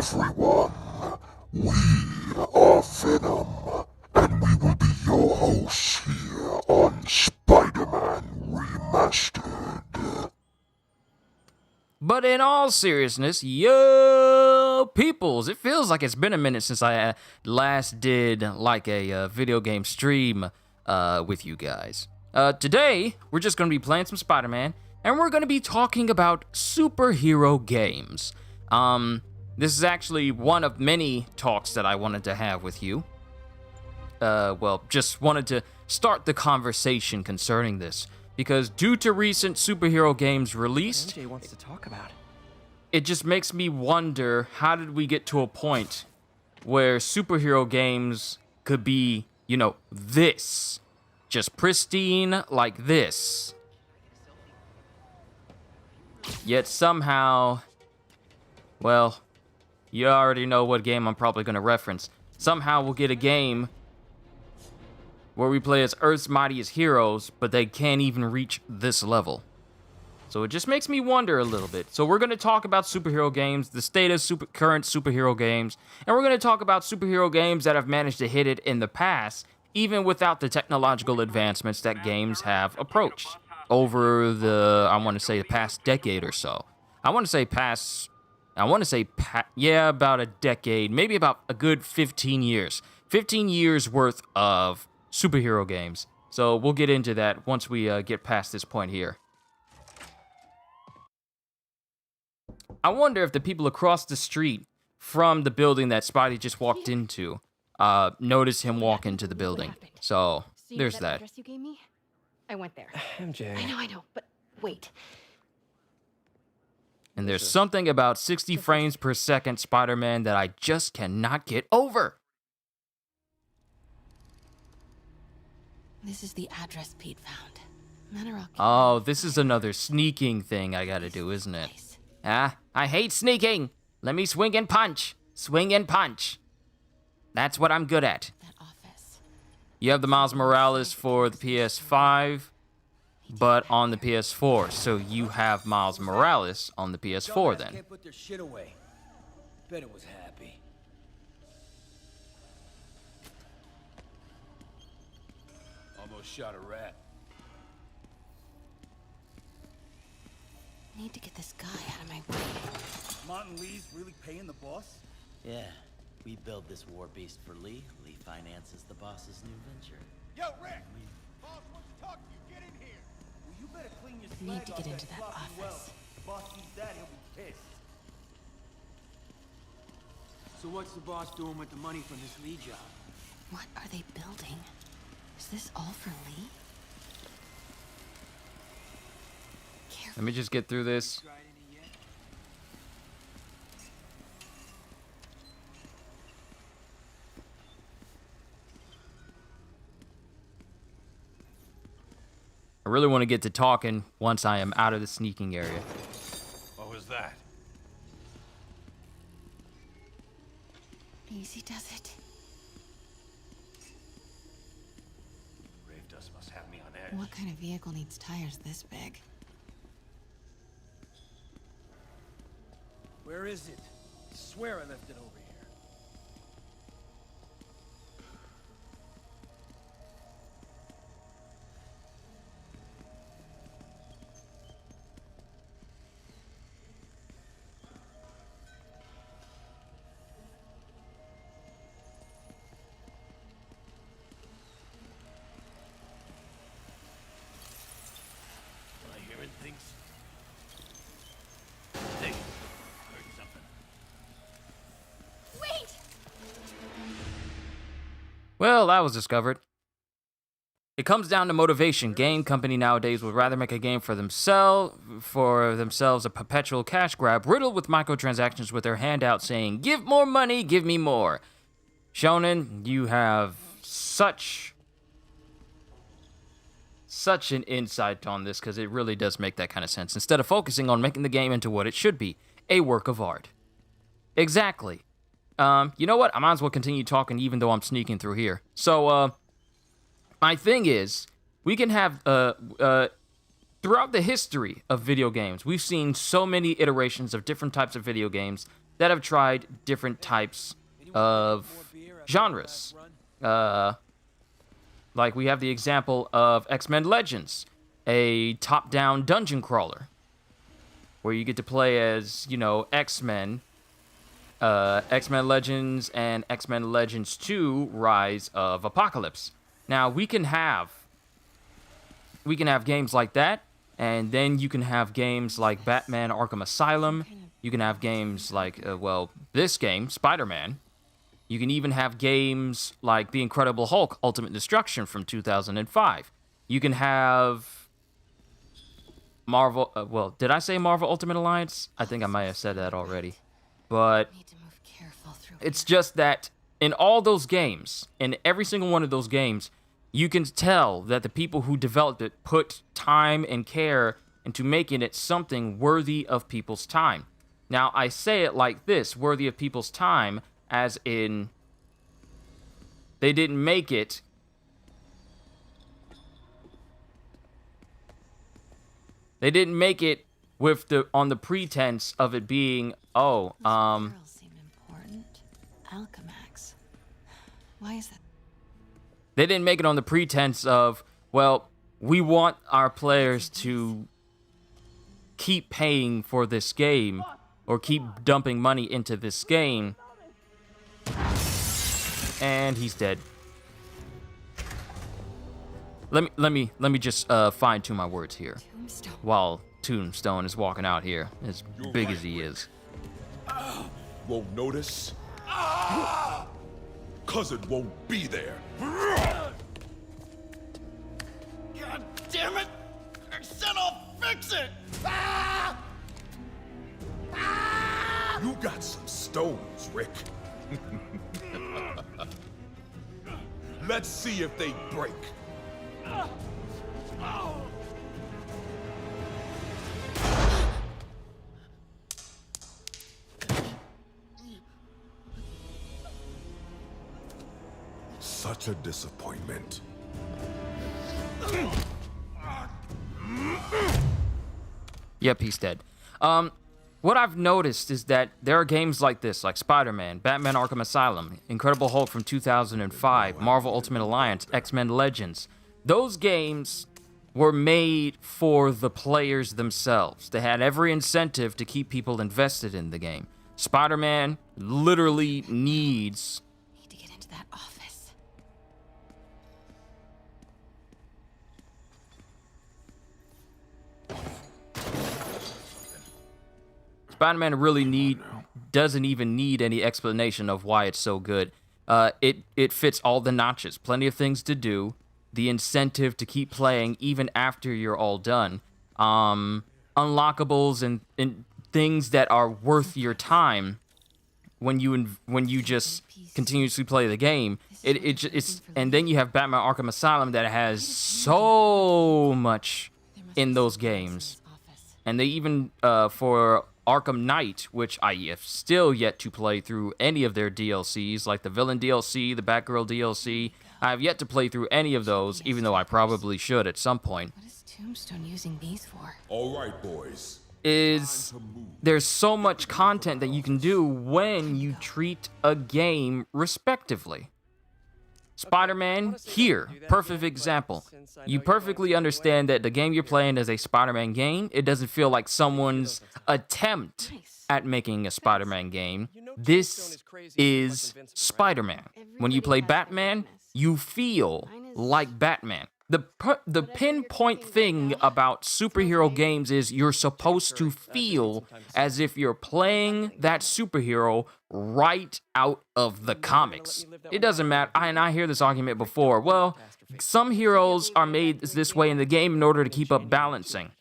everyone. We are Venom, and we will be your hosts here on Spider-Man Remastered. But in all seriousness, yo, peoples, it feels like it's been a minute since I last did like a video game stream with you guys. Today, we're just going to be playing some Spider-Man, and we're going to be talking about superhero games. This is actually one of many talks that I wanted to have with you. Just wanted to start the conversation concerning this. Because due to recent superhero games released, MJ wants to talk about. It just makes me wonder, how did we get to a point where superhero games could be, this? Just pristine like this. Yet somehow, well, you already know what game I'm probably going to reference. Somehow we'll get a game where we play as Earth's mightiest heroes, but they can't even reach this level. So it just makes me wonder a little bit. So we're going to talk about superhero games, the state of current superhero games, and we're going to talk about superhero games that have managed to hit it in the past, even without the technological advancements that games have approached over the, the past decade or so. About a decade, maybe about a good 15 years. 15 years worth of superhero games. So we'll get into that once we get past this point here. I wonder if the people across the street from the building that Spidey just walked into noticed him walk into the building. So there's that. Address you gave me? I went there. MJ. I know, but wait. And there's something about 60 frames per second Spider-Man that I just cannot get over. This is the address Pete found. Oh, this is another sneaking thing I gotta do, isn't it? I hate sneaking. Let me swing and punch. Swing and punch. That's what I'm good at. That office. You have the Miles Morales for the PS5, but on the PS4. So you have Miles Morales on the PS4 then. Can't put their shit away. Bet it was happy. Almost shot a rat. I need to get this guy out of my way. Martin Lee's really paying the boss? Yeah, we build this war beast for Lee. Lee finances the boss's new venture. Yo, Rick! Boss wants to talk to you. Get in here. Well, you better clean your I need to slag get off into that sloppy office. well. Boss sees that, he'll be pissed. So what's the boss doing with the money from this Lee job? What are they building? Is this all for Lee? Let me just get through this. Tried any yet? I really want to get to talking once I am out of the sneaking area. What was that? Easy does it. Grave dust must have me on edge. What kind of vehicle needs tires this big? Where is it? I swear I left it over here. Am I hearing things? Hey, heard something. Wait! Well, that was discovered. It comes down to motivation. Game company nowadays would rather make a game for themselves a perpetual cash grab, riddled with microtransactions with their hand out saying, "Give more money, give me more." Shonen, you have such an insight on this, because it really does make that kind of sense. Instead of focusing on making the game into what it should be, a work of art. Exactly. You know what? I might as well continue talking even though I'm sneaking through here. So, my thing is, we can have, throughout the history of video games, we've seen so many iterations of different types of video games that have tried different types of genres. Like we have the example of X-Men Legends, a top-down dungeon crawler, where you get to play as, you know, X-Men, X-Men Legends and X-Men Legends 2, Rise of Apocalypse. Now, we can have games like that, and then you can have games like Batman Arkham Asylum. You can have games like, this game, Spider-Man. You can even have games like The Incredible Hulk Ultimate Destruction from 2005. You can have Marvel, did I say Marvel Ultimate Alliance? I think I might have said that already. But Need to move careful through. it's just that in all those games, in every single one of those games, you can tell that the people who developed it put time and care into making it something worthy of people's time. Now, I say it like this, worthy of people's time, as in, they didn't make it with on the pretense of it being, Girls seem important. Alchemax. Why is that? they didn't make it on the pretense of, well, we want our players to keep paying for this game or keep dumping money into this game. And he's dead. Let me just fine-tune my words here Tombstone. while Tombstone is walking out here, as big as he is. Won't notice? 'Cause it won't be there. God damn it! I said I'll fix it! You got some stones, Rick. Let's see if they break. Such a disappointment. Yep, he's dead. What I've noticed is that there are games like this, like Spider-Man, Batman Arkham Asylum, Incredible Hulk from 2005, Marvel Ultimate Alliance, X-Men Legends. Those games were made for the players themselves. They had every incentive to keep people invested in the game. Spider-Man literally needs... Need to get into that office. Spider-Man really doesn't even need any explanation of why it's so good. It fits all the notches. Plenty of things to do. The incentive to keep playing even after you're all done. Unlockables and things that are worth your time when you just continuously play the game. It's and then you have Batman Arkham Asylum that has so much in those games. And they even for Arkham Knight, which I have still yet to play through any of their DLCs, like the Villain DLC, the Batgirl DLC. I have yet to play through any of those, even though I probably should at some point. What is Tombstone using these for? All right, boys. There's so much content that you can do when you treat a game respectively. Spider-Man, here, perfect example. You perfectly understand that the game you're playing is a Spider-Man game. It doesn't feel like someone's attempt at making a Spider-Man game. This is Spider-Man. When you play Batman, you feel like Batman. The pinpoint thing about superhero games is you're supposed to feel as if you're playing that superhero right out of the comics. It doesn't matter, and I hear this argument before, well, some heroes are made this way in the game in order to keep up balancing.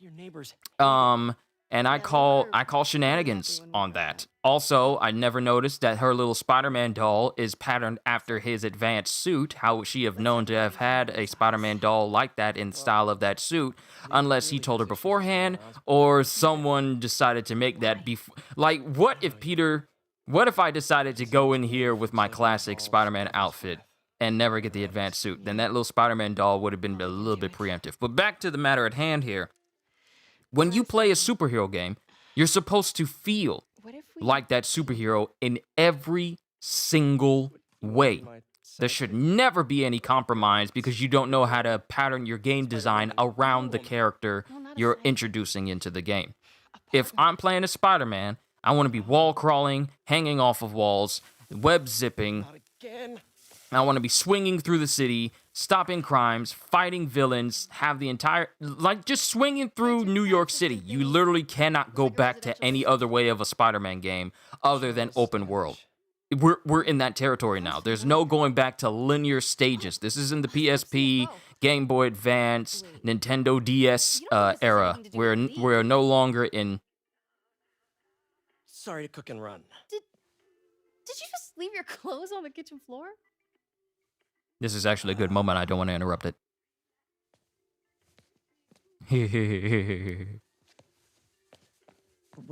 And I call shenanigans on that. Also, I never noticed that her little Spider-Man doll is patterned after his advanced suit. How would she have known to have had a Spider-Man doll like that in the style of that suit, unless he told her beforehand, or someone decided to make that before? Like, what if I decided to go in here with my classic Spider-Man outfit and never get the advanced suit? Then that little Spider-Man doll would have been a little bit preemptive. But back to the matter at hand here. When you play a superhero game, you're supposed to feel like that superhero in every single way. There should never be any compromise because you don't know how to pattern your game design around the character you're introducing into the game. If I'm playing as Spider-Man, I want to be wall crawling, hanging off of walls, web zipping. I want to be swinging through the city, stopping crimes, fighting villains, have the entire, like, just swinging through New York City. You literally cannot go back to any other way of a Spider-Man game other than open world. We're in that territory now. There's no going back to linear stages. This is in the PSP, Game Boy Advance, Nintendo DS era. We're no longer in. Sorry to cook and run. Did you just leave your clothes on the kitchen floor? This is actually a good moment. I don't want to interrupt it.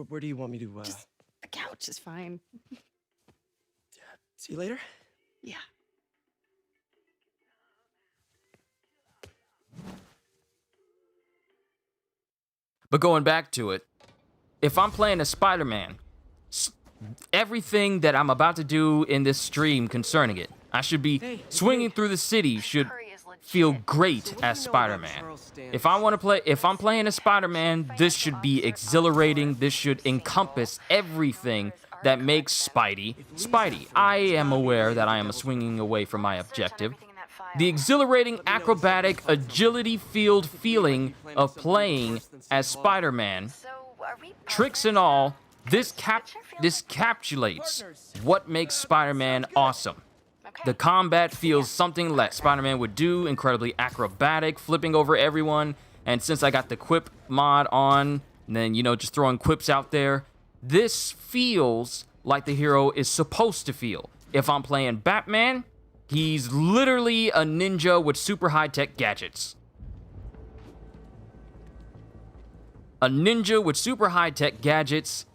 Where do you want me to, Just the couch is fine. See you later? Yeah. But going back to it, if I'm playing as Spider-Man, everything that I'm about to do in this stream concerning it, I should be swinging through the city, should feel great as Spider-Man. If I'm playing as Spider-Man, this should be exhilarating. This should encompass everything that makes Spidey, Spidey. I am aware that I am swinging away from my objective. The exhilarating, acrobatic, agility-filled feeling of playing as Spider-Man, tricks and all, this capsulates what makes Spider-Man awesome. The combat feels something like Spider-Man would do, incredibly acrobatic, flipping over everyone, and since I got the quip mod on, and then, you know, just throwing quips out there, this feels like the hero is supposed to feel. If I'm playing Batman, he's literally a ninja with super high-tech gadgets. A ninja with super high-tech gadgets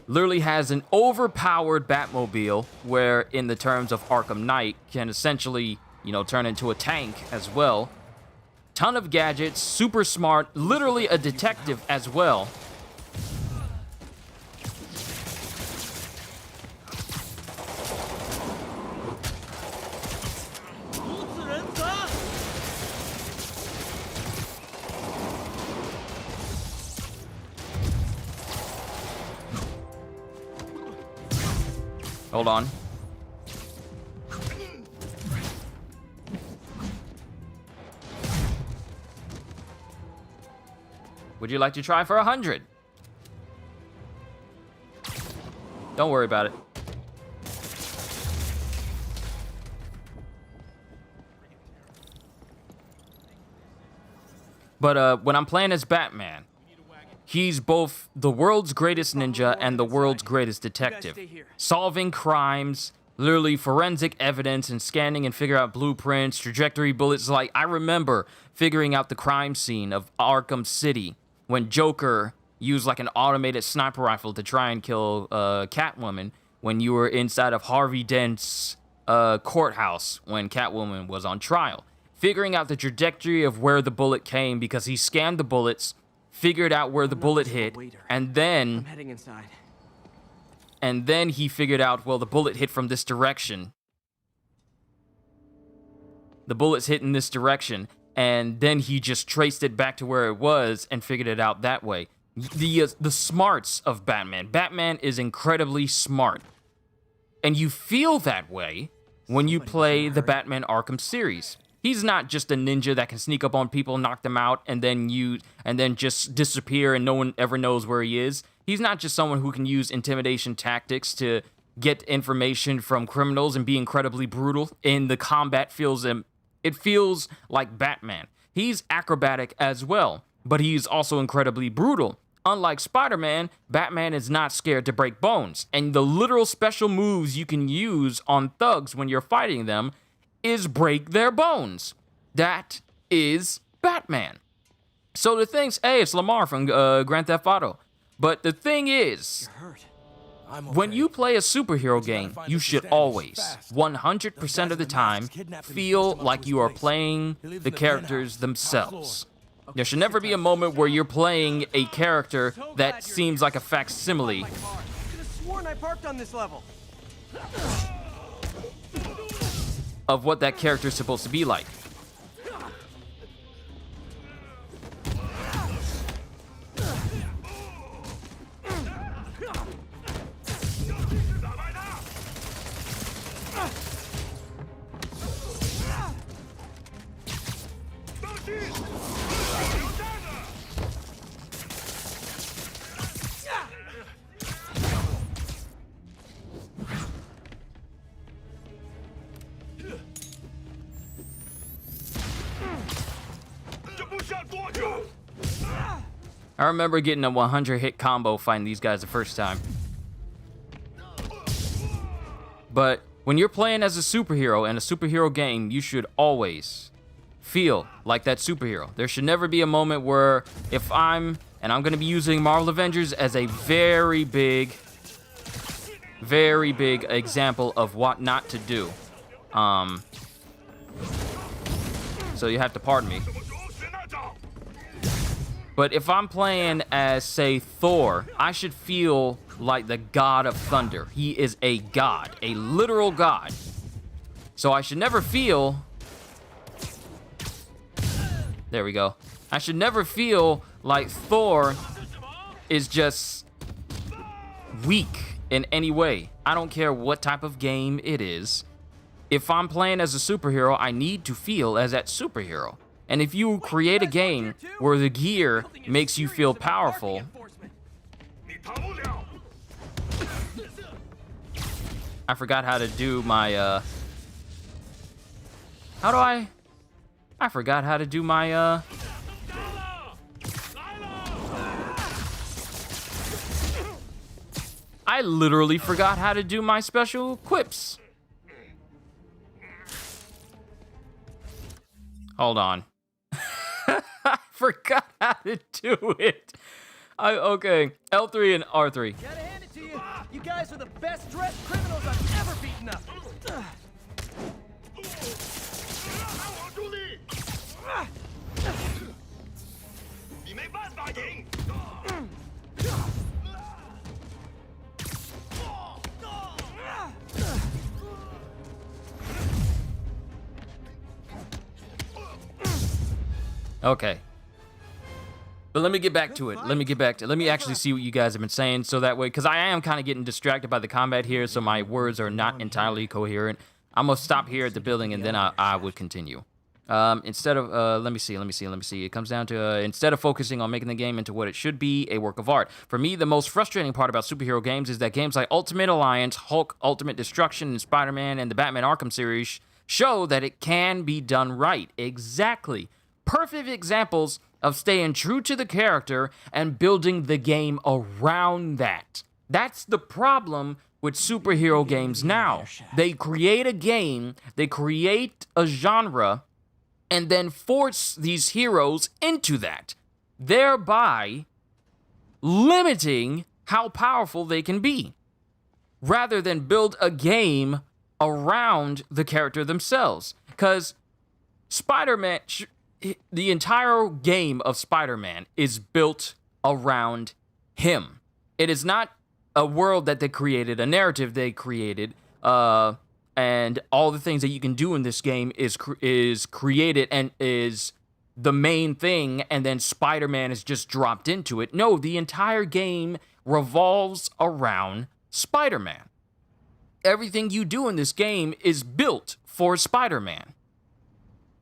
literally has an overpowered Batmobile, where in the terms of Arkham Knight, can essentially, you know, turn into a tank as well. Ton of gadgets, super smart, literally a detective as well. Hold on. Would you like to try for 100? Don't worry about it. But when I'm playing as Batman, he's both the world's greatest ninja and the world's greatest detective. Solving crimes, literally forensic evidence and scanning and figure out blueprints, trajectory bullets. Like, I remember figuring out the crime scene of Arkham City when Joker used like an automated sniper rifle to try and kill Catwoman when you were inside of Harvey Dent's courthouse when Catwoman was on trial. Figuring out the trajectory of where the bullet came because he scanned the bullets, figured out where the bullet hit, and then he figured out, well, the bullet hit from this direction. The bullets hit in this direction, and then he just traced it back to where it was and figured it out that way. The smarts of Batman. Batman is incredibly smart. And you feel that way when you play the Batman Arkham series. He's not just a ninja that can sneak up on people, knock them out, and then just disappear and no one ever knows where he is. He's not just someone who can use intimidation tactics to get information from criminals and be incredibly brutal. In the combat it feels like Batman. He's acrobatic as well, but he's also incredibly brutal. Unlike Spider-Man, Batman is not scared to break bones, and the literal special moves you can use on thugs when you're fighting them is break their bones. That is Batman. So the thing's, hey, it's Lamar from Grand Theft Auto. But the thing is, when you play a superhero game, you should always, 100% of the time, feel like you are playing the characters themselves. There should never be a moment where you're playing a character that seems like a facsimile I could have sworn I parked on this level. of what that character is supposed to be like. I remember getting a 100 hit combo fighting these guys the first time. But when you're playing as a superhero in a superhero game, you should always feel like that superhero. There should never be a moment where and I'm going to be using Marvel Avengers as a very big example of what not to do. So you have to pardon me. But if I'm playing as, say, Thor, I should feel like the god of thunder. He is a god, a literal god. So I should never feel... There we go. I should never feel like Thor is just weak in any way. I don't care what type of game it is. If I'm playing as a superhero, I need to feel as that superhero. And if you create a game where the gear makes you feel powerful, I forgot how to do my, I forgot how to do my, I literally forgot how to do my special quips. Hold on. I forgot how to do it. Okay, L3 and R3. Gotta hand it to you. You guys are the best dressed criminals I've ever beaten up. Okay. But let me get back to it. Let me actually see what you guys have been saying so that way, because I am kind of getting distracted by the combat here, so my words are not entirely coherent. I'm going to stop here at the building and then I would continue. Instead of, let me see. It comes down to, instead of focusing on making the game into what it should be, a work of art. For me, the most frustrating part about superhero games is that games like Ultimate Alliance, Hulk, Ultimate Destruction, and Spider-Man, and the Batman Arkham series show that it can be done right. Exactly. Perfect examples of staying true to the character and building the game around that. That's the problem with superhero games now. They create a game, they create a genre, and then force these heroes into that, thereby limiting how powerful they can be, rather than build a game around the character themselves. Because Spider-Man... the entire game of Spider-Man is built around him. It is not a world that they created, a narrative they created, and all the things that you can do in this game is created and is the main thing, and then Spider-Man is just dropped into it. No, the entire game revolves around Spider-Man. Everything you do in this game is built for Spider-Man.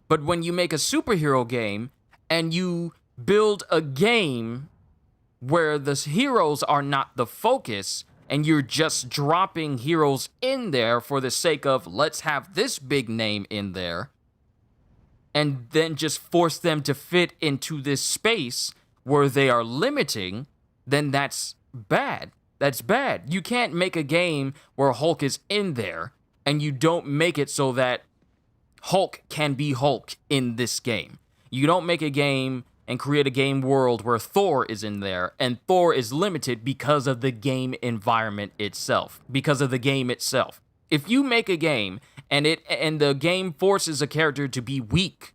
But when you make a superhero game and you build a game where the heroes are not the focus and you're just dropping heroes in there for the sake of let's have this big name in there and then just force them to fit into this space where they are limiting, then that's bad. That's bad. You can't make a game where Hulk is in there and you don't make it so that Hulk can be Hulk in this game. You don't make a game and create a game world where Thor is in there and Thor is limited because of the game environment itself, because of the game itself. If you make a game and the game forces a character to be weak,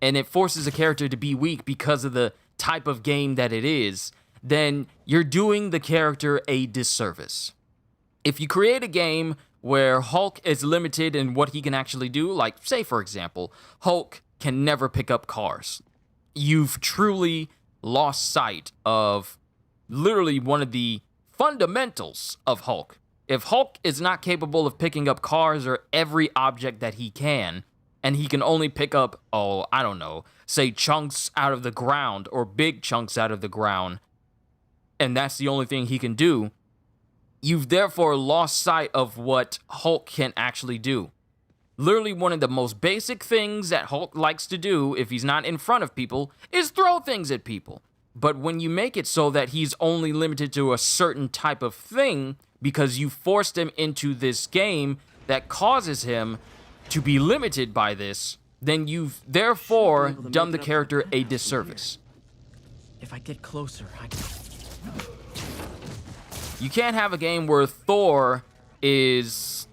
and it forces a character to be weak because of the type of game that it is, then you're doing the character a disservice. If you create a game where Hulk is limited in what he can actually do, like, say, for example, Hulk can never pick up cars, you've truly lost sight of literally one of the fundamentals of Hulk. If Hulk is not capable of picking up cars or every object that he can, and he can only pick up, oh, I don't know, say chunks out of the ground or big chunks out of the ground, and that's the only thing he can do, you've therefore lost sight of what Hulk can actually do. Literally one of the most basic things that Hulk likes to do if he's not in front of people is throw things at people. But when you make it so that he's only limited to a certain type of thing because you forced him into this game that causes him to be limited by this, then you've therefore done the character a disservice. If I get closer, I can... You can't have a game where Thor is...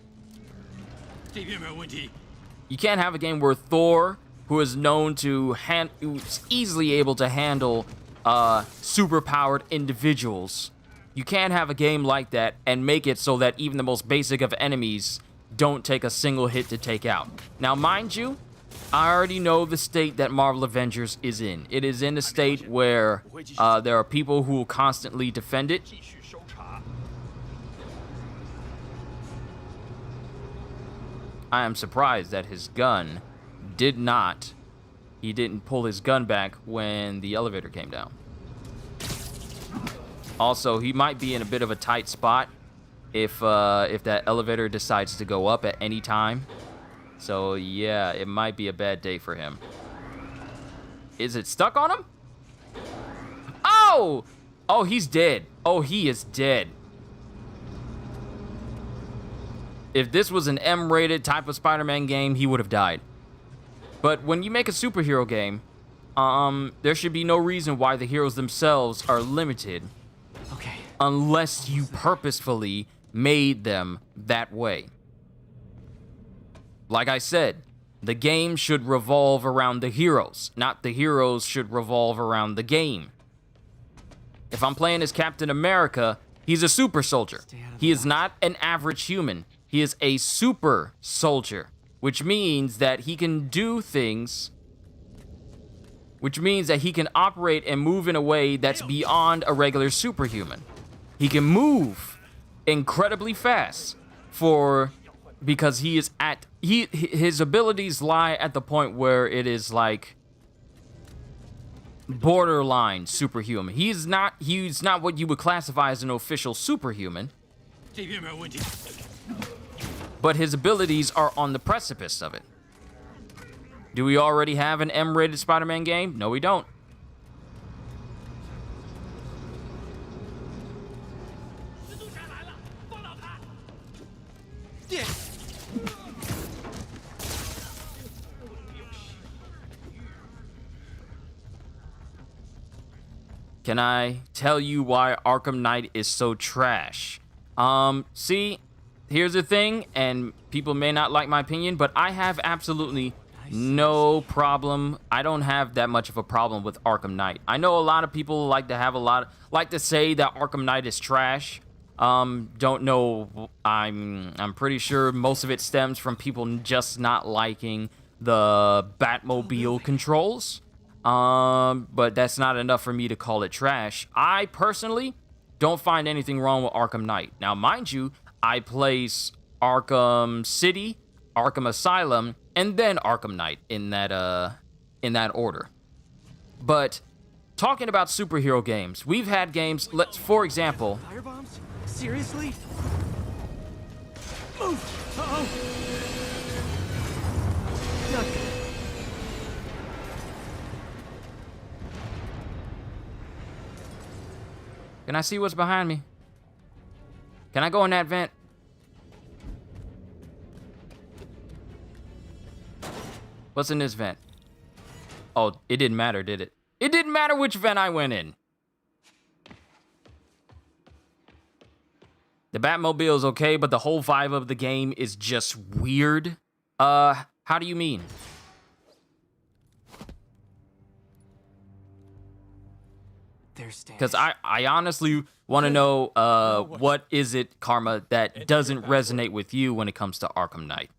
You can't have a game where Thor, who is known to who's easily able to handle superpowered individuals. You can't have a game like that and make it so that even the most basic of enemies don't take a single hit to take out. Now, mind you, I already know the state that Marvel Avengers is in. It is in a state where there are people who will constantly defend it. I am surprised that his gun he didn't pull his gun back when the elevator came down. Also, he might be in a bit of a tight spot if that elevator decides to go up at any time. So yeah, it might be a bad day for him. Is it stuck on him? Oh! Oh, he's dead. Oh, he is dead. If this was an M-rated type of Spider-Man game, he would have died. But when you make a superhero game, there should be no reason why the heroes themselves are limited. Okay. Unless you purposefully made them that way. Like I said, the game should revolve around the heroes, not the heroes should revolve around the game. If I'm playing as Captain America, he's a super soldier. He is not an average human. He is a super soldier, which means that he can do things, which means that he can operate and move in a way that's beyond a regular superhuman. He can move incredibly fast because he is his abilities lie at the point where it is like borderline superhuman. He's not what you would classify as an official superhuman. But his abilities are on the precipice of it. Do we already have an M-rated Spider-Man game? No, we don't. Can I tell you why Arkham Knight is so trash? See, here's the thing, and people may not like my opinion, but I have absolutely no problem. I don't have that much of a problem with Arkham Knight. I know a lot of people like to say that Arkham Knight is trash. Don't know. I'm pretty sure most of it stems from people just not liking the Batmobile controls. But that's not enough for me to call it trash. I personally don't find anything wrong with Arkham Knight. Now, mind you, I place Arkham City, Arkham Asylum, and then Arkham Knight in that order. But talking about superhero games, we've had games. For example, Firebombs? Seriously? Move! Uh-oh! Not good. Can I see what's behind me? Can I go in that vent? What's in this vent? Oh, it didn't matter, did it? It didn't matter which vent I went in. The Batmobile is okay, but the whole vibe of the game is just weird. How do you mean? their stash. Because I honestly want to know what is it, Karma, that doesn't resonate with you when it comes to Arkham Knight.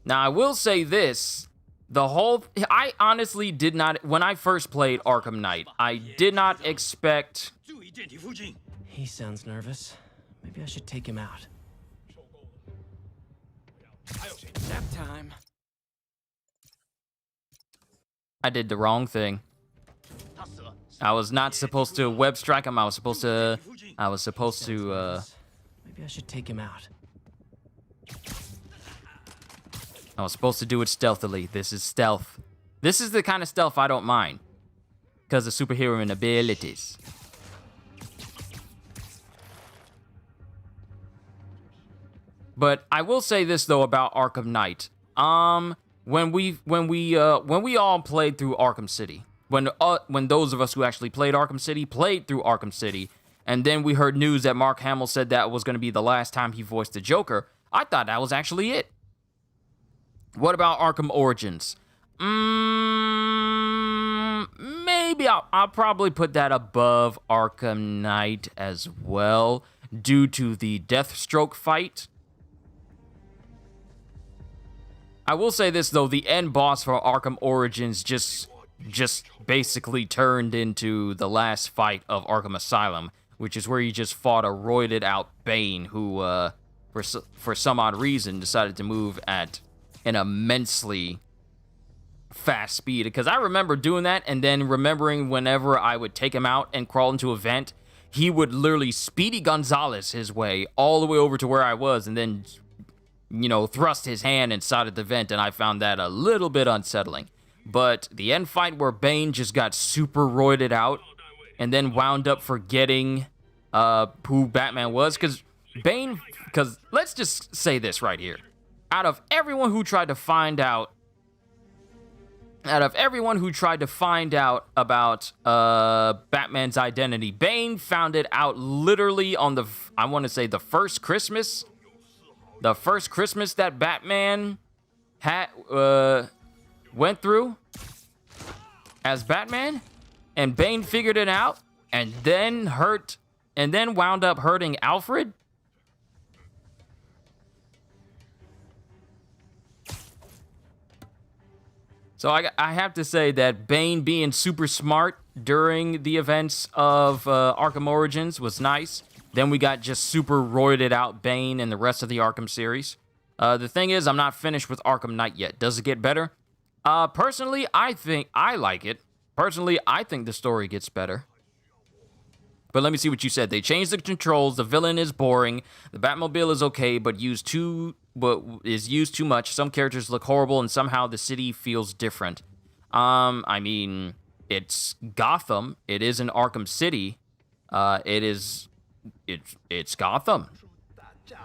Now, I will say this. I honestly did not, when I first played Arkham Knight, I did not expect... He sounds nervous. Maybe I should take him out. Nap time. I did the wrong thing. I was not supposed to web strike him. I was supposed to... Maybe I should take him out. I was supposed to do it stealthily. This is stealth. This is the kind of stealth I don't mind. Because of superhero abilities. But I will say this though about Arkham Knight. When we all played through Arkham City, when those of us who actually played Arkham City played through Arkham City, and then we heard news that Mark Hamill said that was going to be the last time he voiced the Joker, I thought that was actually it. What about Arkham Origins? Maybe I'll probably put that above Arkham Knight as well, due to the Deathstroke fight. I will say this though, the end boss for Arkham Origins just basically turned into the last fight of Arkham Asylum, which is where you just fought a roided out Bane who, for some odd reason, decided to move at an immensely fast speed. Because I remember doing that and then remembering whenever I would take him out and crawl into a vent, he would literally Speedy Gonzalez his way all the way over to where I was and then, you know, thrust his hand inside of the vent, and I found that a little bit unsettling. But the end fight where Bane just got super roided out and then wound up forgetting who Batman was, because let's just say this right here. Out of everyone who tried to find out about Batman's identity, Bane found it out literally on I want to say the first Christmas that Batman went through as Batman, and Bane figured it out and then wound up hurting Alfred. So I have to say that Bane being super smart during the events of Arkham Origins was nice. Then we got just super roided out Bane in the rest of the Arkham series. The thing is, I'm not finished with Arkham Knight yet. Does it get better? Personally, I think I like it. Personally, I think the story gets better. But let me see what you said. They changed the controls. The villain is boring. The Batmobile is okay, but is used too much. Some characters look horrible, and somehow the city feels different. I mean, it's Gotham. It is in Arkham City. It's Gotham.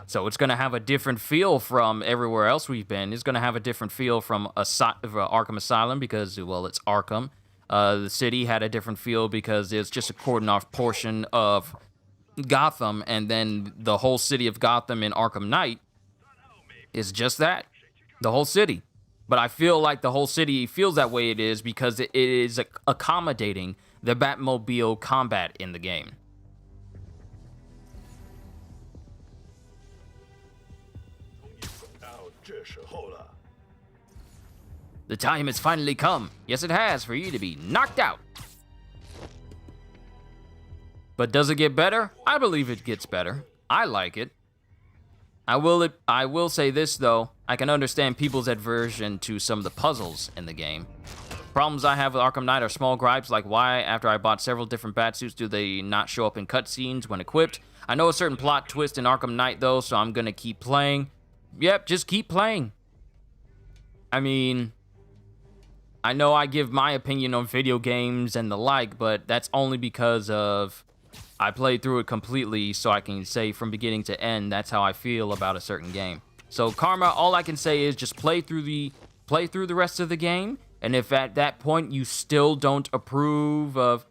So it's going to have a different feel from everywhere else we've been. It's going to have a different feel from Arkham Asylum because, well, it's Arkham. The city had a different feel because it's just a cordoned off portion of Gotham, and then the whole city of Gotham in Arkham Knight is just that, the whole city. But I feel like the whole city feels that way it is because it is accommodating the Batmobile combat in the game. The time has finally come. Yes, it has, for you to be knocked out. But does it get better? I believe it gets better. I like it. I will say this, though. I can understand people's aversion to some of the puzzles in the game. Problems I have with Arkham Knight are small gripes, like why, after I bought several different Batsuits, do they not show up in cutscenes when equipped? I know a certain plot twist in Arkham Knight, though, so I'm gonna keep playing. Yep, just keep playing. I mean, I know I give my opinion on video games and the like, but that's only because of I played through it completely, so I can say from beginning to end that's how I feel about a certain game. So Karma, all I can say is just play through the rest of the game, and if at that point you still don't approve of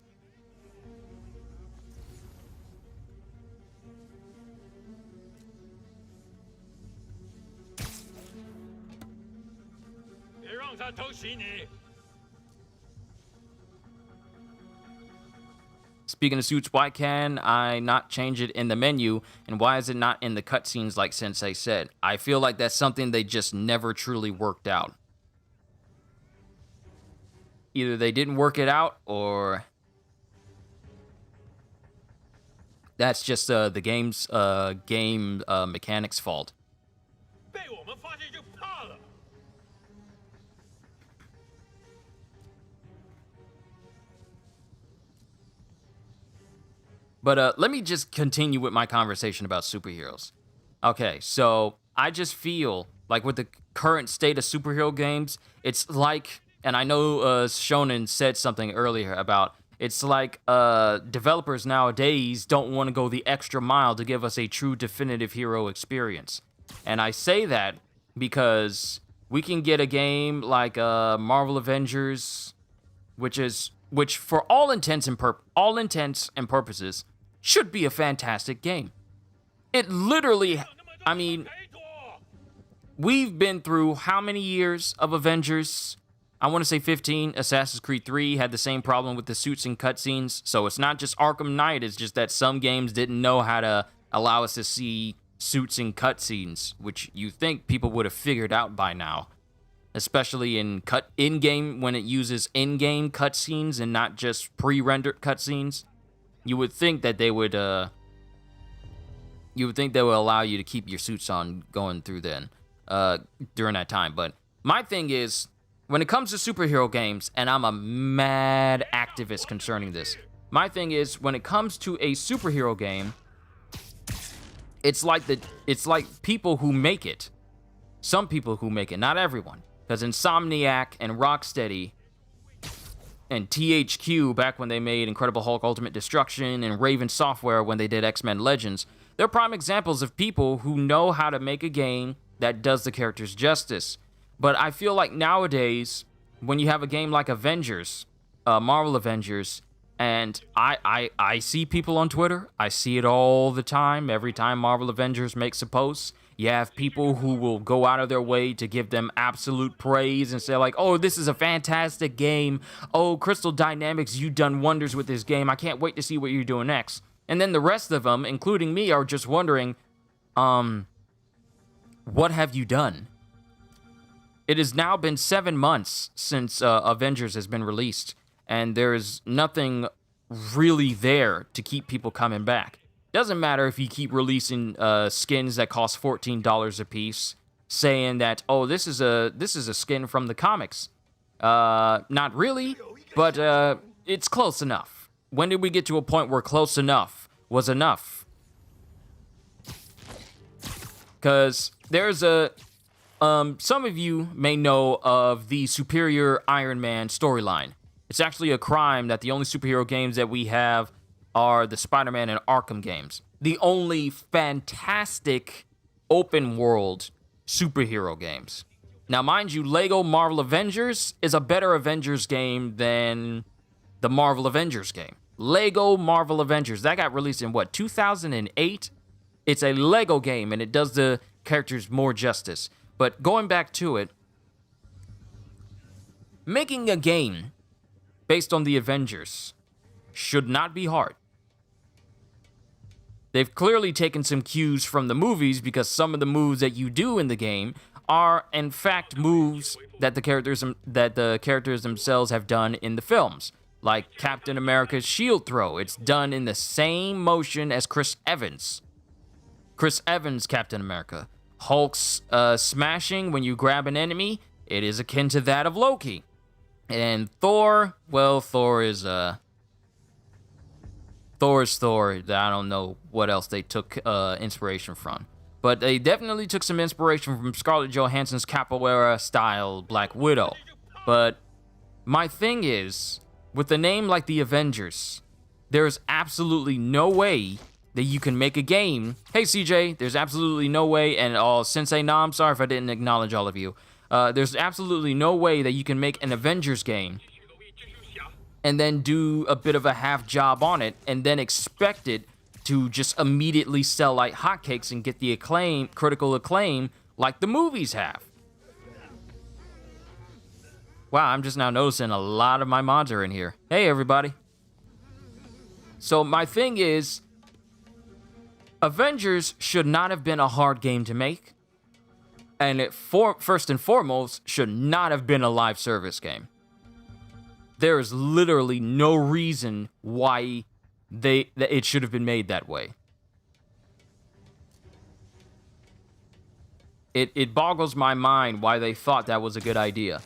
Speaking of suits, why can I not change it in the menu? And why is it not in the cutscenes like Sensei said? I feel like that's something they just never truly worked out. Either they didn't work it out, or that's just the game's mechanics fault. But let me just continue with my conversation about superheroes. Okay, so I just feel like with the current state of superhero games, it's like, and I know Shonen said something earlier about, it's like developers nowadays don't want to go the extra mile to give us a true definitive hero experience. And I say that because we can get a game like Marvel Avengers, which for all intents and purposes should be a fantastic game. It literally, I mean, we've been through how many years of Avengers? I want to say 15. Assassin's Creed 3 had the same problem with the suits and cutscenes. So it's not just Arkham Knight, it's just that some games didn't know how to allow us to see suits and cutscenes, which you think people would have figured out by now. Especially in-game, when it uses in-game cutscenes and not just pre-rendered cutscenes. You would think that they would allow you to keep your suits on going through then, during that time. But my thing is, when it comes to superhero games, and I'm a mad activist concerning this, my thing is, when it comes to a superhero game, it's like people who make it. Some people who make it, not everyone. Because Insomniac and Rocksteady and THQ, back when they made Incredible Hulk Ultimate Destruction, and Raven Software when they did X-Men Legends, they're prime examples of people who know how to make a game that does the characters justice. But I feel like nowadays, when you have a game like Avengers, Marvel Avengers, and I see people on Twitter, I see it all the time, every time Marvel Avengers makes a post, you have people who will go out of their way to give them absolute praise and say like, oh, this is a fantastic game. Oh, Crystal Dynamics, you've done wonders with this game. I can't wait to see what you're doing next. And then the rest of them, including me, are just wondering, what have you done? It has now been 7 months since Avengers has been released, and there is nothing really there to keep people coming back. Doesn't matter if you keep releasing skins that cost $14 a piece, saying that, oh, this is a skin from the comics. Not really, but it's close enough. When did we get to a point where close enough was enough? Because there's some of you may know of the Superior Iron Man storyline. It's actually a crime that the only superhero games that we have are the Spider-Man and Arkham games. The only fantastic open world superhero games. Now, mind you, Lego Marvel Avengers is a better Avengers game than the Marvel Avengers game. Lego Marvel Avengers, that got released in what, 2008? It's a Lego game and it does the characters more justice. But going back to it, making a game based on the Avengers should not be hard. They've clearly taken some cues from the movies because some of the moves that you do in the game are, in fact, moves that the characters themselves have done in the films. Like Captain America's shield throw. It's done in the same motion as Chris Evans' Captain America. Hulk's smashing when you grab an enemy, it is akin to that of Loki. And Thor, well, Thor is Thor. I don't know what else they took inspiration from. But they definitely took some inspiration from Scarlett Johansson's capoeira-style Black Widow. But my thing is, with a name like the Avengers, there's absolutely no way that you can make a game. Hey, CJ, there's absolutely no way, and Sensei, no, I'm sorry if I didn't acknowledge all of you. There's absolutely no way that you can make an Avengers game and then do a bit of a half job on it and then expect it to just immediately sell like hotcakes and get the critical acclaim like the movies have. Wow, I'm just now noticing a lot of my mods are in here. Hey, everybody. So my thing is, Avengers should not have been a hard game to make. And it first and foremost, should not have been a live service game. There is literally no reason why it should have been made that way. It boggles my mind why they thought that was a good idea.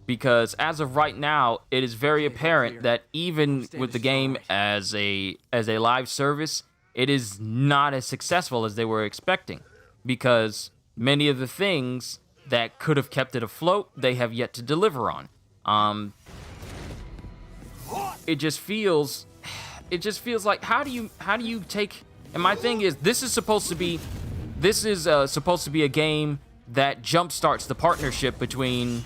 Because as of right now, it is very apparent that even with the game as a live service, it is not as successful as they were expecting. Because many of the things that could have kept it afloat, they have yet to deliver on. It just feels like how do you take? And my thing is, this is supposed to be a game that jumpstarts the partnership between.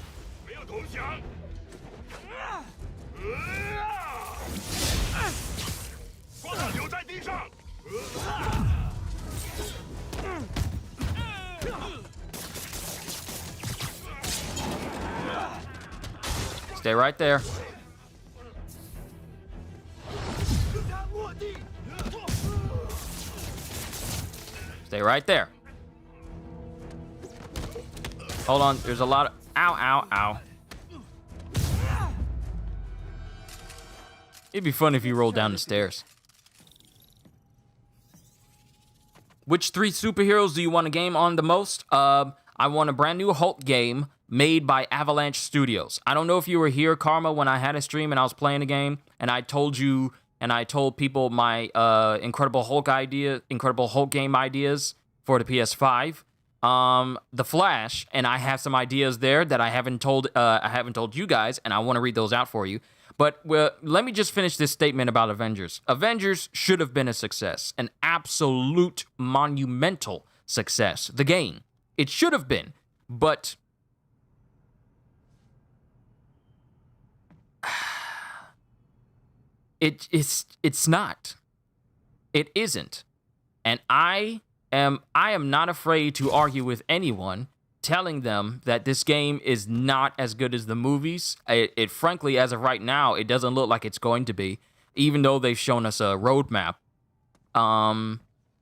Stay right there. Stay right there. Hold on, there's a lot of... Ow, ow, ow. It'd be fun if you rolled down the stairs. Which 3 superheroes do you want to game on the most? I want a brand new Hulk game made by Avalanche Studios. I don't know if you were here, Karma, when I had a stream and I was playing a game, and I told you... And I told people my Incredible Hulk game ideas for the PS5, The Flash, and I have some ideas there that I haven't told you guys, and I want to read those out for you. But let me just finish this statement about Avengers. Avengers should have been a success, an absolute monumental success. The game, it should have been, but. It's not. It isn't. And I am not afraid to argue with anyone telling them that this game is not as good as the movies. It frankly, as of right now, it doesn't look like it's going to be, even though they've shown us a roadmap.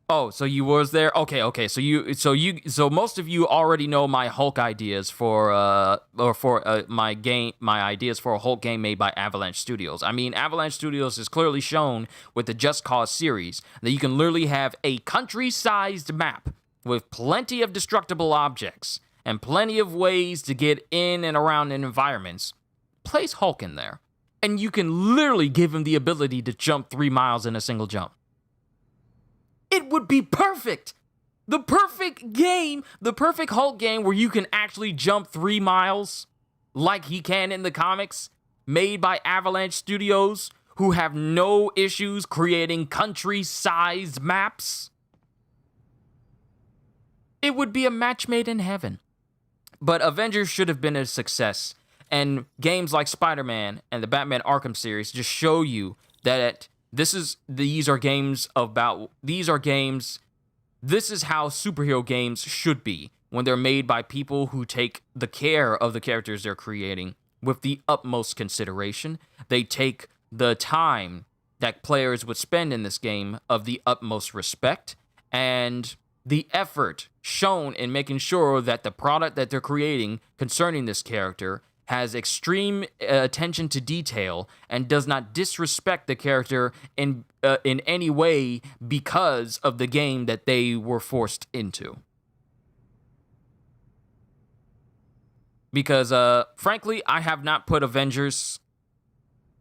Oh, so you was there? Okay. So most of you already know my Hulk ideas for my ideas for a Hulk game made by Avalanche Studios. I mean, Avalanche Studios has clearly shown with the Just Cause series that you can literally have a country-sized map with plenty of destructible objects and plenty of ways to get in and around in environments. Place Hulk in there, and you can literally give him the ability to jump 3 miles in a single jump. It would be perfect. The perfect game, the perfect Hulk game where you can actually jump 3 miles like he can in the comics, made by Avalanche Studios, who have no issues creating country-sized maps. It would be a match made in heaven. But Avengers should have been a success. And games like Spider-Man and the Batman Arkham series just show you that this is how superhero games should be when they're made by people who take the care of the characters they're creating with the utmost consideration. They take the time that players would spend in this game of the utmost respect, and the effort shown in making sure that the product that they're creating concerning this character has extreme attention to detail and does not disrespect the character in any way because of the game that they were forced into. Because, frankly, I have not put Avengers...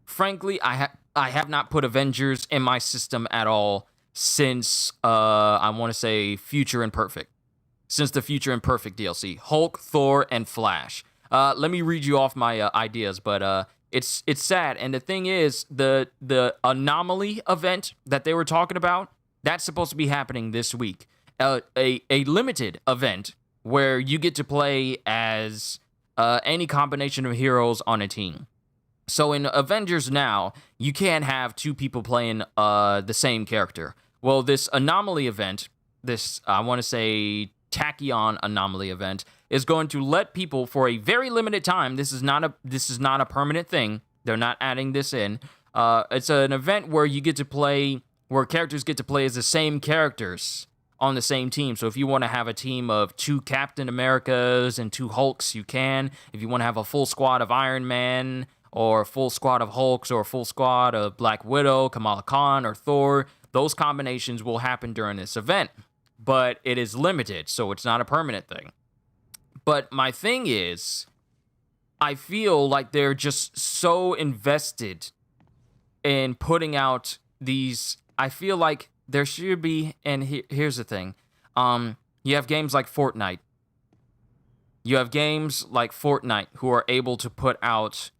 Frankly, I have not put Avengers in my system at all since, I want to say, Future Imperfect. Since the Future Imperfect DLC. Hulk, Thor, and Flash. Let me read you off my ideas, but it's sad. And the thing is, the Anomaly event that they were talking about, that's supposed to be happening this week. A limited event where you get to play as any combination of heroes on a team. So in Avengers now, you can't have 2 people playing the same character. Well, this Anomaly event, this, I want to say, Tachyon Anomaly event, is going to let people for a very limited time. This is not a permanent thing. They're not adding this in. It's an event where you get to play, where characters get to play as the same characters on the same team. So if you want to have a team of 2 Captain Americas and 2 Hulks, you can. If you want to have a full squad of Iron Man, or a full squad of Hulks, or a full squad of Black Widow, Kamala Khan, or Thor, those combinations will happen during this event. But it is limited, so it's not a permanent thing. But my thing is, I feel like they're just so invested in putting out these. I feel like there should be, and here's the thing. You have games like Fortnite. You have games like Fortnite who are able to put out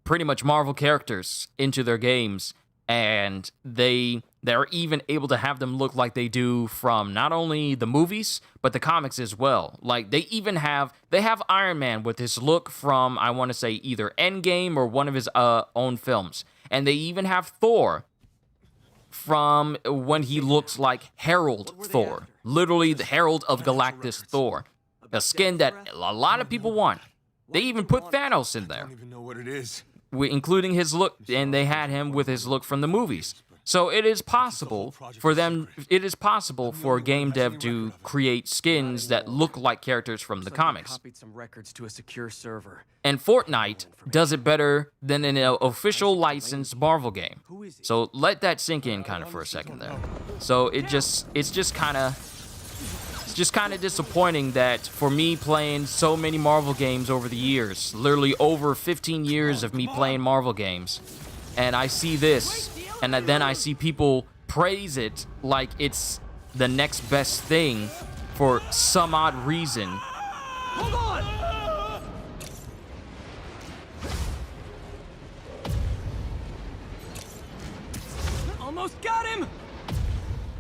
pretty much Marvel characters into their games, and they're even able to have them look like they do from not only the movies but the comics as well. Like they have Iron Man with his look from, I want to say, either Endgame or one of his own films, and they even have Thor from when he looks like Herald Thor, literally the Herald of Galactus Thor, a skin that a lot of people want. They even put Thanos in there. I don't even know what it is. Including his look, and they had him with his look from the movies. So it is possible for them, it is possible for a game dev to create skins that look like characters from the comics. Copied some records to a secure server. And Fortnite does it better than an official licensed Marvel game. So let that sink in kind of for a second there. So it's just kind of disappointing that for me playing so many Marvel games over the years, literally over 15 years of me playing Marvel games, and I see this, and then I see people praise it like it's the next best thing for some odd reason. Hold on! Almost got him!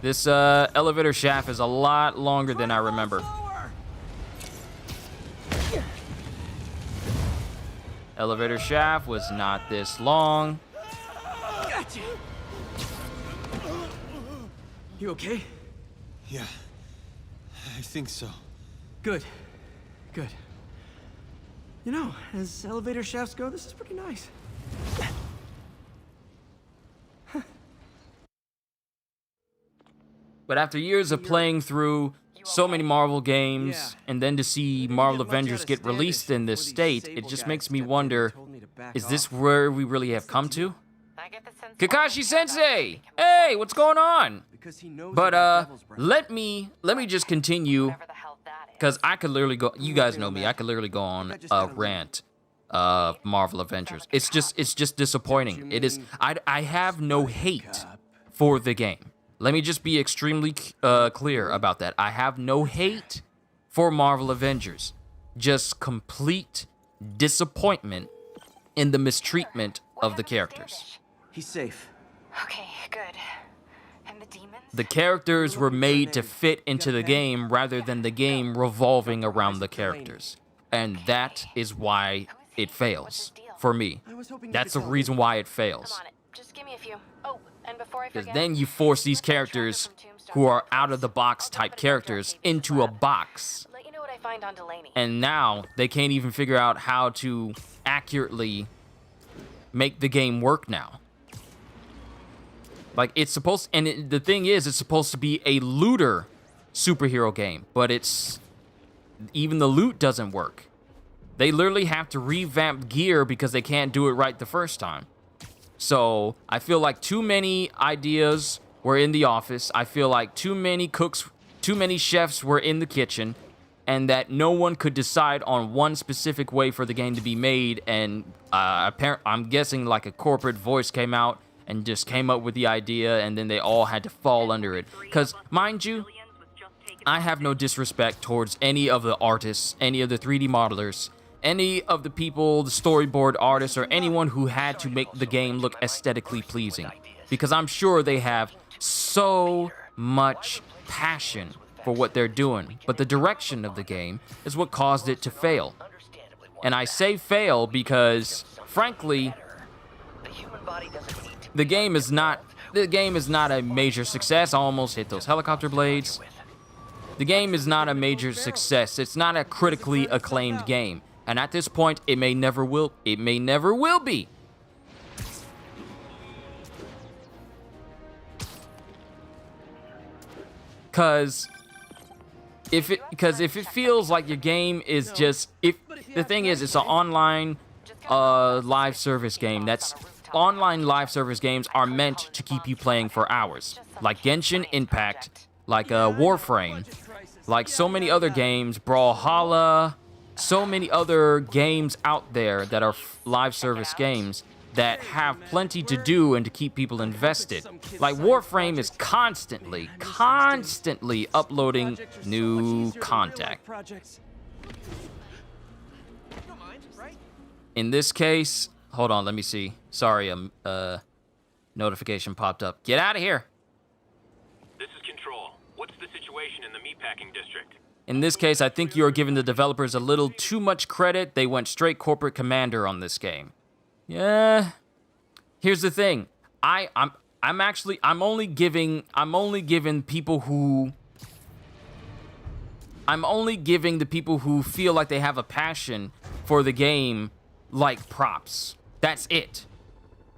This elevator shaft is a lot longer than I remember. Elevator shaft was not this long. Gotcha! You okay? Yeah, I think so. Good. Good. You know, as elevator shafts go, this is pretty nice. But after years of playing through so many Marvel games, and then to see Marvel Avengers get released in this state, it just makes me wonder, is this where we really have come to? Kakashi Sensei! Hey, what's going on? But let me just continue, because I could literally go, you guys know me, I could literally go on a rant of Marvel Avengers. It's just disappointing. It is, I have no hate for the game. Let me just be extremely clear about that. I have no hate for Marvel Avengers. Just complete disappointment in the mistreatment of the characters. He's safe. Okay, good. And the demons? The characters were made to fit into the game rather than the game revolving around the characters. And that is why it fails, for me. That's the reason why it fails. Come on, just give me a few. Oh, and before I Because forget, then you force these characters, who are out-of-the-box type characters, into a box. let you know what I find on Delaney. And now they can't even figure out how to accurately make the game work now. Like, it's supposed, and the thing is, it's supposed to be a looter superhero game, but even the loot doesn't work. They literally have to revamp gear because they can't do it right the first time. So I feel like too many ideas were in the office. I feel like too many cooks, too many chefs were in the kitchen, and that no one could decide on one specific way for the game to be made. And I'm guessing like a corporate voice came out and just came up with the idea, and then they all had to fall under it. Because, mind you, I have no disrespect towards any of the artists, any of the 3D modelers, any of the people, the storyboard artists, or anyone who had to make the game look aesthetically pleasing. Because I'm sure they have so much passion for what they're doing. But the direction of the game is what caused it to fail. And I say fail because, frankly, the game is not a major success. I almost hit those helicopter blades. The game is not a major success. It's not a critically acclaimed game. And at this point, it may never will be. Because if it feels like your game is just, if the thing is, it's an online live service game. Online live service games are meant to keep you playing for hours, like Genshin Impact, like Warframe, like so many other games, Brawlhalla, so many other games out there that are live service games that have plenty to do and to keep people invested. Like Warframe is constantly uploading new content. In this case, hold on, let me see. Sorry, notification popped up. Get out of here. This is Control. What's the situation in the meatpacking district? In this case, I think you're giving the developers a little too much credit. They went straight corporate commander on this game. Yeah. Here's the thing. I'm only giving the people who feel like they have a passion for the game like props. That's it.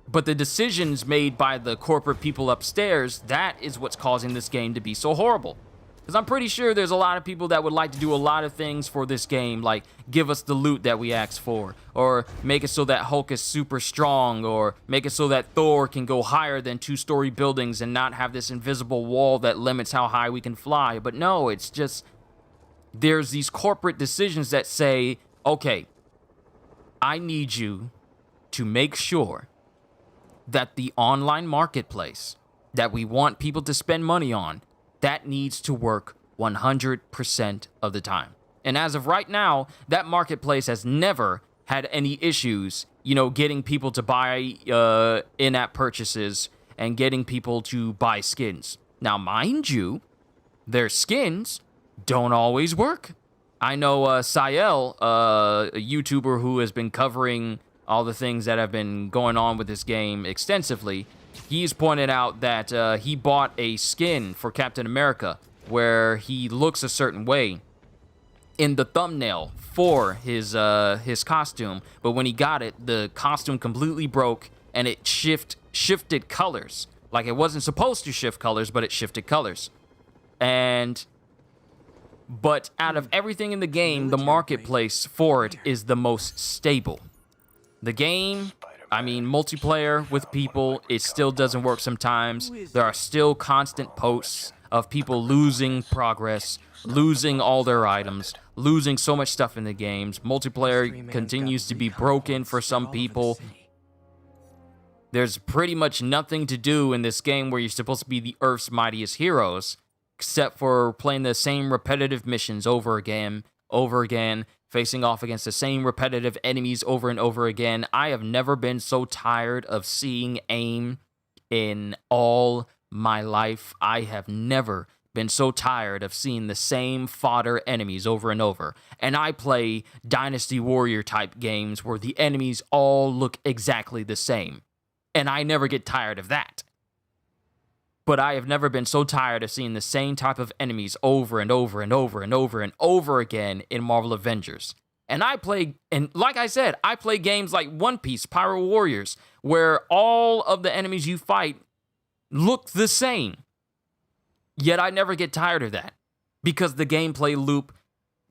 But the decisions made by the corporate people upstairs, that is what's causing this game to be so horrible. Because I'm pretty sure there's a lot of people that would like to do a lot of things for this game, like give us the loot that we asked for, or make it so that Hulk is super strong, or make it so that Thor can go higher than 2-story buildings and not have this invisible wall that limits how high we can fly. But no, it's just, there's these corporate decisions that say, okay, I need you to make sure that the online marketplace that we want people to spend money on, that needs to work 100% of the time. And as of right now, that marketplace has never had any issues, getting people to buy in-app purchases and getting people to buy skins. Now, mind you, their skins don't always work. I know Sael, a YouTuber who has been covering all the things that have been going on with this game extensively, he's pointed out that he bought a skin for Captain America where he looks a certain way in the thumbnail for his costume, but when he got it, the costume completely broke and it shifted colors. Like, it wasn't supposed to shift colors, but it shifted colors. But out of everything in the game, the marketplace for it is the most stable. The game, multiplayer with people, it still doesn't work sometimes. There are still constant posts of people losing progress, losing all their items, losing so much stuff in the games. Multiplayer continues to be broken for some people. There's pretty much nothing to do in this game where you're supposed to be the Earth's mightiest heroes, except for playing the same repetitive missions over again, facing off against the same repetitive enemies over and over again. I have never been so tired of seeing aim in all my life. I have never been so tired of seeing the same fodder enemies over and over. And I play Dynasty Warrior type games where the enemies all look exactly the same. And I never get tired of that. But I have never been so tired of seeing the same type of enemies over and over and over and over and over again in Marvel Avengers. And like I said, I play games like One Piece, Pyro Warriors, where all of the enemies you fight look the same. Yet I never get tired of that because the gameplay loop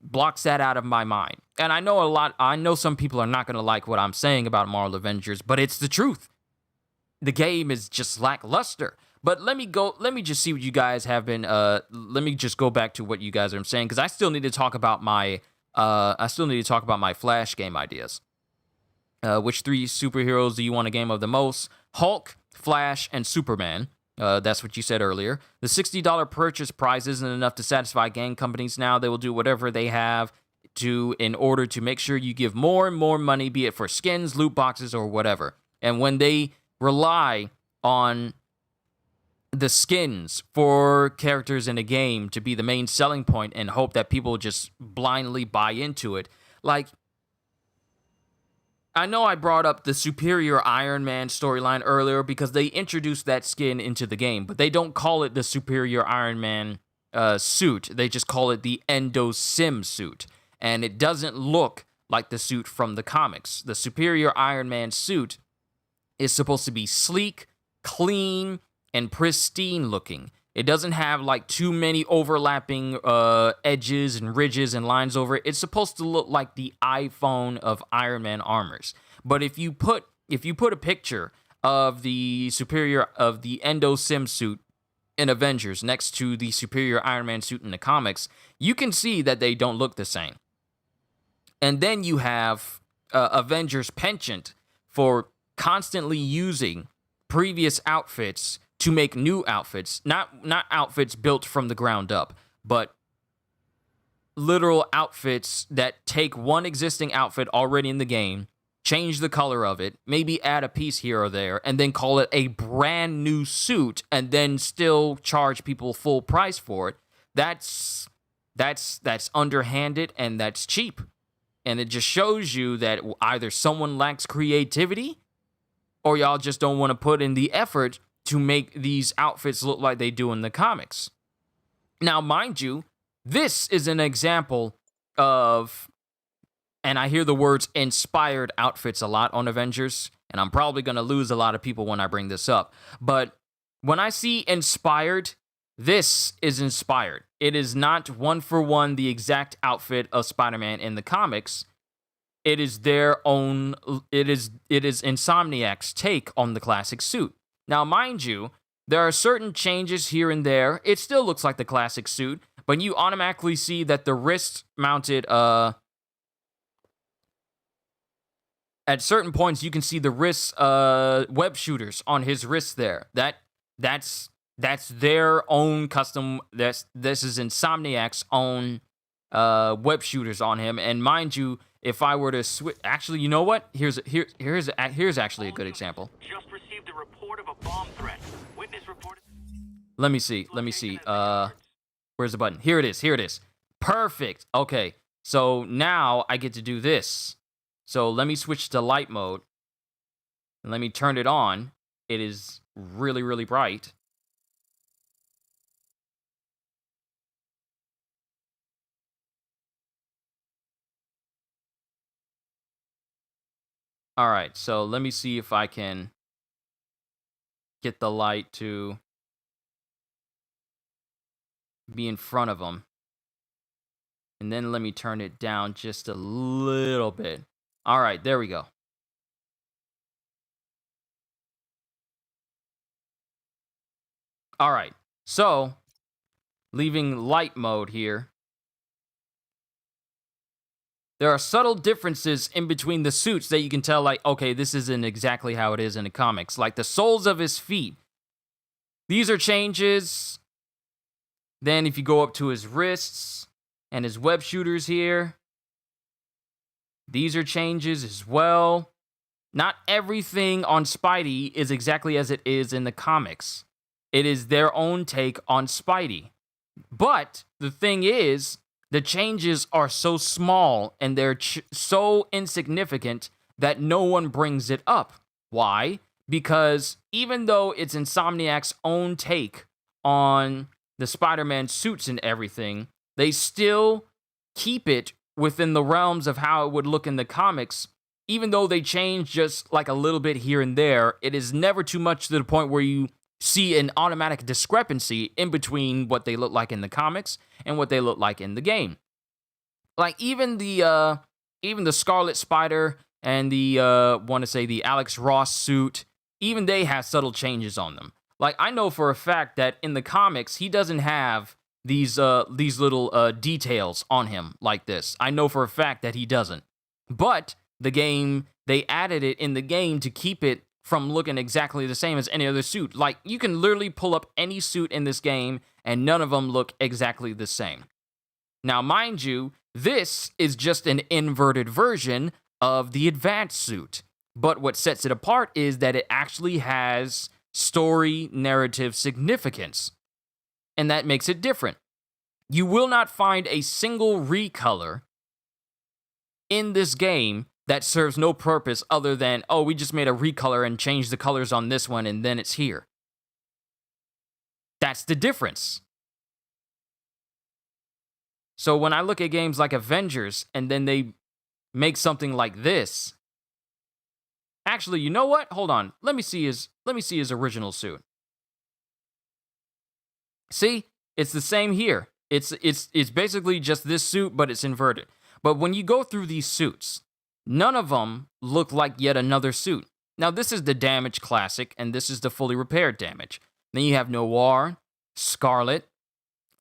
blocks that out of my mind. And I know some people are not going to like what I'm saying about Marvel Avengers, but it's the truth. The game is just lackluster. But let me just see what you guys have been, let me just go back to what you guys are saying, because I still need to talk about my Flash game ideas. Which 3 superheroes do you want a game of the most? Hulk, Flash, and Superman. That's what you said earlier. The $60 purchase price isn't enough to satisfy game companies now. They will do whatever they have to in order to make sure you give more and more money, be it for skins, loot boxes, or whatever. And when they rely on the skins for characters in a game to be the main selling point and hope that people just blindly buy into it. Like, I know I brought up the Superior Iron Man storyline earlier because they introduced that skin into the game, but they don't call it the Superior Iron Man suit. They just call it the Endosim suit. And it doesn't look like the suit from the comics. The Superior Iron Man suit is supposed to be sleek, clean, and pristine looking. It doesn't have like too many overlapping edges and ridges and lines over it. It's supposed to look like the iPhone of Iron Man armors. But if you put a picture of the Endosim suit in Avengers next to the Superior Iron Man suit in the comics, you can see that they don't look the same. And then you have Avengers penchant for constantly using previous outfits to make new outfits, not outfits built from the ground up, but literal outfits that take one existing outfit already in the game, change the color of it, maybe add a piece here or there, and then call it a brand new suit, and then still charge people full price for it. That's underhanded and that's cheap. And it just shows you that either someone lacks creativity or y'all just don't want to put in the effort to make these outfits look like they do in the comics. Now, mind you, this is an example of, and I hear the words inspired outfits a lot on Avengers, and I'm probably going to lose a lot of people when I bring this up. But when I see inspired, this is inspired. It is not one for one the exact outfit of Spider-Man in the comics. It is their own, it is Insomniac's take on the classic suit. Now, mind you, there are certain changes here and there. It still looks like the classic suit, but you automatically see that the wrist-mounted, at certain points, you can see the wrist web shooters on his wrists there. That's their own custom. This is Insomniac's own web shooters on him. And mind you, if I were to switch, actually, you know what? Here's actually a good example. Just received a report of a bomb threat. Witness reported. Let me see. Where's the button? Here it is. Perfect. Okay. So now I get to do this. So let me switch to light mode. And let me turn it on. It is really, really bright. All right, so let me see if I can get the light to be in front of them. And then let me turn it down just a little bit. All right, there we go. All right, so leaving light mode here. There are subtle differences in between the suits that you can tell, like, okay, this isn't exactly how it is in the comics. Like the soles of his feet. These are changes. Then if you go up to his wrists and his web shooters here, these are changes as well. Not everything on Spidey is exactly as it is in the comics. It is their own take on Spidey. But the thing is, the changes are so small and they're so insignificant that no one brings it up. Why? Because even though it's Insomniac's own take on the Spider-Man suits and everything, they still keep it within the realms of how it would look in the comics. Even though they change just like a little bit here and there, it is never too much to the point where you see an automatic discrepancy in between what they look like in the comics and what they look like in the game. Like even the Scarlet Spider and the the Alex Ross suit, even they have subtle changes on them. Like I know for a fact that in the comics he doesn't have these little details on him like this. I know for a fact that he doesn't. But the game, they added it in the game to keep it from looking exactly the same as any other suit. Like, you can literally pull up any suit in this game, and none of them look exactly the same. Now, mind you, this is just an inverted version of the advanced suit. But what sets it apart is that it actually has story narrative significance. And that makes it different. You will not find a single recolor in this game that serves no purpose other than, oh, we just made a recolor and changed the colors on this one and then it's here. That's the difference. So when I look at games like Avengers and then they make something like this. Actually, you know what? Hold on. Let me see his original suit. See? It's the same here. It's basically just this suit, but it's inverted. But when you go through these suits, none of them look like yet another suit. Now, this is the Damage Classic, and this is the fully repaired Damage. Then you have Noir, Scarlet,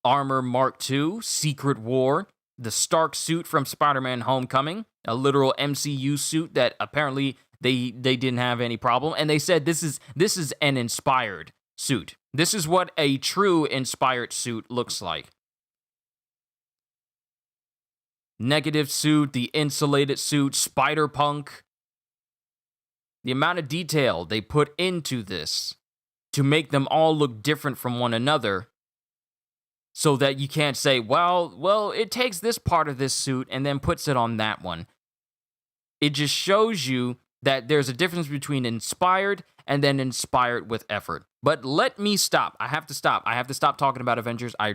Armor Mark II, Secret War, the Stark suit from Spider-Man Homecoming, a literal MCU suit that apparently they didn't have any problem, and they said this is an inspired suit. This is what a true inspired suit looks like. Negative suit, the insulated suit, Spider-Punk. The amount of detail they put into this to make them all look different from one another so that you can't say, well, it takes this part of this suit and then puts it on that one. It just shows you that there's a difference between inspired and then inspired with effort. But let me stop. I have to stop. I have to stop talking about Avengers. I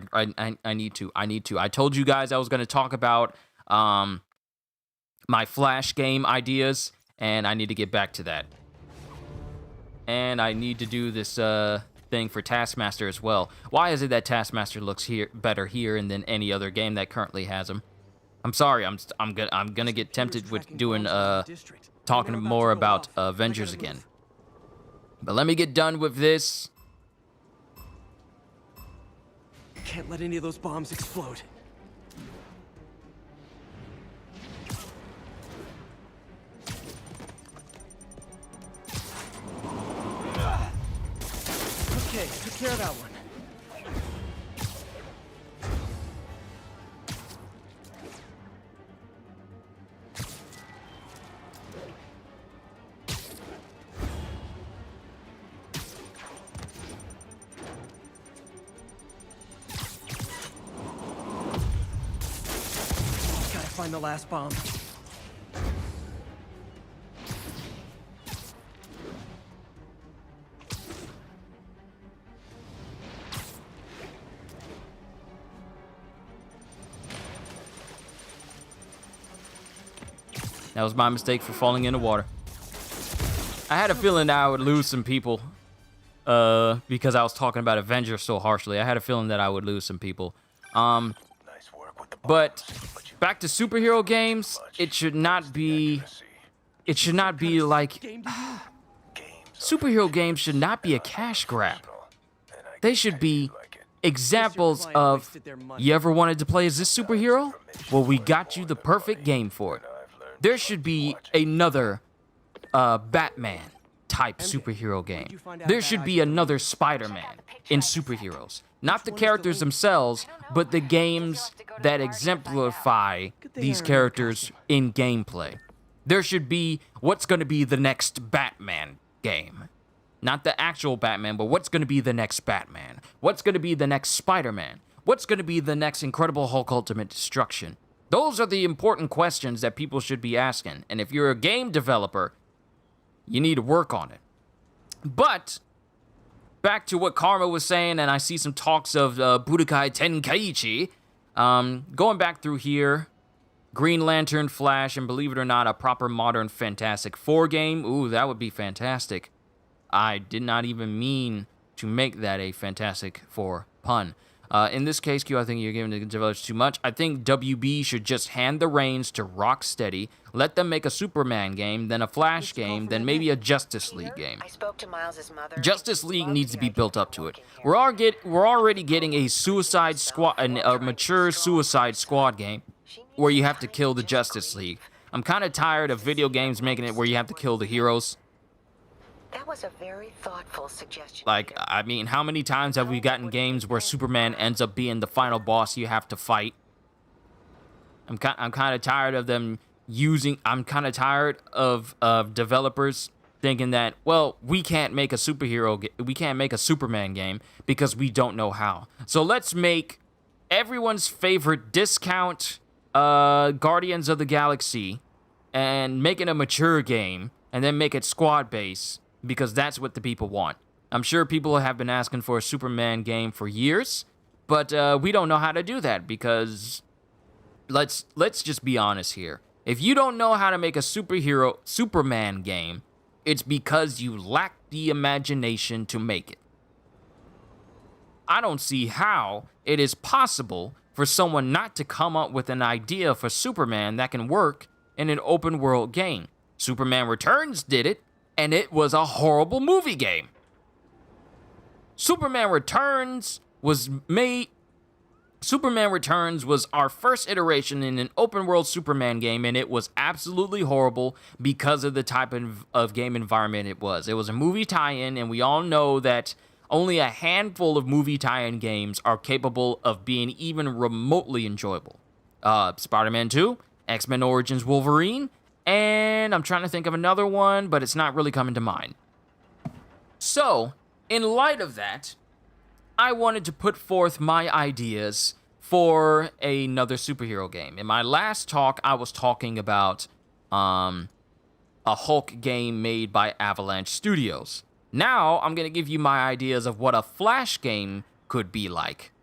need to. I told you guys I was going to talk about my Flash game ideas, and I need to get back to that. And I need to do this thing for Taskmaster as well. Why is it that Taskmaster looks better here than any other game that currently has him? I'm sorry. I'm gonna get tempted with doing talking more about Avengers again. But let me get done with this. Can't let any of those bombs explode. Okay, took care of that one. Gotta find the last bomb. That was my mistake for falling in the water. I had a feeling that I would lose some people because I was talking about Avengers so harshly. I had a feeling that I would lose some people. But back to superhero games, it should not be like superhero games should not be a cash grab. They should be examples of, you ever wanted to play as this superhero? Well, we got you the perfect game for it. There should be another Batman type superhero game. There should be another Spider-Man in superheroes. Not the characters themselves, but the games that exemplify these characters in gameplay. There should be what's going to be the next Batman game. Not the actual Batman, but what's going to be the next Batman? What's going to be the next Spider-Man? What's going to be the next Incredible Hulk Ultimate Destruction? Those are the important questions that people should be asking. And if you're a game developer, you need to work on it. But back to what Karma was saying, and I see some talks of Budokai Tenkaichi. Going back through here, Green Lantern, Flash, and believe it or not, a proper modern Fantastic Four game. Ooh, that would be fantastic. I did not even mean to make that a Fantastic Four pun. In this case, Q, I think you're giving the developers too much. I think WB should just hand the reins to Rocksteady, let them make a Superman game, then a Flash game, then maybe a Justice League game. I spoke to Miles's mother. Justice League needs to be built up to it. We're already getting a Suicide Squad, a mature Suicide Squad game, where you have to kill the Justice League. I'm kind of tired of video games making it where you have to kill the heroes. That was a very thoughtful suggestion. Like, I mean, how many times have we gotten games where Superman ends up being the final boss you have to fight? I'm kind of tired of them using... I'm kind of tired of developers thinking that, well, we can't make a we can't make a Superman game because we don't know how. So let's make everyone's favorite discount Guardians of the Galaxy and make it a mature game and then make it squad-based, because that's what the people want. I'm sure people have been asking for a Superman game for years, but we don't know how to do that because let's just be honest here. If you don't know how to make a Superman game, it's because you lack the imagination to make it. I don't see how it is possible for someone not to come up with an idea for Superman that can work in an open world game. Superman Returns did it, and it was a horrible movie game. Superman Returns was our first iteration in an open world Superman game, and it was absolutely horrible because of the type of game environment it was. It was a movie tie-in, and we all know that only a handful of movie tie-in games are capable of being even remotely enjoyable. Spider-Man 2, X-Men Origins Wolverine, and I'm trying to think of another one, but it's not really coming to mind. So, in light of that, I wanted to put forth my ideas for another superhero game. In my last talk, I was talking about a Hulk game made by Avalanche Studios. Now, I'm going to give you my ideas of what a Flash game could be like.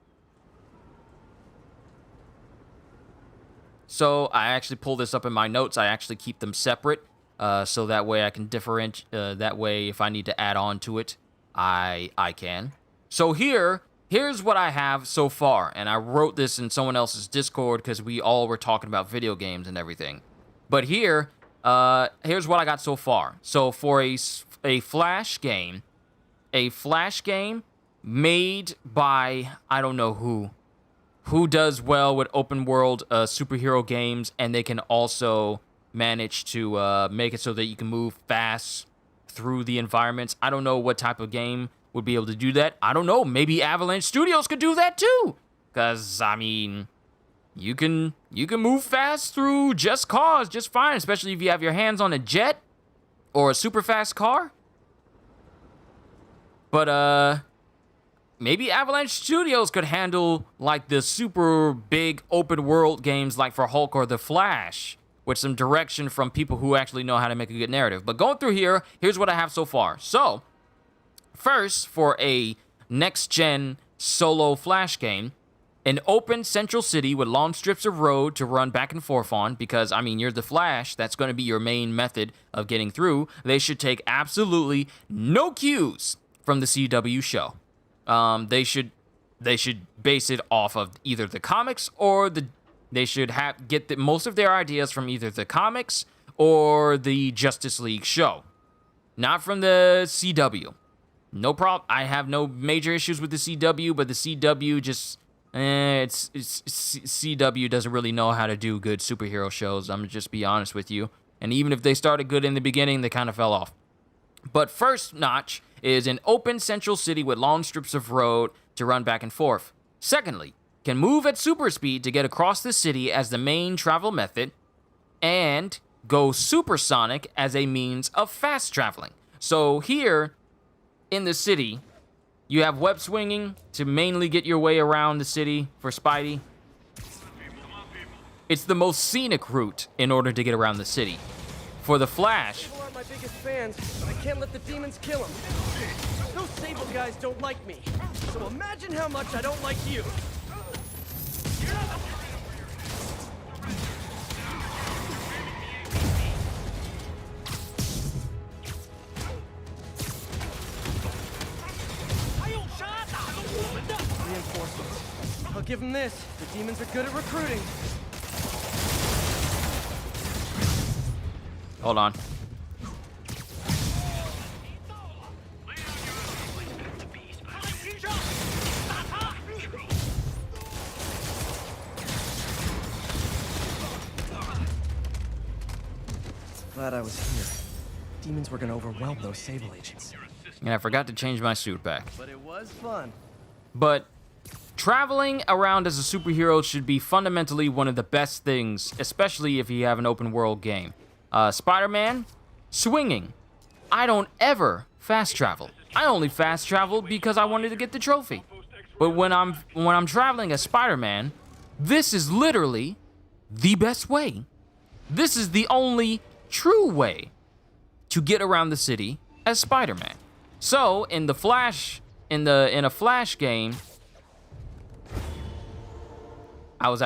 So, I actually pull this up in my notes. I actually keep them separate, so that way I can differentiate. That way, if I need to add on to it, I can. So here's what I have so far, and I wrote this in someone else's Discord because we all were talking about video games and everything. But here's what I got so far. So for a Flash game made by, I don't know who does well with open world superhero games, and they can also manage to make it so that you can move fast through the environments. I don't know what type of game would be able to do that. I don't know. Maybe Avalanche Studios could do that too. Because, I mean, you can move fast through Just Cause just fine, especially if you have your hands on a jet or a super fast car. But, maybe Avalanche Studios could handle, like, the super big open world games like for Hulk or The Flash, with some direction from people who actually know how to make a good narrative. But going through here, here's what I have so far. So, first, for a next-gen solo Flash game, an open central city with long strips of road to run back and forth on, because, I mean, you're the Flash, that's going to be your main method of getting through. They should take absolutely no cues from the CW show. They should base it off of either the comics or they should get most of their ideas from either the comics or the Justice League show, not from the CW. No problem. I have no major issues with the CW, but the CW just, CW doesn't really know how to do good superhero shows. I'm gonna just be honest with you. And even if they started good in the beginning, they kind of fell off. But first notch is an open central city with long strips of road to run back and forth. Secondly, can move at super speed to get across the city as the main travel method, and go supersonic as a means of fast traveling. So here in the city, you have web swinging to mainly get your way around the city for Spidey. It's the most scenic route in order to get around the city. For the Flash, People aren't my biggest fans, but I can't let the demons kill them. Those Sable guys don't like me, so imagine how much I don't like you. Reinforcements. I'll give them this. The demons are good at recruiting. hold on. Glad I was here. Demons were gonna overwhelm those Sable agents. And I forgot to change my suit back. But it was fun. But traveling around as a superhero should be fundamentally one of the best things, especially if you have an open world game. Spider-Man, swinging. I don't ever fast travel. I only fast traveled because I wanted to get the trophy. But when I'm traveling as Spider-Man, this is literally the best way. This is the only true way to get around the city as Spider-Man. So in the in a Flash game, in a Flash game, you have web swinging to mainly get your way around the city. For the Flash, in the comics, or the Justice League show, not from the CW. In the comics, they should take absolutely no cues from the CW show. So in the Flash game, in a Flash game, I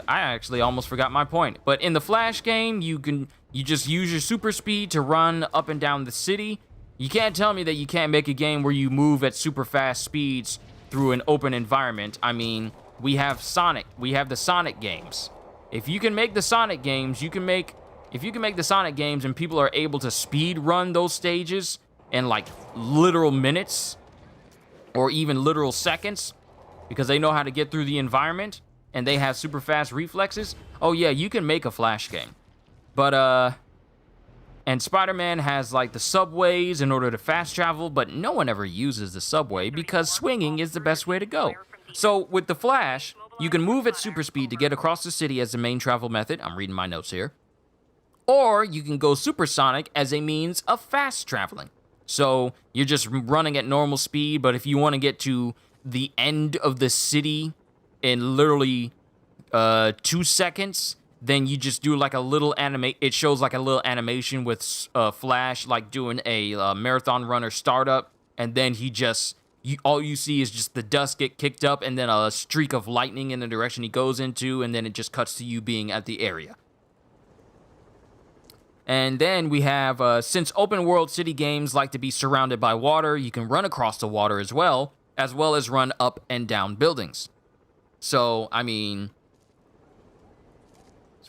actually almost forgot my point. But in the Flash game, you just use your super speed to run up and down the city. You can't tell me that you can't make a game where you move at super fast speeds through an open environment. I mean, we have Sonic. We have the Sonic games. If you can make the Sonic games, if you can make the Sonic games and people are able to speed run those stages in like literal minutes or even literal seconds because they know how to get through the environment and they have super fast reflexes, oh yeah, you can make a Flash game. But, and Spider-Man has like the subways in order to fast travel, but no one ever uses the subway because swinging is the best way to go. So with the Flash, you can move at super speed to get across the city as the main travel method. I'm reading my notes here. Or you can go supersonic as a means of fast traveling. So you're just running at normal speed, but if you want to get to the end of the city in literally 2 seconds, then you just do like a little it shows like a little animation with Flash like doing a marathon runner startup, and then all you see is just the dust get kicked up and then a streak of lightning in the direction he goes into, and then it just cuts to you being at the area. And then we have, since open world city games like to be surrounded by water, you can run across the water as well as run up and down buildings. So, I mean,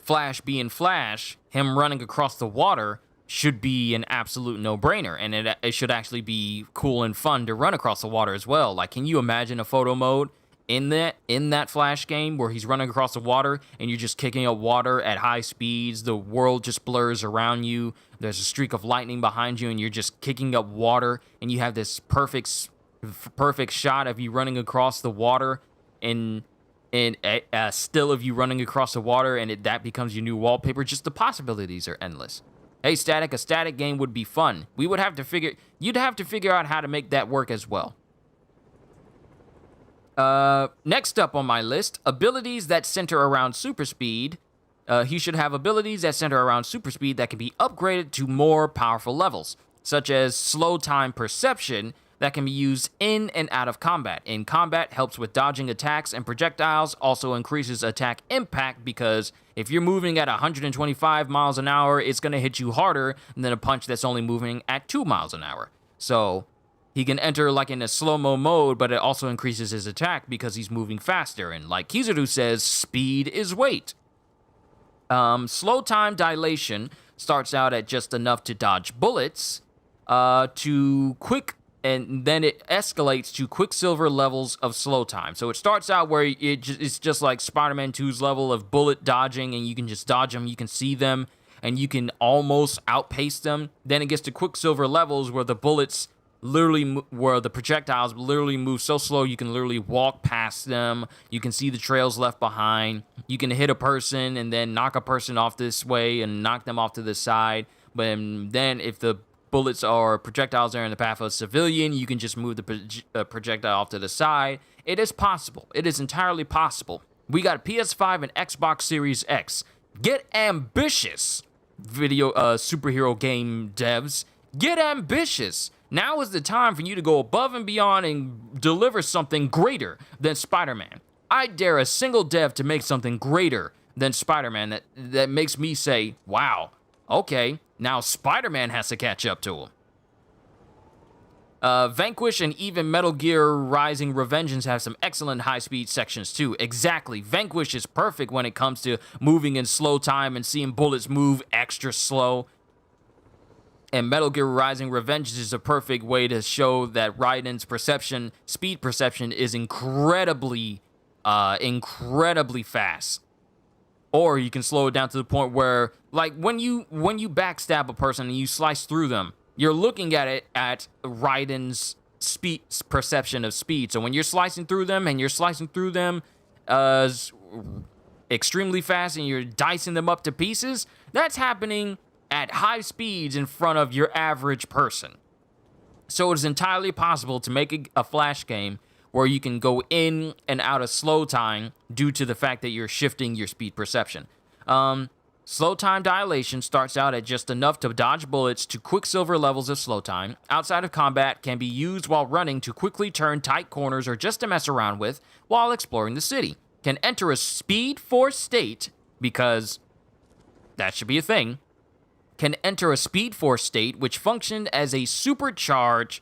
Flash being Flash, him running across the water should be an absolute no-brainer, and it should actually be cool and fun to run across the water as well. Like, can you imagine a photo mode in that Flash game where he's running across the water and you're just kicking up water at high speeds, the world just blurs around you, there's a streak of lightning behind you, and you're just kicking up water, and you have this perfect shot of you running across the water in a still of you running across the water, and that becomes your new wallpaper. Just the possibilities are endless. Hey, Static, a static game would be fun. You'd have to figure out how to make that work as well. Next up on my list, abilities that center around super speed. He should have abilities that center around super speed that can be upgraded to more powerful levels, such as slow time perception that can be used in and out of combat. In combat, helps with dodging attacks and projectiles, also increases attack impact because if you're moving at 125 miles an hour, it's going to hit you harder than a punch that's only moving at 2 miles an hour. So he can enter like in a slow-mo mode, but it also increases his attack because he's moving faster. And like Kizaru says, speed is weight. Slow time dilation starts out at just enough to dodge bullets, and then it escalates to Quicksilver levels of slow time. So it starts out where it's just like Spider-Man 2's level of bullet dodging, and you can just dodge them, you can see them, and you can almost outpace them. Then it gets to Quicksilver levels where the projectiles literally move so slow you can literally walk past them. You can see the trails left behind. You can hit a person and then knock a person off this way and knock them off to the side. But then if the bullets or projectiles are in the path of a civilian, you can just move the projectile off to the side. It is possible. It is entirely possible. We got PS5 and Xbox Series X. Get ambitious, superhero game devs. Get ambitious. Now is the time for you to go above and beyond and deliver something greater than Spider-Man. I dare a single dev to make something greater than Spider-Man that makes me say, wow, okay, now Spider-Man has to catch up to him. Vanquish and even Metal Gear Rising Revengeance have some excellent high-speed sections too. Exactly, Vanquish is perfect when it comes to moving in slow time and seeing bullets move extra slow. And Metal Gear Rising Revengeance is a perfect way to show that Raiden's speed perception is incredibly fast. Or you can slow it down to the point where, like, when you backstab a person and you slice through them, you're looking at it at Raiden's perception of speed. So when you're slicing through them extremely fast and you're dicing them up to pieces, that's happening at high speeds in front of your average person. So it is entirely possible to make a Flash game where you can go in and out of slow time due to the fact that you're shifting your speed perception. Slow time dilation starts out at just enough to dodge bullets to Quicksilver levels of slow time. Outside of combat, can be used while running to quickly turn tight corners or just to mess around with while exploring the city. can enter a Speed Force state, because that should be a thing, can enter a Speed Force state which functioned as a supercharge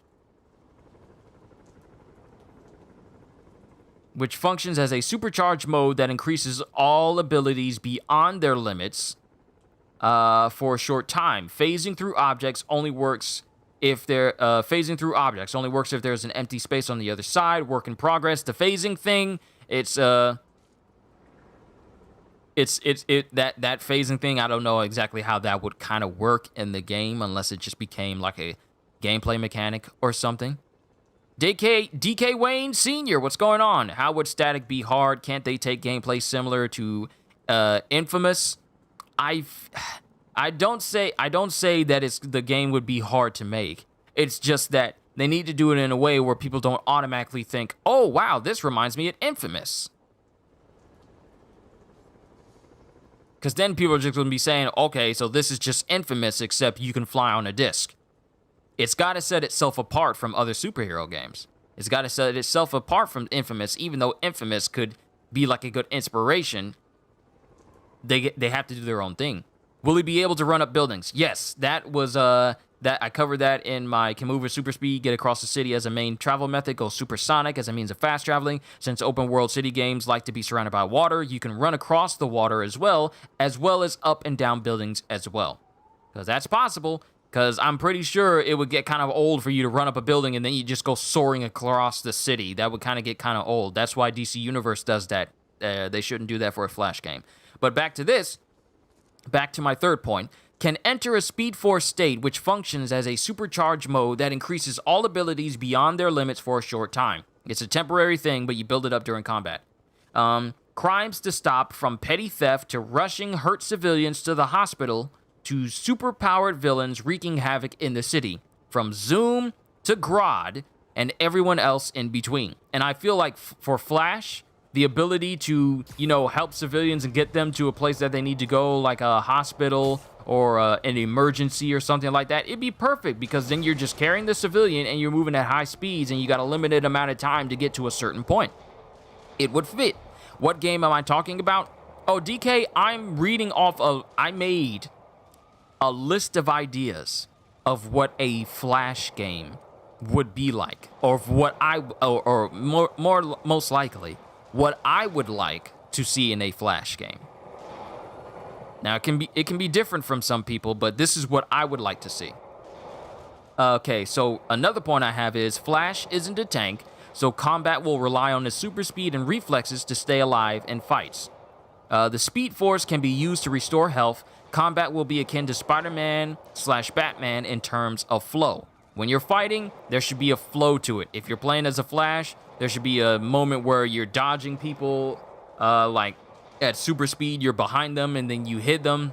mode that increases all abilities beyond their limits for a short time. Phasing through objects only works if there's an empty space on the other side. Work in progress. The phasing thing, that phasing thing, I don't know exactly how that would kind of work in the game unless it just became like a gameplay mechanic or something. DK Wayne Sr., what's going on? How would static be hard? Can't they take gameplay similar to Infamous? I don't say that the game would be hard to make. It's just that they need to do it in a way where people don't automatically think, oh wow, this reminds me of Infamous. Because then people are just going to be saying, okay, so this is just Infamous, except you can fly on a disc. It's got to set itself apart from other superhero games. It's got to set itself apart from Infamous, even though Infamous could be like a good inspiration. They have to do their own thing. Will he be able to run up buildings? Yes, that was that I covered that in my can move at super speed, get across the city as a main travel method, go supersonic as a means of fast traveling. Since open world city games like to be surrounded by water, you can run across the water as well as up and down buildings as well. Because that's possible. Because I'm pretty sure it would get kind of old for you to run up a building and then you just go soaring across the city. That would kind of get kind of old. That's why DC Universe does that. They shouldn't do that for a Flash game. But back to my third point. Can enter a Speed Force state which functions as a supercharged mode that increases all abilities beyond their limits for a short time. It's a temporary thing, but you build it up during combat. Crimes to stop, from petty theft to rushing hurt civilians to the hospital, to super-powered villains wreaking havoc in the city, from Zoom to Grodd and everyone else in between. And I feel like for Flash, the ability to, help civilians and get them to a place that they need to go, like a hospital or an emergency or something like that, it'd be perfect, because then you're just carrying the civilian and you're moving at high speeds and you got a limited amount of time to get to a certain point. It would fit. What game am I talking about? Oh, DK, I'm reading off of, I made a list of ideas of what a Flash game would be like, or what most likely what I would like to see in a Flash game. Now it can be different from some people, but this is what I would like to see. Okay, so another point I have is Flash isn't a tank, so combat will rely on his super speed and reflexes to stay alive in fights. The Speed Force can be used to restore health. Combat will be akin to Spider-Man/Batman in terms of flow. When you're fighting, there should be a flow to it. If you're playing as a Flash, there should be a moment where you're dodging people, like at super speed, you're behind them, and then you hit them,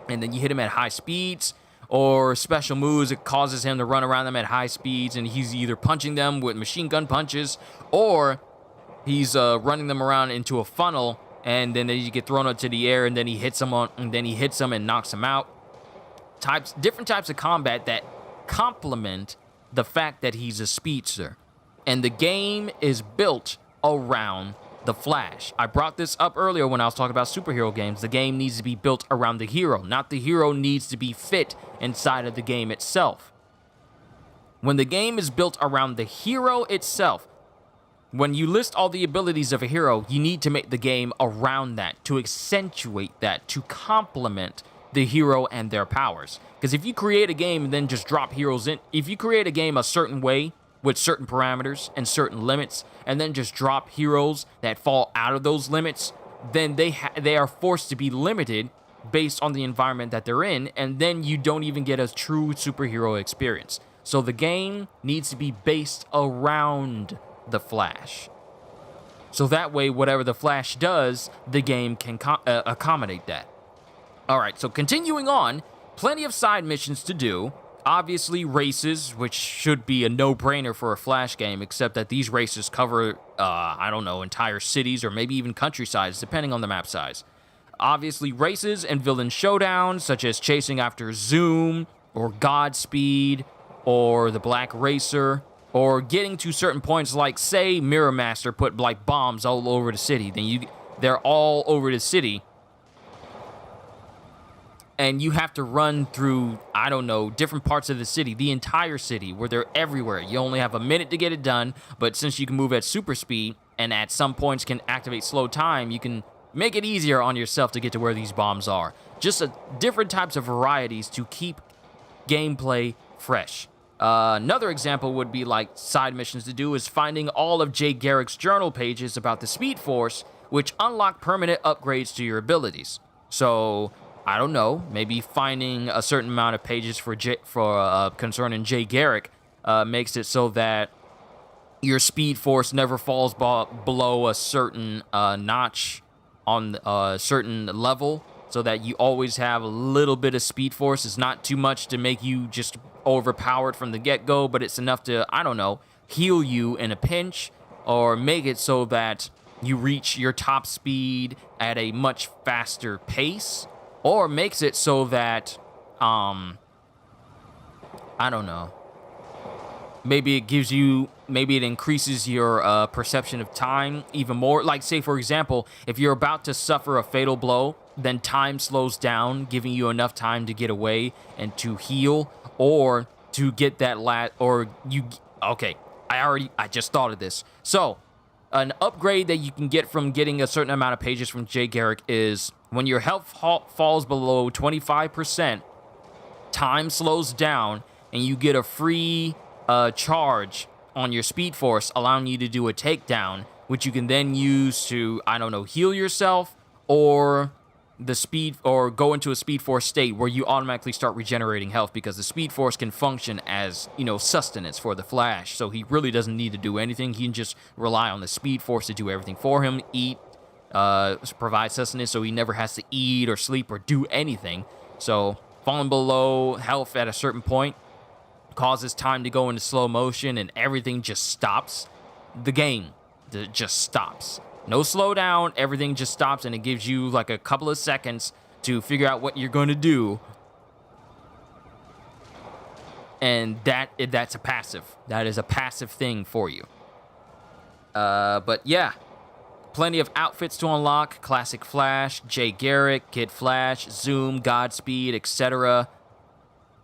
and then you hit him at high speeds, or special moves, it causes him to run around them at high speeds, and he's either punching them with machine gun punches, or he's running them around into a funnel, and then you get thrown up to the air, and then he hits them and knocks them out. Different types of combat that complement the fact that he's a speedster. And the game is built around the Flash. I brought this up earlier when I was talking about superhero games. The game needs to be built around the hero, not the hero needs to be fit inside of the game itself. When the game is built around the hero itself, when you list all the abilities of a hero, you need to make the game around that, to accentuate that, to complement the hero and their powers. Because if you create a game and then just drop heroes in, if you create a game a certain way, with certain parameters and certain limits, and then just drop heroes that fall out of those limits, then they are forced to be limited based on the environment that they're in, and then you don't even get a true superhero experience. So the game needs to be based around the Flash. So that way, whatever the Flash does, the game can accommodate that. Alright, so continuing on, plenty of side missions to do. Obviously, races, which should be a no-brainer for a Flash game, except that these races cover, entire cities or maybe even countrysides, depending on the map size. Obviously, races and villain showdowns, such as chasing after Zoom, or Godspeed, or the Black Racer, or getting to certain points like, say, Mirror Master put, like, bombs all over the city. Then they're all over the city. And you have to run through, I don't know, different parts of the city, the entire city, where they're everywhere. You only have a minute to get it done, but since you can move at super speed and at some points can activate slow time, you can make it easier on yourself to get to where these bombs are. Just different types of varieties to keep gameplay fresh. Another example would be like side missions to do is finding all of Jay Garrick's journal pages about the Speed Force, which unlock permanent upgrades to your abilities. So I don't know, maybe finding a certain amount of pages concerning Jay Garrick makes it so that your Speed Force never falls below a certain notch on a certain level, so that you always have a little bit of Speed Force. It's not too much to make you just overpowered from the get-go, but it's enough to, I don't know, heal you in a pinch, or make it so that you reach your top speed at a much faster pace, or makes it so that, I don't know, maybe it increases your perception of time even more. Like, say, for example, if you're about to suffer a fatal blow, then time slows down, giving you enough time to get away and to heal, or to get that okay, I just thought of this. So, an upgrade that you can get from getting a certain amount of pages from Jay Garrick is when your health falls below 25%, time slows down, and you get a free charge on your Speed Force, allowing you to do a takedown, which you can then use to, I don't know, heal yourself, or go into a Speed Force state where you automatically start regenerating health, because the Speed Force can function as, sustenance for the Flash. So he really doesn't need to do anything. He can just rely on the Speed Force to do everything for him, eat, provide sustenance, so he never has to eat or sleep or do anything. So falling below health at a certain point causes time to go into slow motion, and everything just stops. The game just stops. No slowdown, everything just stops, and it gives you like a couple of seconds to figure out what you're going to do. And that's a passive. That is a passive thing for you. But yeah, plenty of outfits to unlock. Classic Flash, Jay Garrick, Kid Flash, Zoom, Godspeed, etc.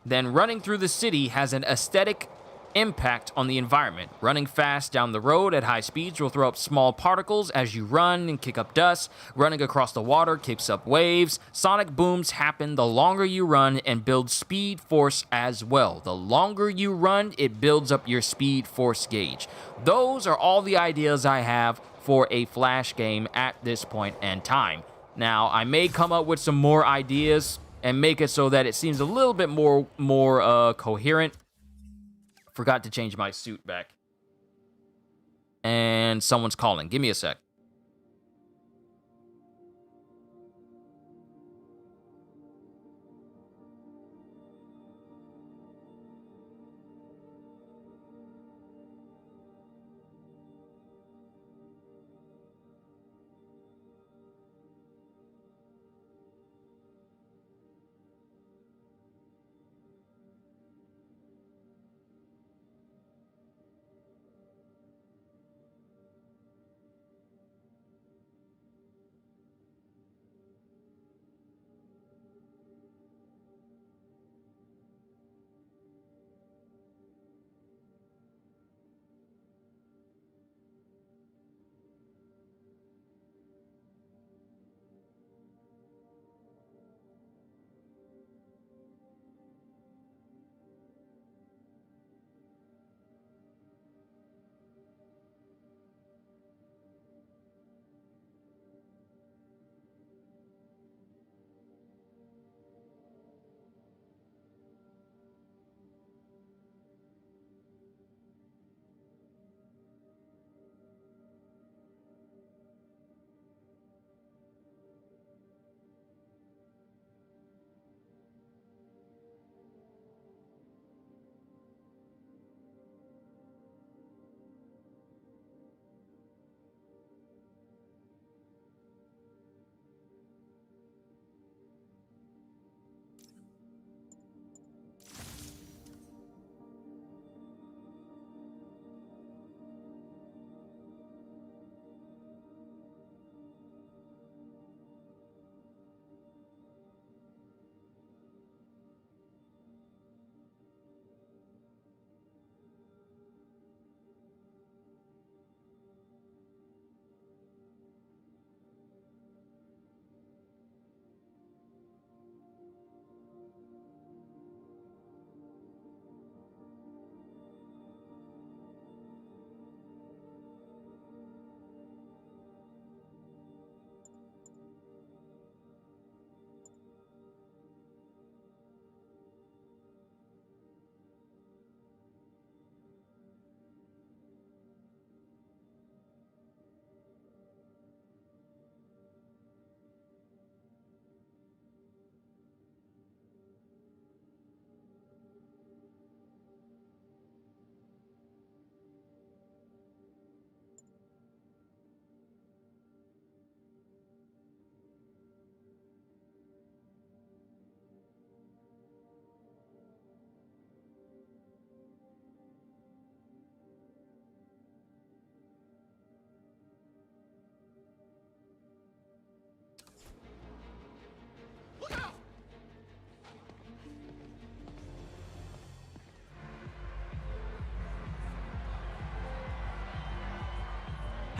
Then running through the city has an aesthetic impact on the environment. Running fast down the road at high speeds will throw up small particles as you run and kick up dust. Running across the water kicks up waves. Sonic booms happen the longer you run and build Speed Force as well. The longer you run, it builds up your Speed Force gauge. Those are all the ideas I have for a Flash game at this point in time. Now, I may come up with some more ideas and make it so that it seems a little bit more coherent. Forgot to change my suit back. And someone's calling. Give me a sec.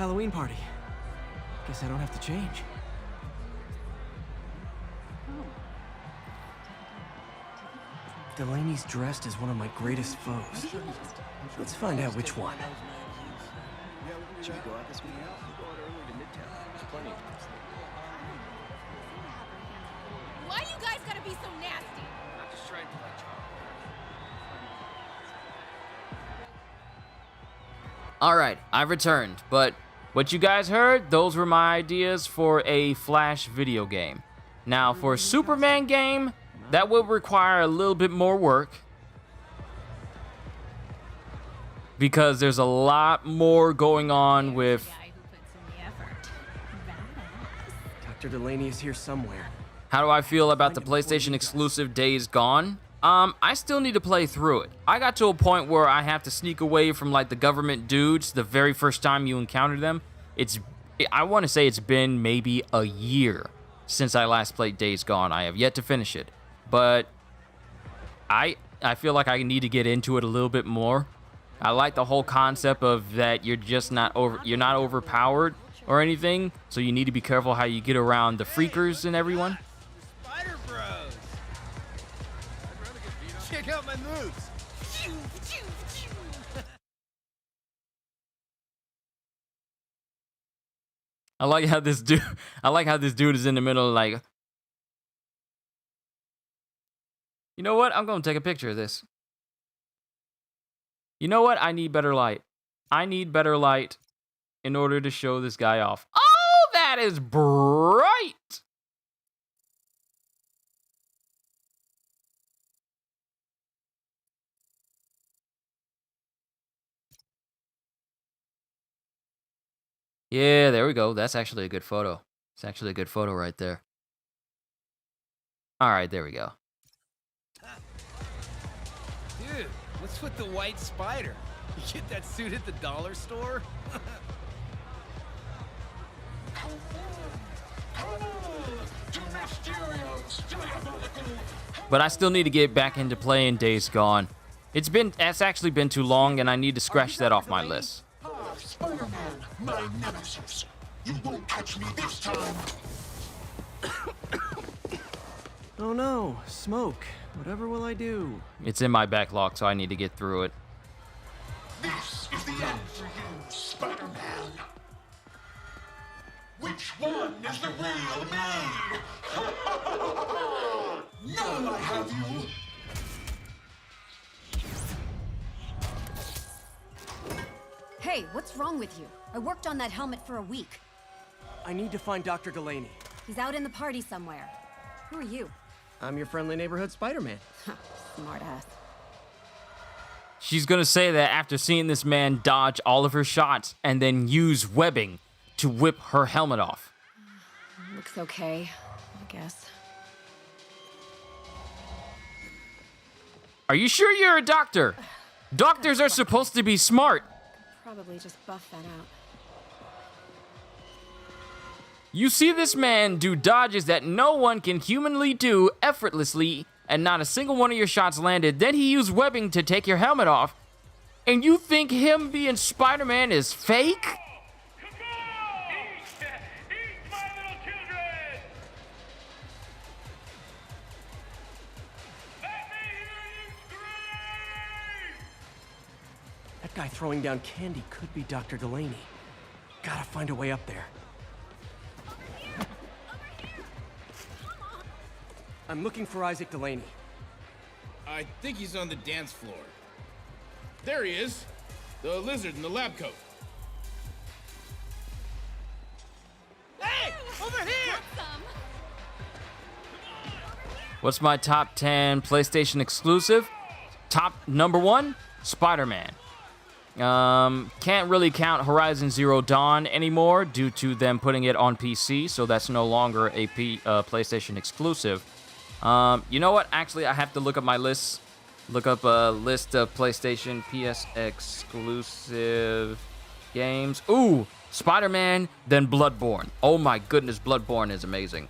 Halloween party. Guess I don't have to change. Delaney's dressed as one of my greatest foes. Let's find out which one. Should we go out this weekend? We'll go out early to Midtown. There's plenty of place there. Why you guys gotta be so nasty? I'm just trying to play Charlie. Alright, I've returned, but what you guys heard, those were my ideas for a Flash video game. Now, for a Superman game, that would require a little bit more work, because there's a lot more going on with... Guy who puts in the effort. Badass. Dr. Delaney is here somewhere. How do I feel about the PlayStation exclusive Days Gone? I still need to play through it. I got to a point where I have to sneak away from like the government dudes the very first time you encounter them. I want to say it's been maybe a year since I last played Days Gone. I have yet to finish it, but I feel like I need to get into it a little bit more. I like the whole concept of that you're not overpowered or anything, so you need to be careful how you get around the freakers and everyone. Spider Bros! Check out my moves! I like how this dude is in the middle, like, you know what? I'm gonna take a picture of this. You know what? I need better light. I need better light in order to show this guy off. Oh, that is bright! Yeah, there we go. That's actually a good photo. It's actually a good photo right there. All right, there we go. Dude, what's with the white spider? You get that suit at the dollar store? But I still need to get back into playing Days Gone. It's actually been too long, and I need to scratch that off my list. Spider-Man, my nemesis. You won't catch me this time. Oh no, smoke. Whatever will I do? It's in my backlog, so I need to get through it. This is the end for you, Spider-Man. Which one is the real me? Now I have you. Hey, what's wrong with you? I worked on that helmet for a week. I need to find Dr. Delaney. He's out in the party somewhere. Who are you? I'm your friendly neighborhood Spider-Man. Smartass. She's gonna say that after seeing this man dodge all of her shots and then use webbing to whip her helmet off. Looks okay, I guess. Are you sure you're a doctor? Doctors are supposed to be smart. Probably just buff that out. You see this man do dodges that no one can humanly do effortlessly, and not a single one of your shots landed. Then he used webbing to take your helmet off, and you think him being Spider-Man is fake? That guy throwing down candy could be Dr. Delaney. Gotta find a way up there. I'm looking for Isaac Delaney. I think he's on the dance floor. There he is. The lizard in the lab coat. Hey! Over here! What's my top 10 PlayStation exclusive? Top number 1, Spider-Man. Can't really count Horizon Zero Dawn anymore due to them putting it on PC, so that's no longer a PlayStation exclusive. You know what? Actually, I have to look up my list. Look up a list of PlayStation PS exclusive games. Ooh, Spider-Man, then Bloodborne. Oh my goodness, Bloodborne is amazing.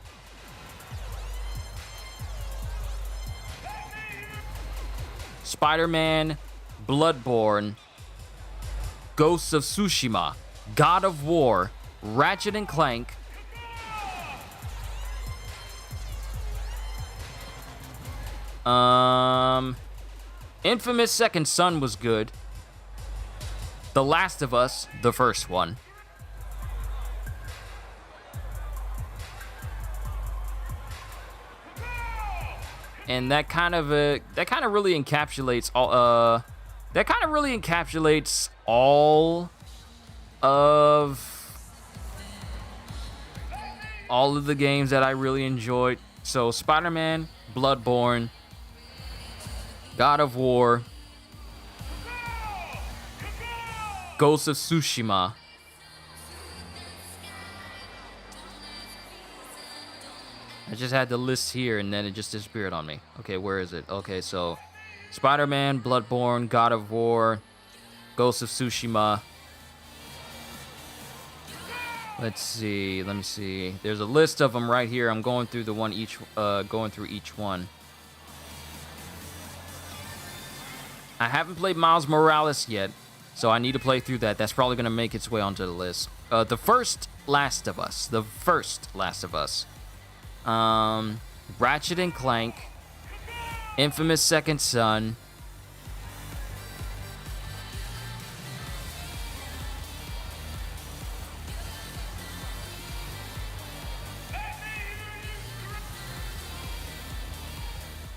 Spider-Man, Bloodborne, Ghosts of Tsushima, God of War, Ratchet and Clank, Infamous Second Son was good. The Last of Us, the first one. And that kind of really encapsulates all of the games that I really enjoyed. So Spider-Man, Bloodborne, God of War, Ghost of Tsushima, I just had the list here and then it just disappeared on me. Okay, where is it? Okay, so Spider-Man, Bloodborne, God of War, Ghost of Tsushima. Let me see. There's a list of them right here. I'm going through going through each one. I haven't played Miles Morales yet, so I need to play through that. That's probably going to make its way onto the list. The first Last of Us. Ratchet and Clank, Infamous Second Son,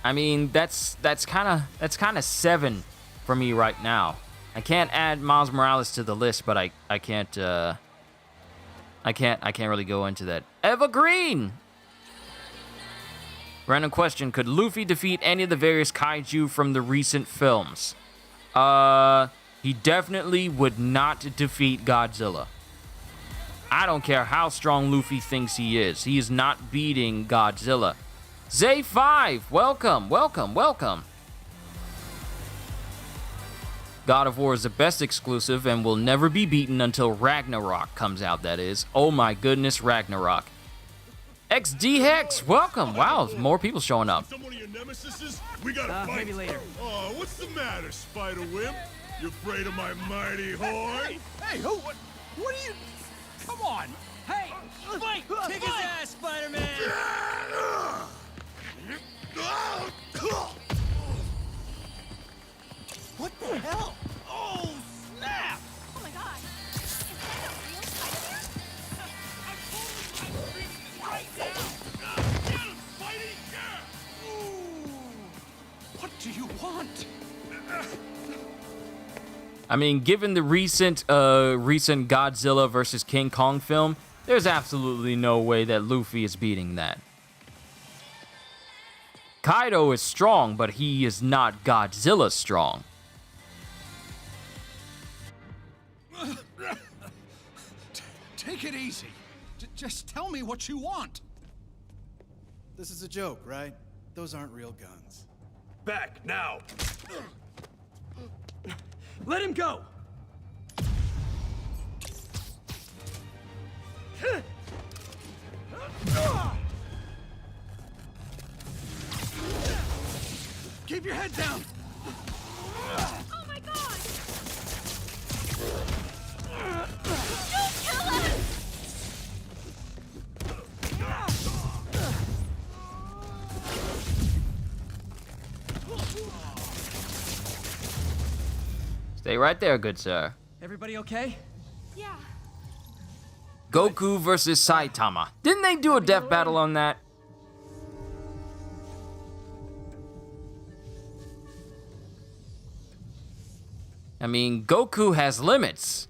I mean, that's kind of 7 for me right now. I can't add Miles Morales to the list, but I can't really go into that. Eva Green. Random question: could Luffy defeat any of the various kaiju from the recent films? He definitely would not defeat Godzilla. I don't care how strong Luffy thinks he is. He is not beating Godzilla. Zay5, welcome. God of War is the best exclusive and will never be beaten until Ragnarok comes out, that is. Oh my goodness, Ragnarok. XD Hex, welcome. Wow, more people showing up. Some of your nemesises? We gotta fight. Maybe later. Oh, what's the matter, Spider Wimp? You afraid of my mighty horn? Hey, what are you... Come on! Hey, fight! Kick his ass, Spider-Man! What the hell? Oh, snap! Oh my god. Is that a real Spider-Man? Right now! Get him, Spidey! What do you want? I mean, given the recent Godzilla versus King Kong film, there's absolutely no way that Luffy is beating that. Kaido is strong, but he is not Godzilla strong. Take it easy. Just tell me what you want. This is a joke, right? Those aren't real guns. Back, now! Let him go! Keep your head down! Oh my god! Don't kill us! Stay right there, good sir. Everybody okay? Yeah. Goku versus Saitama. Didn't they do a death battle on that? I mean, Goku has limits.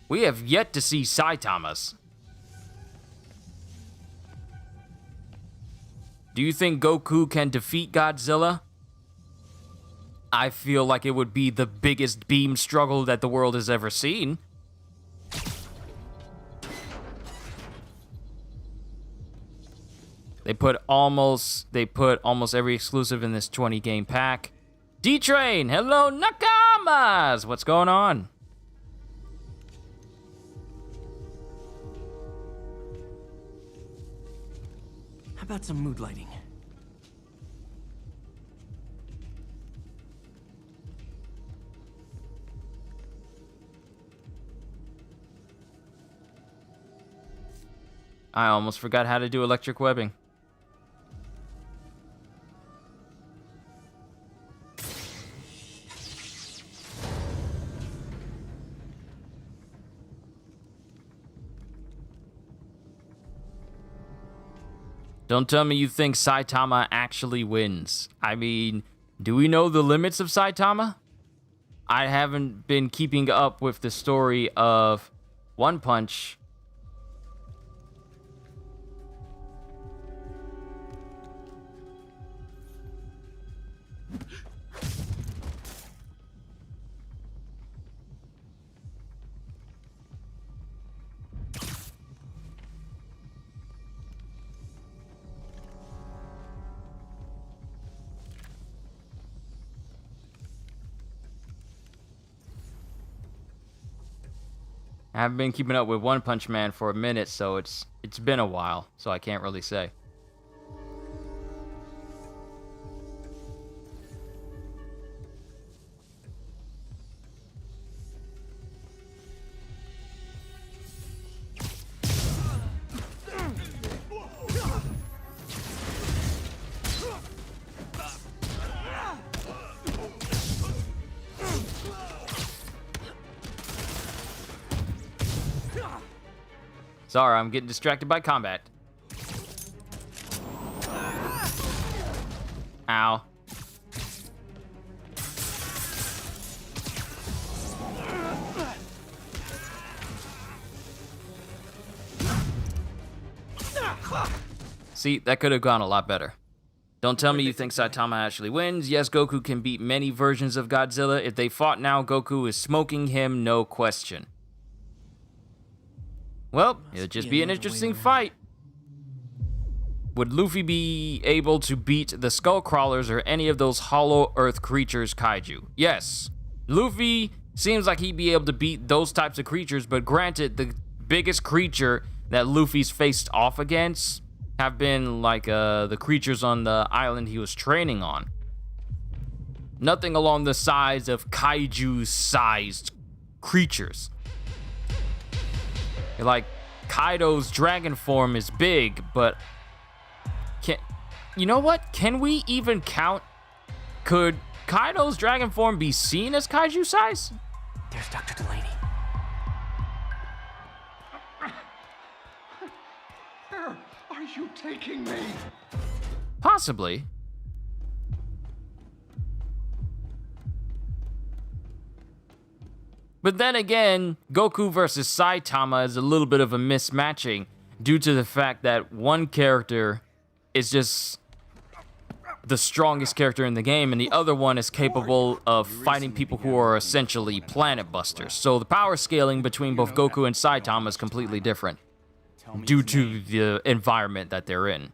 We have yet to see Saitama's. Do you think Goku can defeat Godzilla? I feel like it would be the biggest beam struggle that the world has ever seen. They put almost every exclusive in this 20 game pack. D-Train, hello Nakamas! What's going on? How about some mood lighting? I almost forgot how to do electric webbing. Don't tell me you think Saitama actually wins. I mean, do we know the limits of Saitama? I haven't been keeping up with the story of One Punch. I haven't been keeping up with One Punch Man for a minute, so it's been a while, so I can't really say. Sorry, I'm getting distracted by combat. Ow. See, that could have gone a lot better. Don't tell me you think Saitama actually wins. Yes, Goku can beat many versions of Godzilla. If they fought now, Goku is smoking him, no question. Well, it'll just be an interesting fight. Would Luffy be able to beat the Skullcrawlers or any of those Hollow Earth creatures kaiju? Yes. Luffy seems like he'd be able to beat those types of creatures, but granted, the biggest creature that Luffy's faced off against have been like the creatures on the island he was training on. Nothing along the size of kaiju-sized creatures. Like, Kaido's dragon form is big, but you know what? Can we even count? Could Kaido's dragon form be seen as kaiju size? There's Dr. Delaney. Where are you taking me? Possibly. But then again, Goku versus Saitama is a little bit of a mismatching due to the fact that one character is just the strongest character in the game, and the other one is capable of fighting people who are essentially planet busters. So the power scaling between both Goku and Saitama is completely different due to the environment that they're in.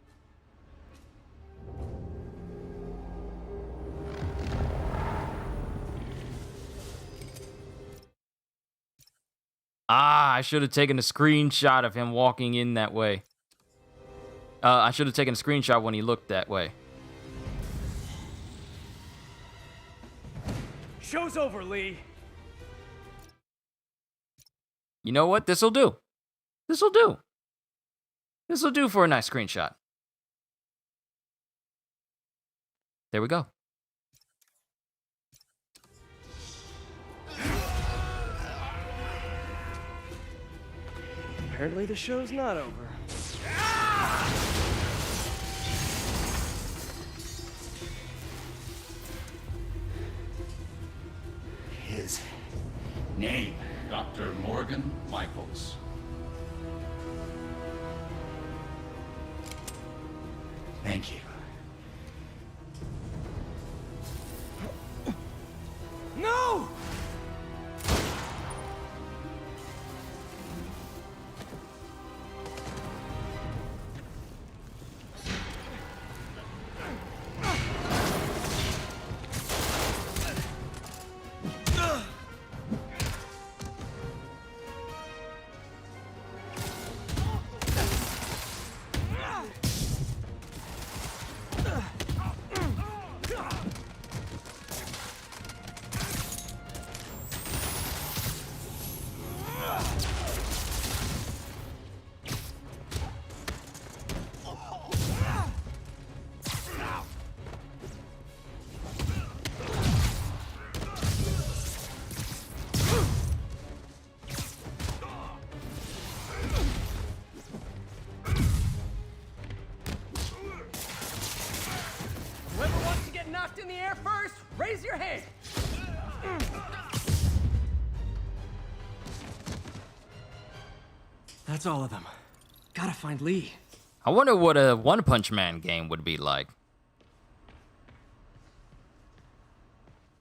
Ah, I should have taken a screenshot of him walking in that way. I should have taken a screenshot when he looked that way. Show's over, Lee. You know what? This'll do. This'll do. This'll do for a nice screenshot. There we go. Apparently the show's not over. His name, Dr. Morgan Michaels. Thank you. No! That's all of them. Gotta find Lee. I wonder what a One Punch Man game would be like.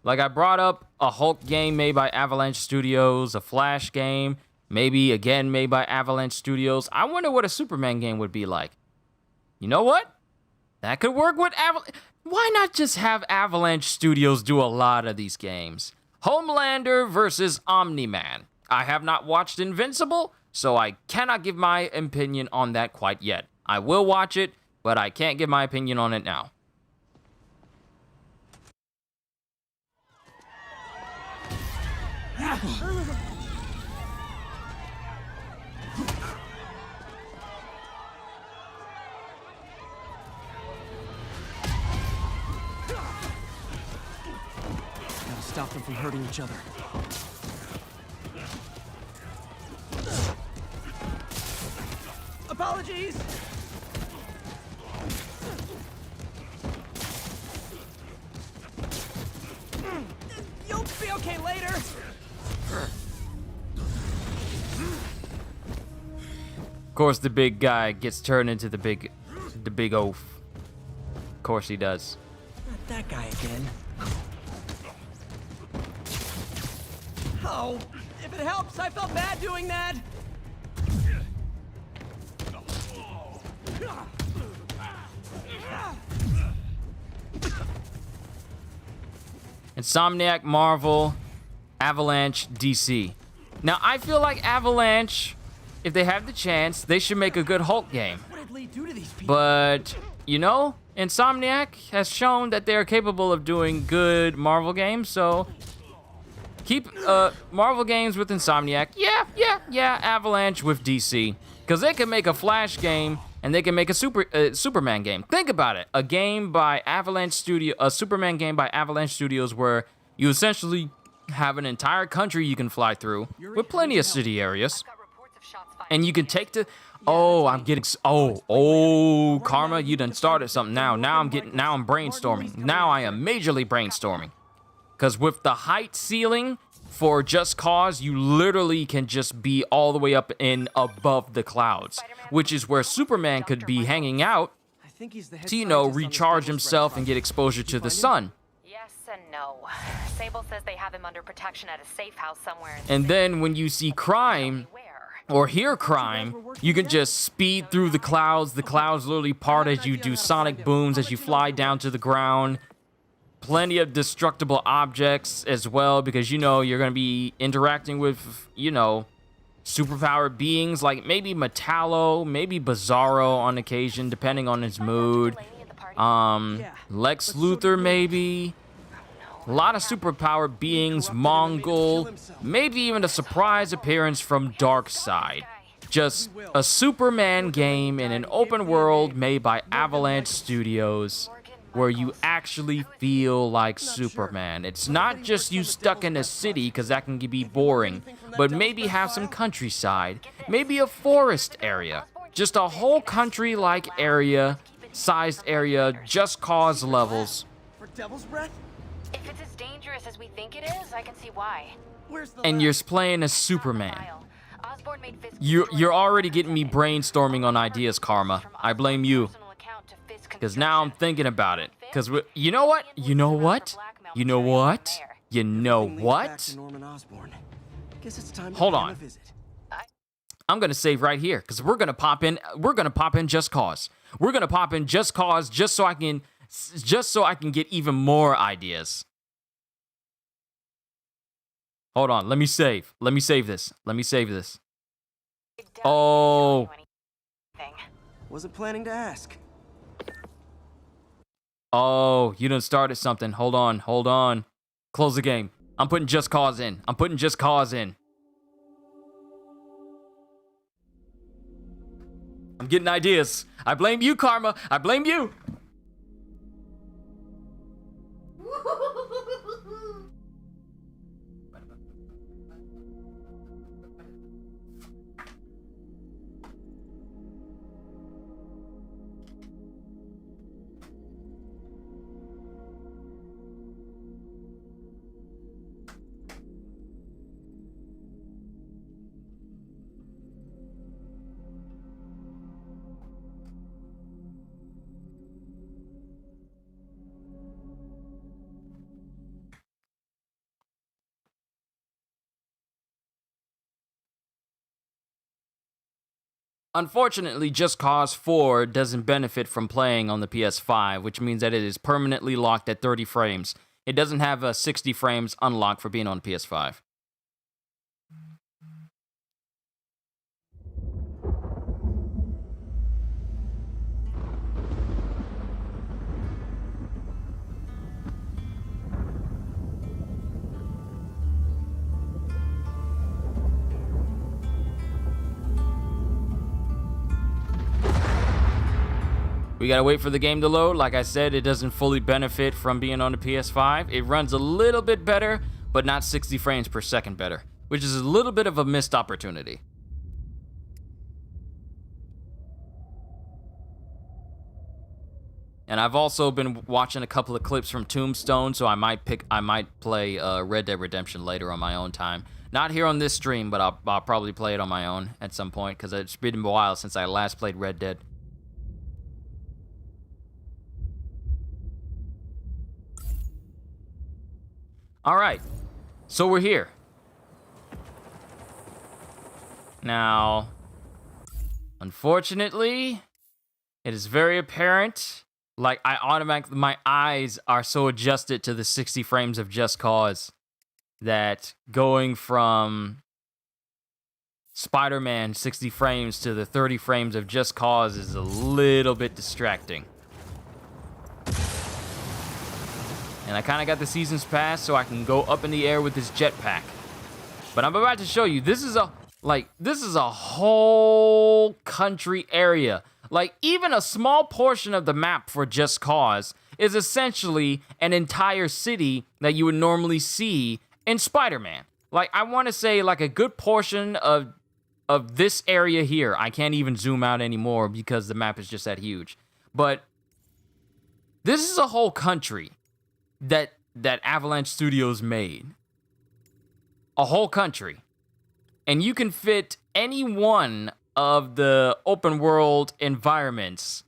Like, I brought up a Hulk game made by Avalanche Studios, a Flash game, maybe again made by Avalanche Studios. I wonder what a Superman game would be like. You know what? That could work with Avalanche. Why not just have Avalanche Studios do a lot of these games? Homelander versus Omni Man. I have not watched Invincible, so I cannot give my opinion on that quite yet. I will watch it, but I can't give my opinion on it now. Gotta stop them from hurting each other. Apologies! You'll be okay later! Of course, the big guy gets turned into the big oaf. Of course he does. Not that guy again. Oh, if it helps, I felt bad doing that! Insomniac, Marvel, Avalanche, DC. Now, I feel like Avalanche, if they have the chance, they should make a good Hulk game. What did Lee do to these people? But, you know, Insomniac has shown that they're capable of doing good Marvel games, so keep Marvel games with Insomniac. Yeah, Avalanche with DC. Because they can make a Flash game, and they can make a Superman game. Think about it. A Superman game by Avalanche Studios where you essentially have an entire country you can fly through with plenty of city areas. And you can take to... Oh, I'm getting... Oh, Karma, you done started something now. Now I'm brainstorming. Now I am majorly brainstorming. Because with the height ceiling for Just Cause, you literally can just be all the way up and above the clouds, which is where Superman could be hanging out to, you know, recharge himself and get exposure to the sun. Yes and no. Sable says they have him under protection at a safe house somewhere in And then when you see crime or hear crime, you can just speed through the clouds. The clouds literally part as you do sonic booms as you fly down to the ground. Plenty of destructible objects as well, because, you know, you're going to be interacting with, you know, superpowered beings like maybe Metallo, maybe Bizarro on occasion, depending on his mood. Lex Luthor, maybe. A lot of superpowered beings, Mongol, maybe even a surprise appearance from Darkseid. Just a Superman game in an open world made by Avalanche Studios, where you actually feel like Superman. It's not just you stuck in a city, because that can be boring, but maybe have some countryside, maybe a forest area, just a whole country-like area, sized area, Just Cause levels. For Devil's Breath? If it's as dangerous as we think it is, I can see why. Where's the And lab? you're playing as Superman. You're already getting me brainstorming on ideas, Karma. I blame you. Because now I'm thinking about it. Because, you know what? You know what? You know what? You know what? Hold on. I'm going to save right here. Because we're going to pop in Just Cause. We're going to pop in Just Cause just so I can get even more ideas. Hold on. Let me save this. Oh. Wasn't planning to ask. Oh, you done started something. Hold on. Close the game. I'm putting Just Cause in. I'm getting ideas. I blame you, Karma. I blame you. Unfortunately, Just Cause 4 doesn't benefit from playing on the PS5, which means that it is permanently locked at 30 frames. It doesn't have a 60 frames unlock for being on PS5. We gotta wait for the game to load. Like I said, it doesn't fully benefit from being on the PS5. It runs a little bit better, but not 60 frames per second better, which is a little bit of a missed opportunity. And I've also been watching a couple of clips from Tombstone, so I might play Red Dead Redemption later on my own time. Not here on this stream, but I'll probably play it on my own at some point, because it's been a while since I last played Red Dead. All right, so we're here. Now, unfortunately, it is very apparent, like my eyes are so adjusted to the 60 frames of Just Cause that going from Spider-Man 60 frames to the 30 frames of Just Cause is a little bit distracting. And I kind of got the Seasons Pass so I can go up in the air with this jetpack. But I'm about to show you, this is a whole country area. Like, even a small portion of the map for Just Cause is essentially an entire city that you would normally see in Spider-Man. Like, I want to say, like, a good portion of this area here. I can't even zoom out anymore because the map is just that huge. But this is a whole country that Avalanche Studios made. A whole country. And you can fit any one of the open world environments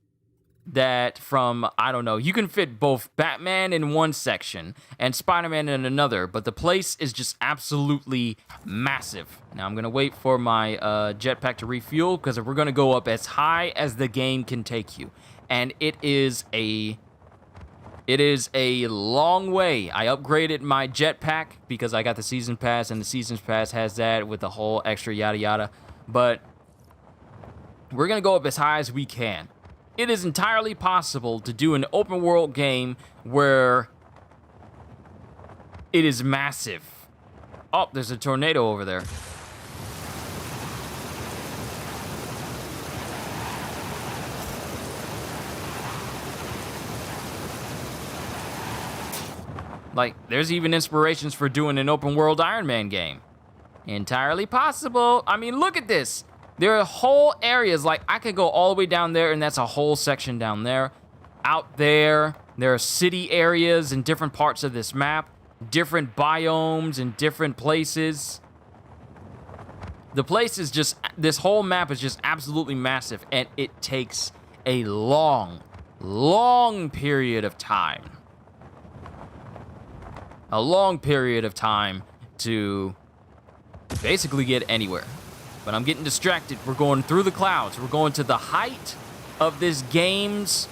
that from, I don't know, you can fit both Batman in one section and Spider-Man in another, but the place is just absolutely massive. Now I'm gonna wait for my jetpack to refuel, because we're gonna go up as high as the game can take you. And it is a long way. I upgraded my jetpack because I got the Season Pass, and the Seasons Pass has that with the whole extra yada yada. But we're gonna go up as high as we can. It is entirely possible to do an open world game where it is massive. Oh, there's a tornado over there. Like, there's even inspirations for doing an open world Iron Man game. Entirely possible. I mean, look at this. There are whole areas, like I could go all the way down there, and that's a whole section down there. Out there are city areas in different parts of this map, different biomes in different places. The place is just, this whole map is just absolutely massive, and it takes a long, long period of time. A long period of time to basically get anywhere. But I'm getting distracted. We're going through the clouds. We're going to the height of this game's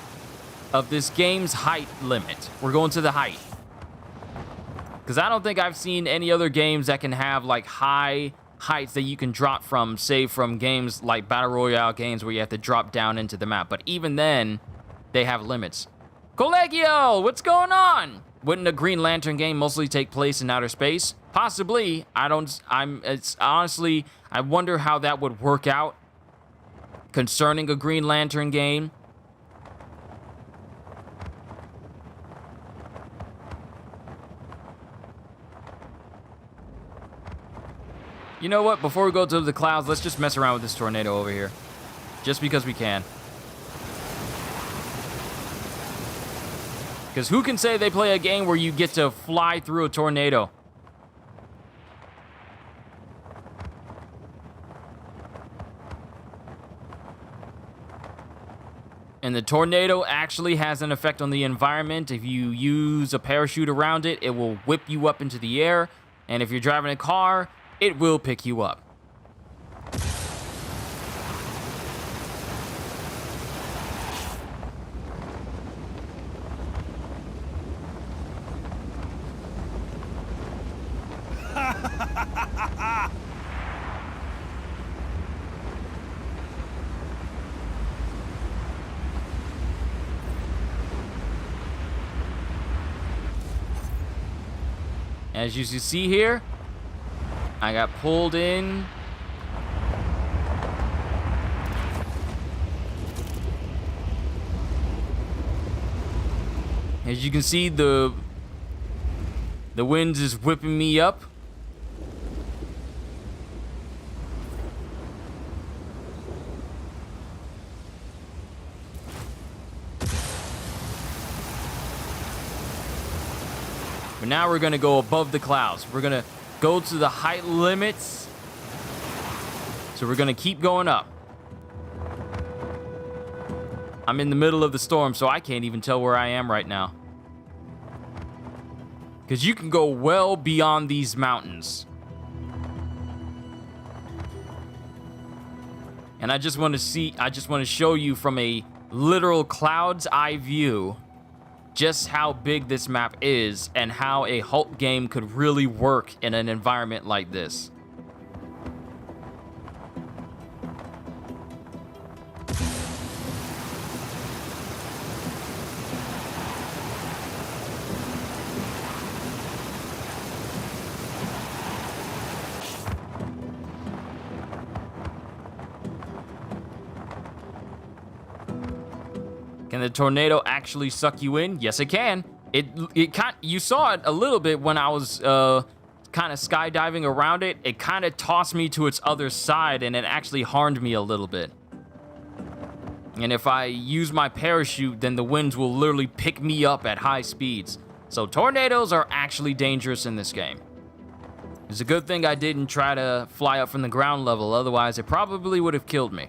height limit. We're going to the height. Because I don't think I've seen any other games that can have like high heights that you can drop from, say from games like Battle Royale games where you have to drop down into the map. But even then, they have limits. Collegio, what's going on? Wouldn't a Green Lantern game mostly take place in outer space? Possibly. Honestly, I wonder how that would work out concerning a Green Lantern game. You know what? Before we go to the clouds, let's just mess around with this tornado over here. Just because we can. Because who can say they play a game where you get to fly through a tornado? And the tornado actually has an effect on the environment. If you use a parachute around it, it will whip you up into the air. And if you're driving a car, it will pick you up. As you see here, I got pulled in. As you can see, the wind is whipping me up. But now we're gonna go above the clouds. We're gonna go to the height limits. So we're gonna keep going up. I'm in the middle of the storm, so I can't even tell where I am right now. Because you can go well beyond these mountains. And I just want to show you from a literal cloud's eye view just how big this map is and how a Hulk game could really work in an environment like this. Can the tornado actually suck you in? Yes, it can. You saw it a little bit when I was kind of skydiving around it. It kind of tossed me to its other side, and it actually harmed me a little bit. And if I use my parachute, then the winds will literally pick me up at high speeds. So tornadoes are actually dangerous in this game. It's a good thing I didn't try to fly up from the ground level, otherwise it probably would have killed me.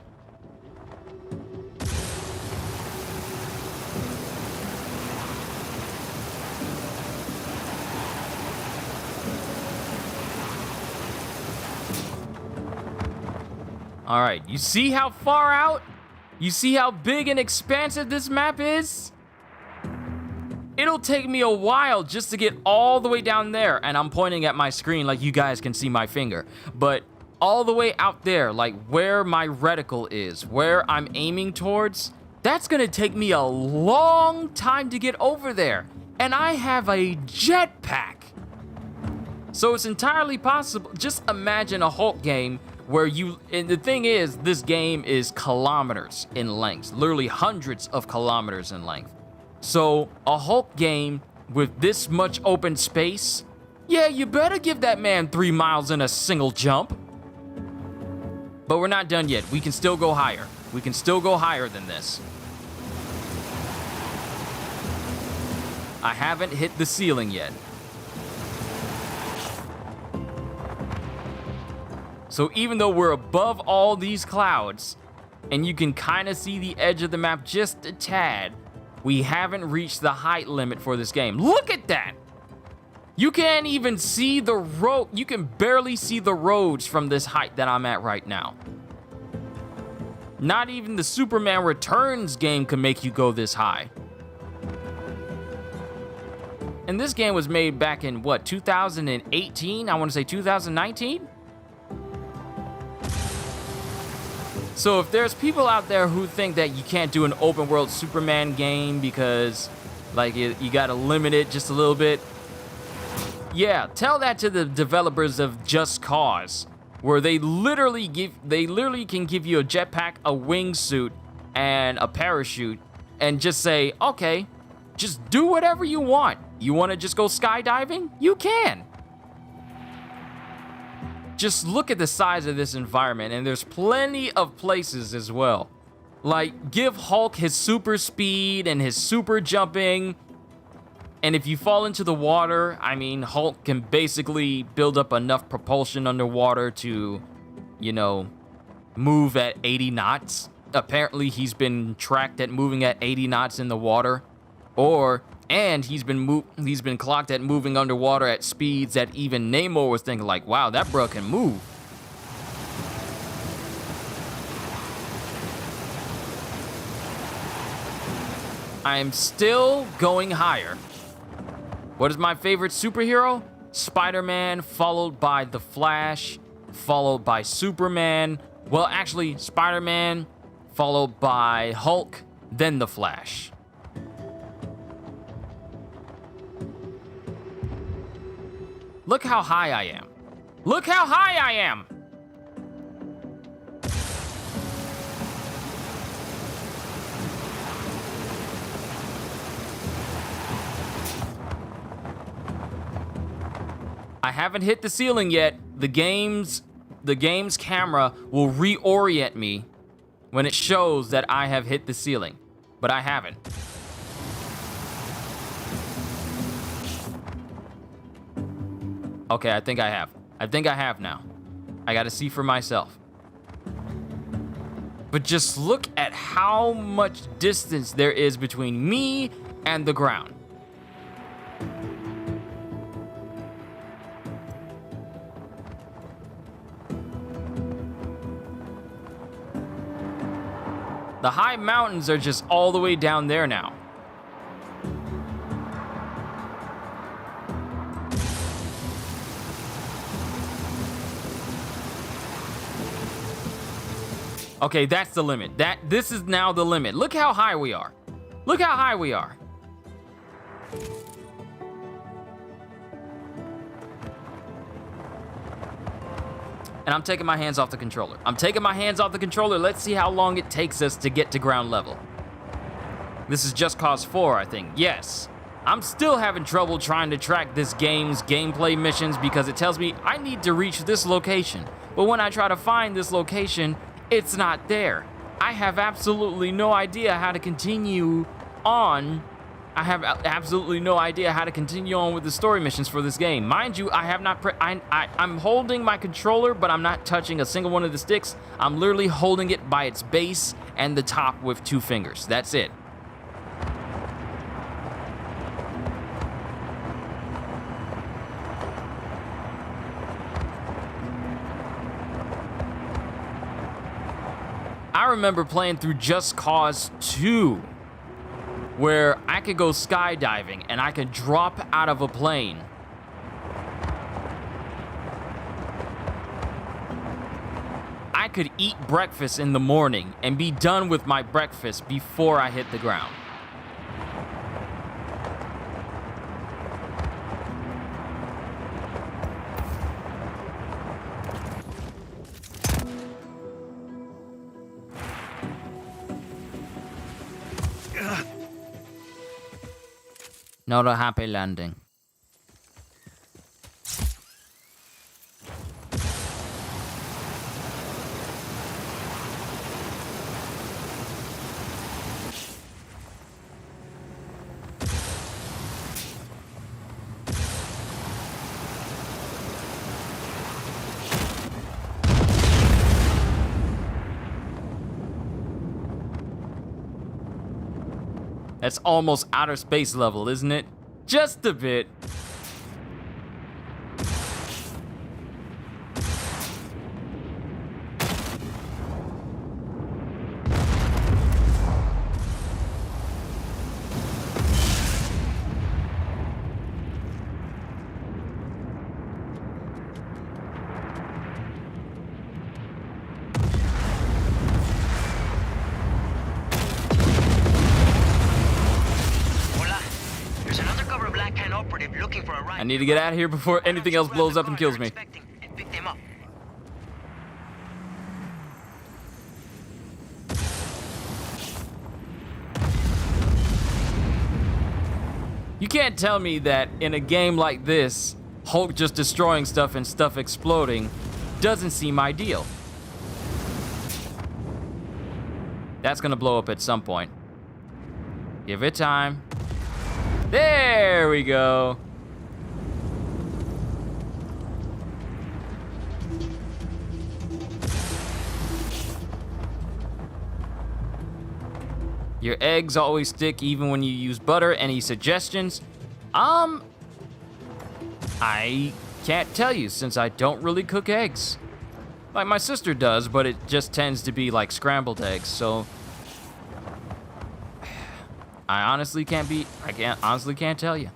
All right, you see how far out? You see how big and expansive this map is? It'll take me a while just to get all the way down there, and I'm pointing at my screen like you guys can see my finger. But all the way out there, like where my reticle is, where I'm aiming towards, that's gonna take me a long time to get over there. And I have a jetpack. So it's entirely possible. Just imagine a Hulk game where and the thing is, this game is kilometers in length, literally hundreds of kilometers in length. So a Hulk game with this much open space, yeah, you better give that man 3 miles in a single jump. But we're not done yet. We can still go higher. We can still go higher than this. I haven't hit the ceiling yet. So even though we're above all these clouds, and you can kind of see the edge of the map just a tad, we haven't reached the height limit for this game. Look at that! You can't even see the road. You can barely see the roads from this height that I'm at right now. Not even the Superman Returns game can make you go this high. And this game was made back in, what, 2018? I want to say 2019? So if there's people out there who think that you can't do an open world Superman game because like you gotta limit it just a little bit, yeah, tell that to the developers of Just Cause, where they literally can give you a jetpack, a wingsuit, and a parachute, and just say, okay, just do whatever you want. You want to just go skydiving? You can. Just look at the size of this environment, and there's plenty of places as well. Like, give Hulk his super speed and his super jumping. And if you fall into the water, I mean, Hulk can basically build up enough propulsion underwater to, you know, move at 80 knots. Apparently, he's been tracked at moving at 80 knots in the water. And he's been clocked at moving underwater at speeds that even Namor was thinking like, wow, that bro can move. I am still going higher. What is my favorite superhero? Spider-Man, followed by The Flash, followed by Superman. Well, actually, Spider-Man, followed by Hulk, then The Flash. Look how high I am. Look how high I am! I haven't hit the ceiling yet. The game's camera will reorient me when it shows that I have hit the ceiling, but I haven't. Okay, I think I have. I think I have now. I gotta see for myself. But just look at how much distance there is between me and the ground. The high mountains are just all the way down there now. Okay, that's the limit. This is now the limit. Look how high we are. Look how high we are. And I'm taking my hands off the controller. I'm taking my hands off the controller. Let's see how long it takes us to get to ground level. This is Just Cause 4, I think. Yes. I'm still having trouble trying to track this game's gameplay missions because it tells me I need to reach this location. But when I try to find this location, it's not there. I have absolutely no idea how to continue on. I have absolutely no idea how to continue on with the story missions for this game. Mind you, I have not I'm holding my controller, but I'm not touching a single one of the sticks. I'm literally holding it by its base and the top with 2 fingers. That's it. I remember playing through Just Cause 2, where I could go skydiving and I could drop out of a plane. I could eat breakfast in the morning and be done with my breakfast before I hit the ground. Not a happy landing. That's almost outer space level, isn't it? Just a bit. I need to get out of here before anything else blows up and kills me. You can't tell me that in a game like this, Hulk just destroying stuff and stuff exploding doesn't seem ideal. That's gonna blow up at some point. Give it time. There we go. Your eggs always stick even when you use butter. Any suggestions? I can't tell you since I don't really cook eggs. Like my sister does, but it just tends to be like scrambled eggs, so I honestly can't tell you.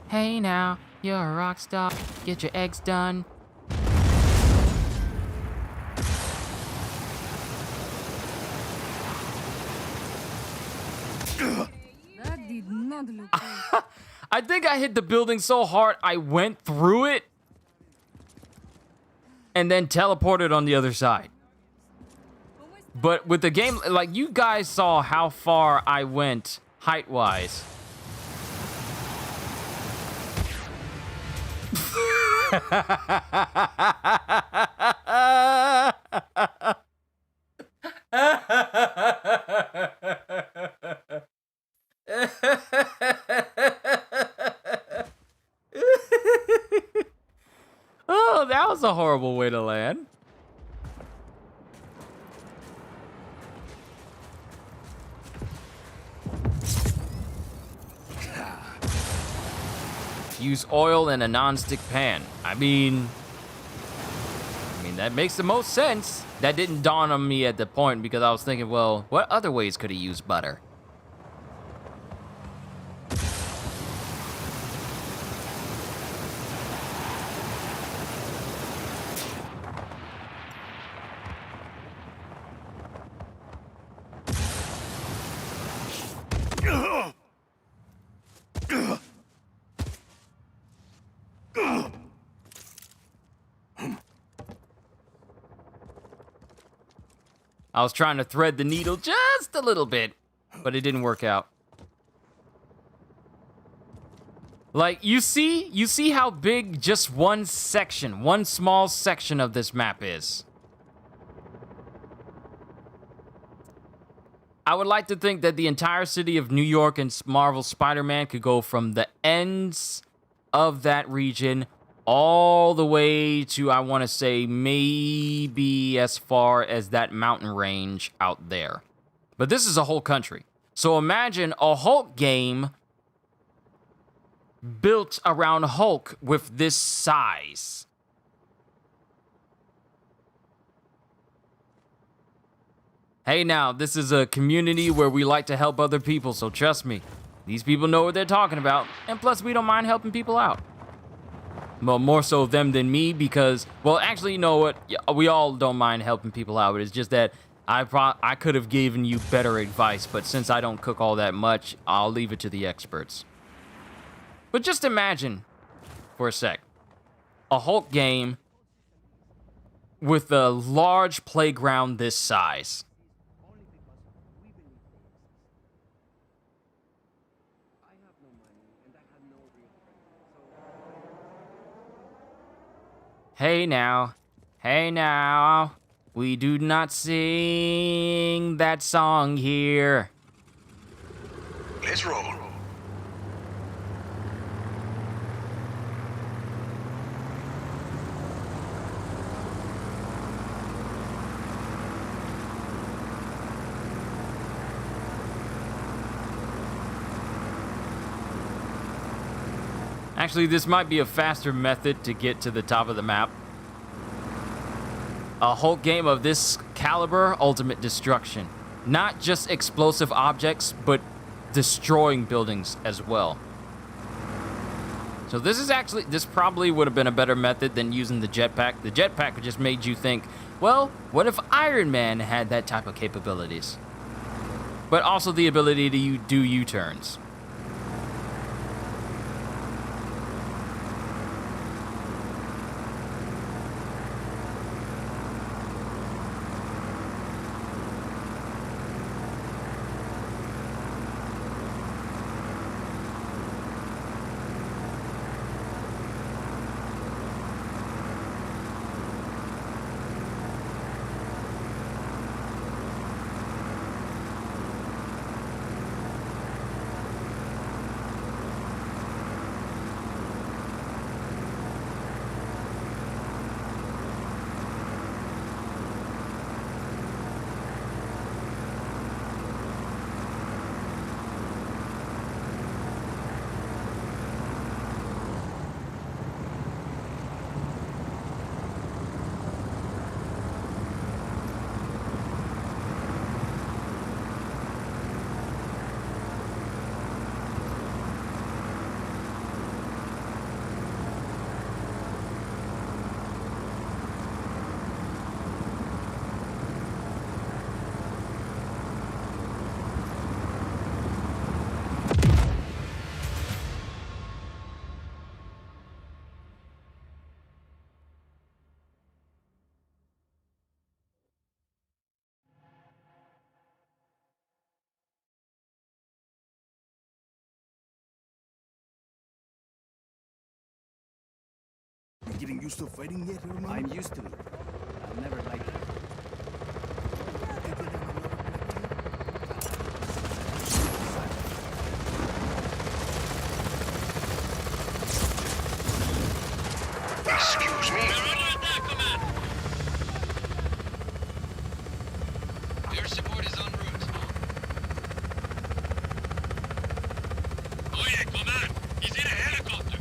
Hey now, you're a rock star. Get your eggs done. That did not look good. I think I hit the building so hard I went through it and then teleported on the other side. But with the game, like, you guys saw how far I went height-wise. Oh, that was a horrible way to land. Use oil in a non-stick pan. I mean, that makes the most sense. That didn't dawn on me at the point because I was thinking, well, what other ways could he use butter? I was trying to thread the needle just a little bit, but it didn't work out. Like, you see how big just one small section of this map is. I would like to think that the entire city of New York and Marvel Spider-Man could go from the ends of that region all the way to, I want to say, maybe as far as that mountain range out there. But this is a whole country. So imagine a Hulk game built around Hulk with this size. Hey now, this is a community where we like to help other people, so trust me, these people know what they're talking about, and plus we don't mind helping people out. Well, more so them than me because, well, actually, you know what? We all don't mind helping people out. It's just that I could have given you better advice, but since I don't cook all that much, I'll leave it to the experts. But just imagine, for a sec, a Hulk game with a large playground this size. Hey now, we do not sing that song here. Let's roll. Actually, this might be a faster method to get to the top of the map. A Hulk game of this caliber, ultimate destruction. Not just explosive objects, but destroying buildings as well. So this probably would have been a better method than using the jetpack. The jetpack just made you think, well, what if Iron Man had that type of capabilities? But also the ability to do U-turns. Getting used to fighting yet, hermano? I'm used to it. I'll never like it. Excuse me? We're under attack, Command! Your support is en route. Oh yeah, Command! He's in a helicopter!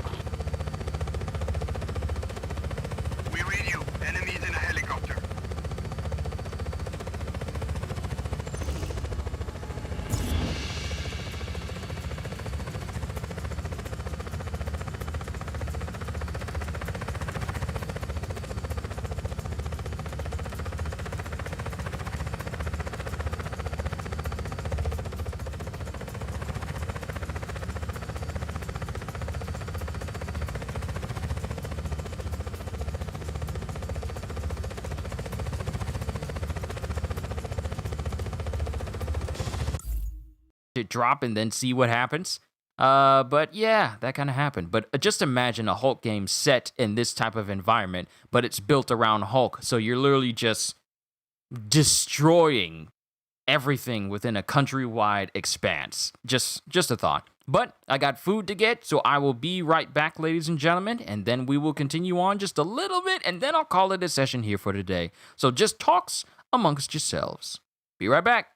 We read you. Enemy is in a helicopter. It drop and then see what happens. But yeah, that kind of happened. But just imagine a Hulk game set in this type of environment, but it's built around Hulk. So you're literally just destroying everything within a countrywide expanse. Just a thought. But I got food to get, so I will be right back, ladies and gentlemen, and then we will continue on just a little bit, and then I'll call it a session here for today. So just talks amongst yourselves. Be right back.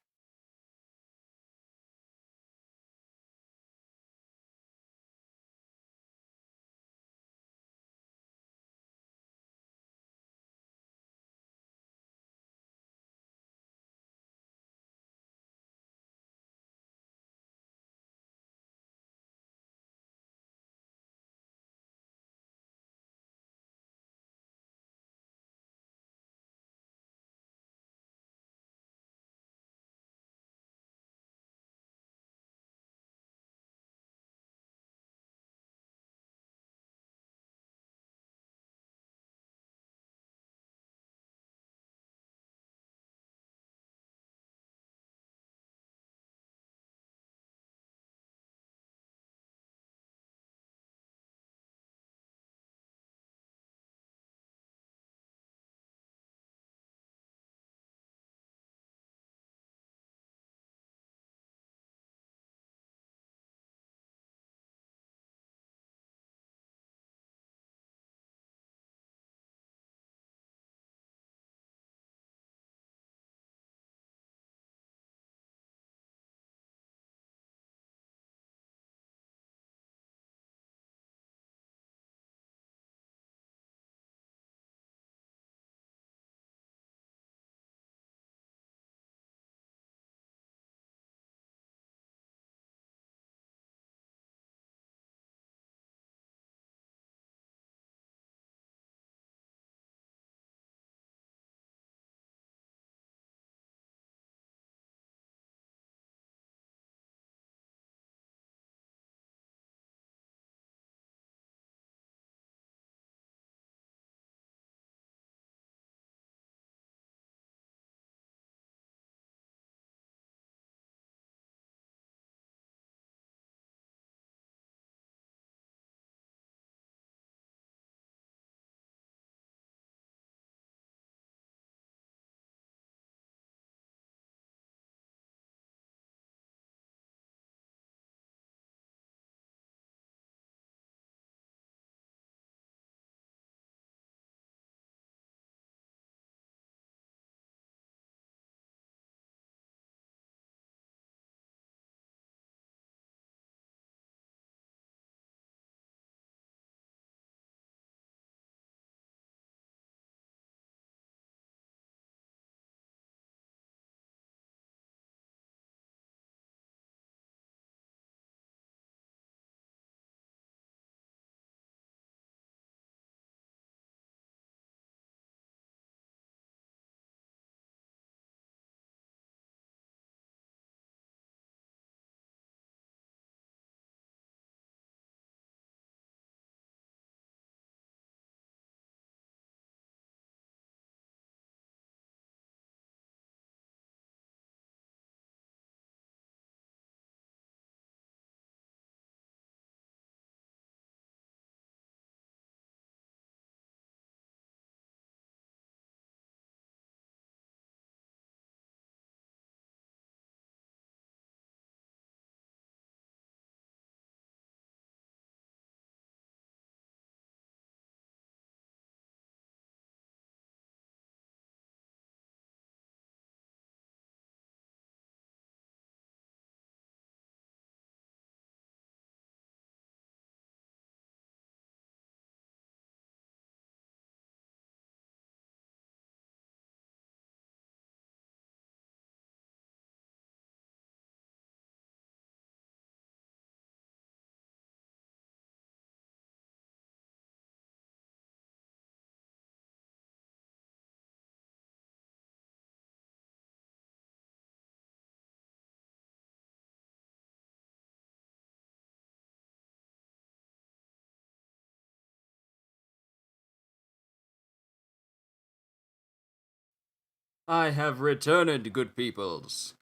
I have returned, good peoples.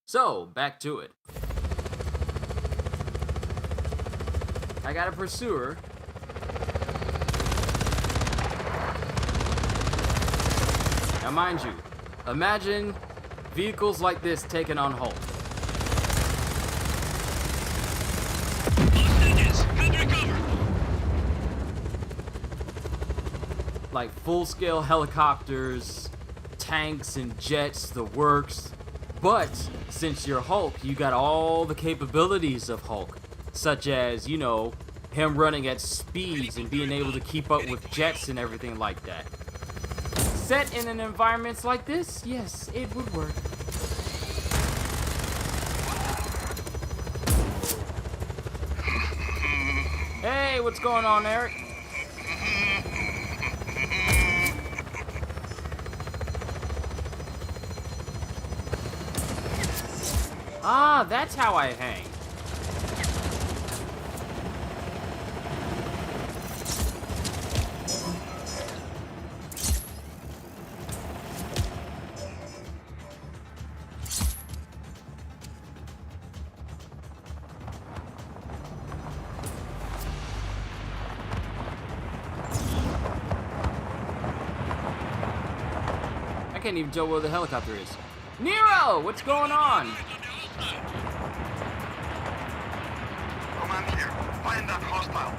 So, back to it. I got a pursuer. Now mind you, imagine vehicles like this taking on Hulk. Like full-scale helicopters, tanks and jets, the works. But since you're Hulk, you got all the capabilities of Hulk, such as, you know, him running at speeds and being able to keep up with jets and everything like that. Set in an environment like this, yes, it would work. Hey, what's going on, Eric? Ah, that's how I hang. I can't even tell where the helicopter is. Nero, what's going on? Command here. Find that hostile.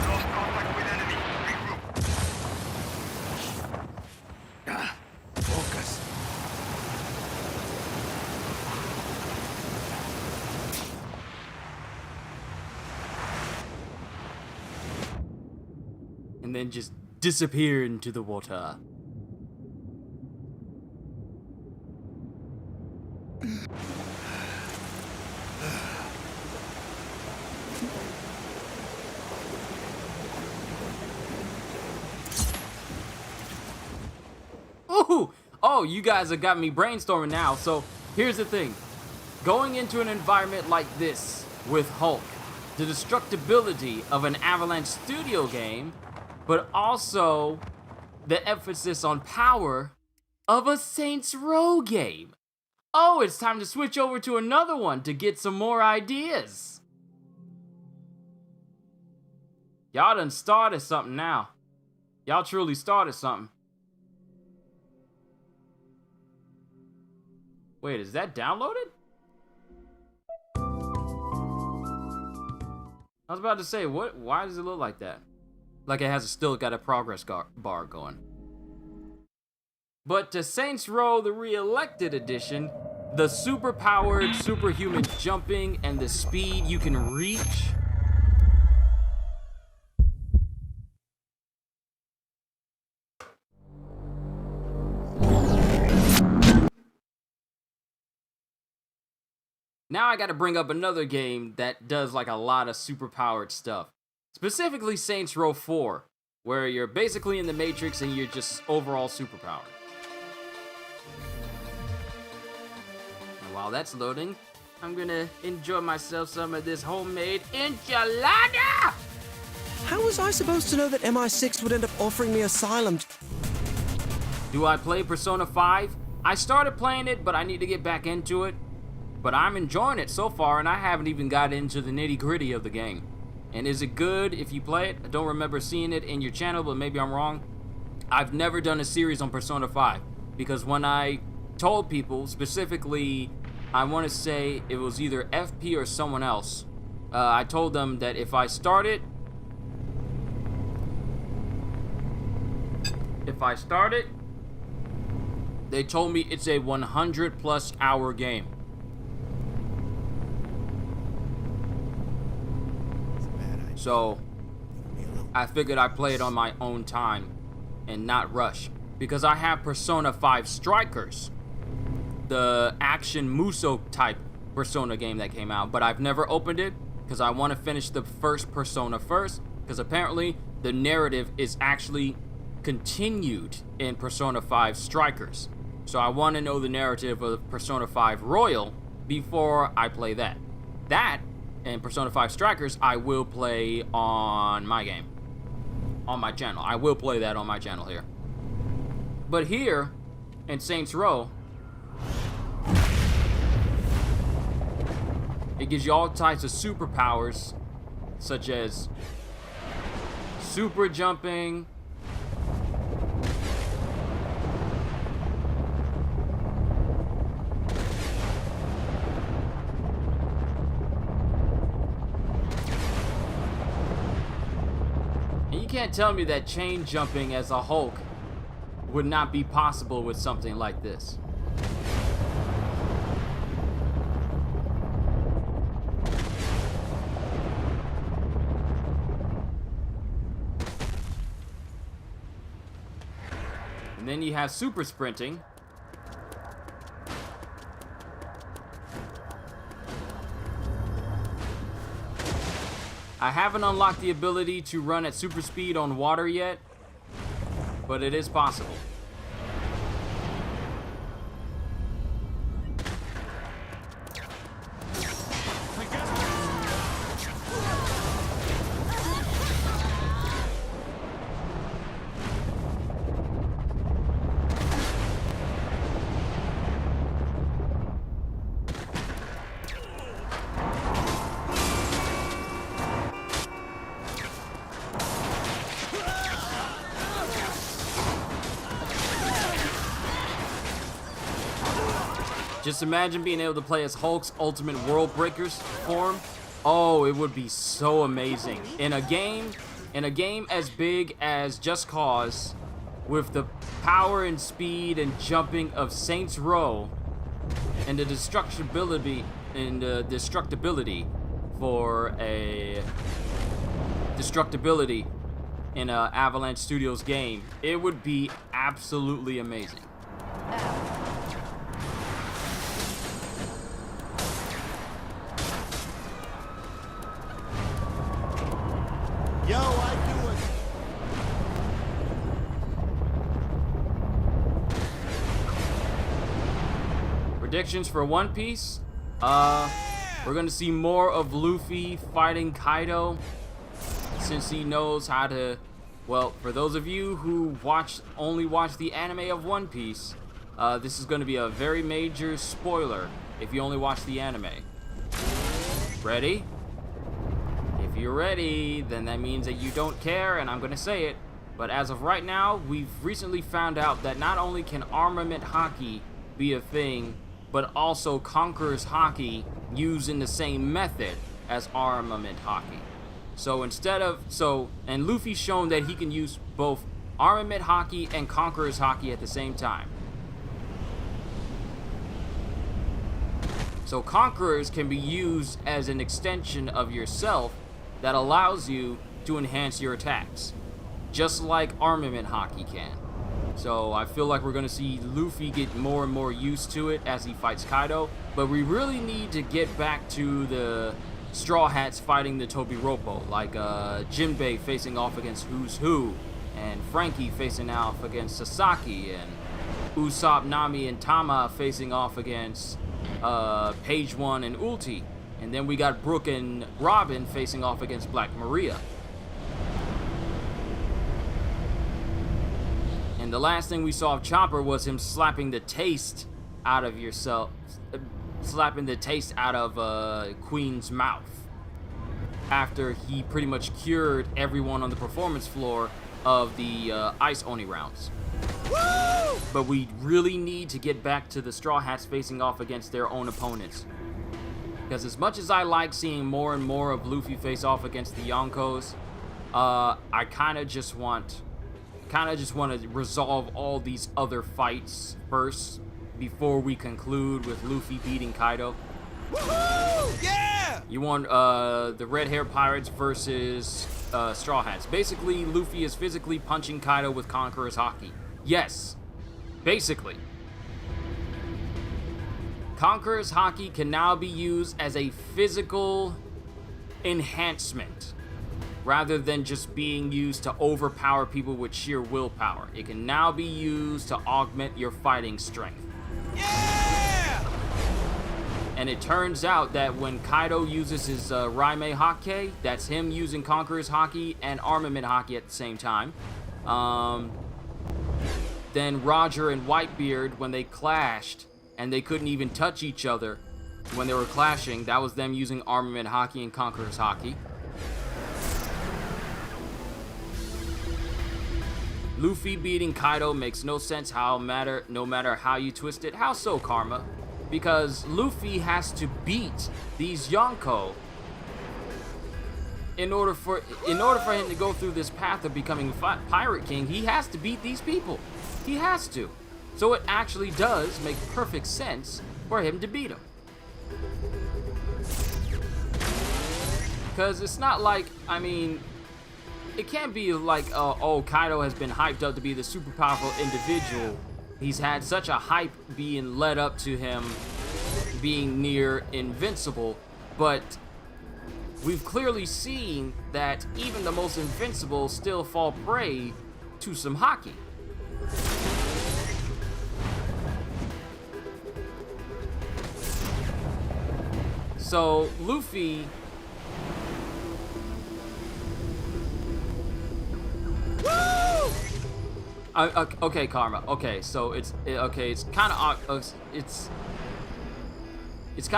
Lost contact with enemy. Regroup. Focus. And then just disappear into the water. Ooh! Oh, you guys have got me brainstorming now. So here's the thing. Going into an environment like this with Hulk, the destructibility of an Avalanche Studio game, but also the emphasis on power of a Saints Row game. Oh, it's time to switch over to another one to get some more ideas. Y'all done started something now. Y'all truly started something. Wait, is that downloaded? I was about to say, what? Why does it look like that? Like it has still got a progress bar going. But to Saints Row, the re-elected edition, the super-powered, superhuman jumping and the speed you can reach. Now I gotta bring up another game that does like a lot of super-powered stuff. Specifically Saints Row 4, where you're basically in the Matrix and you're just overall superpowered. And while that's loading, I'm gonna enjoy myself some of this homemade enchilada! How was I supposed to know that MI6 would end up offering me asylum? Do I play Persona 5? I started playing it, but I need to get back into it. But I'm enjoying it so far, and I haven't even got into the nitty-gritty of the game. And is it good if you play it? I don't remember seeing it in your channel, but maybe I'm wrong. I've never done a series on Persona 5, because when I told people, specifically, I want to say it was either FP or someone else, I told them that if I started, they told me it's a 100+ hour game. So I figured I'd play it on my own time and not rush, because I have Persona 5 Strikers, the action Muso type Persona game that came out, but I've never opened it because I want to finish the first Persona first, because apparently the narrative is actually continued in Persona 5 Strikers. So I want to know the narrative of Persona 5 Royal before I play that. That and Persona 5 Strikers I will play on my game. On my channel. I will play that on my channel here. But here, in Saints Row, it gives you all types of superpowers, such as super jumping, and you can't tell me that chain jumping as a Hulk would not be possible with something like this. And then you have super sprinting. I haven't unlocked the ability to run at super speed on water yet, but it is possible. Just imagine being able to play as Hulk's ultimate world breakers form. Oh, it would be so amazing. In a game as big as Just Cause, with the power and speed and jumping of Saints Row, and the destructibility in a Avalanche Studios game, it would be absolutely amazing. Yo, I do it. Predictions for One Piece? We're gonna see more of Luffy fighting Kaido, since he knows how to. Well, for those of you who only watch the anime of One Piece, this is gonna be a very major spoiler if you only watch the anime. Ready? If you're ready, then that means that you don't care, and I'm gonna say it. But as of right now, we've recently found out that not only can armament hockey be a thing, but also Conqueror's hockey used in the same method as armament hockey. So and Luffy's shown that he can use both armament hockey and Conqueror's hockey at the same time. So Conquerors can be used as an extension of yourself that allows you to enhance your attacks, just like armament hockey can. So I feel like we're gonna see Luffy get more and more used to it as he fights Kaido, but we really need to get back to the Straw Hats fighting the Tobiropo, like Jinbei facing off against Who's Who, and Frankie facing off against Sasaki, and Usopp, Nami, and Tama facing off against Page One and Ulti. And then we got Brooke and Robin facing off against Black Maria. And the last thing we saw of Chopper was him slapping the taste out of Queen's mouth, after he pretty much cured everyone on the performance floor of the Ice Oni rounds. Woo! But we really need to get back to the Straw Hats facing off against their own opponents. Because as much as I like seeing more and more of Luffy face off against the Yonkos, I kind of just want to resolve all these other fights first before we conclude with Luffy beating Kaido. Woohoo! Yeah! You want the Red Hair Pirates versus Straw Hats. Basically, Luffy is physically punching Kaido with Conqueror's Haki. Yes, basically. Conqueror's Haki can now be used as a physical enhancement, rather than just being used to overpower people with sheer willpower. It can now be used to augment your fighting strength. Yeah! And it turns out that when Kaido uses his Raime Hake, that's him using Conqueror's Haki and Armament Haki at the same time. Then Roger and Whitebeard, when they clashed, and they couldn't even touch each other when they were clashing, that was them using Armament Haki and Conqueror's Haki. Luffy beating Kaido makes no sense no matter how you twist it. How so, Karma? Because Luffy has to beat these Yonko in order for him to go through this path of becoming Pirate King. He has to beat these people. He has to. So it actually does make perfect sense for him to beat him. Because it's not like, I mean, it can't be like, oh, Kaido has been hyped up to be the super powerful individual. He's had such a hype being led up to him being near invincible, but we've clearly seen that even the most invincible still fall prey to some haki. So Luffy okay, Karma. Okay, so it's kind of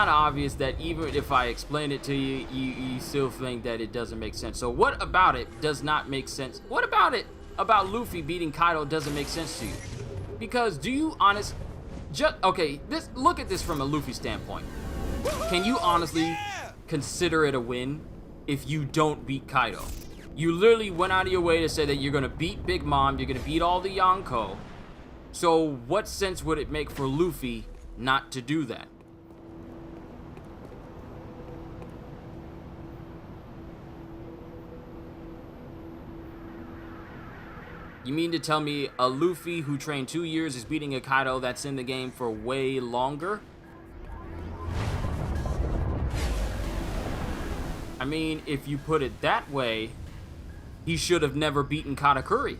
obvious that even if I explain it to you, you still think that it doesn't make sense. So what about it does not make sense? What about it about Luffy beating Kaido doesn't make sense to you? Because look at this from a Luffy standpoint. Can you honestly consider it a win if you don't beat Kaido? You literally went out of your way to say that you're gonna beat Big Mom, you're gonna beat all the Yonko. So what sense would it make for Luffy not to do that? You mean to tell me a Luffy who trained 2 years is beating a Kaido that's in the game for way longer? I mean, if you put it that way, he should have never beaten Katakuri.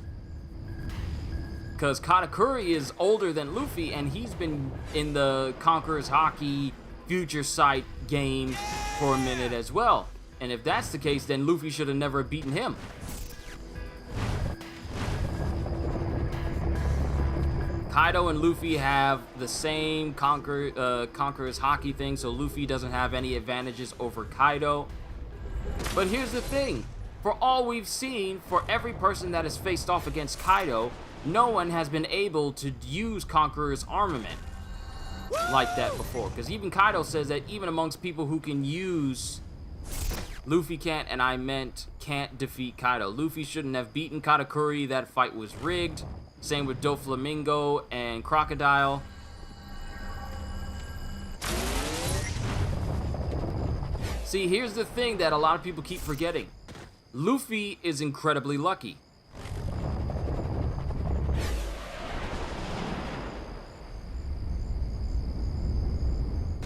Because Katakuri is older than Luffy, and he's been in the Conqueror's Haki Future Sight game for a minute as well. And if that's the case, then Luffy should have never beaten him. Kaido and Luffy have the same Conqueror's Haki thing, so Luffy doesn't have any advantages over Kaido. But here's the thing. For all we've seen, for every person that has faced off against Kaido, no one has been able to use Conqueror's armament like that before. Because even Kaido says that even amongst people who can use, Luffy can't, and I meant can't defeat Kaido. Luffy shouldn't have beaten Katakuri. That fight was rigged. Same with Doflamingo and Crocodile. See, here's the thing that a lot of people keep forgetting. Luffy is incredibly lucky.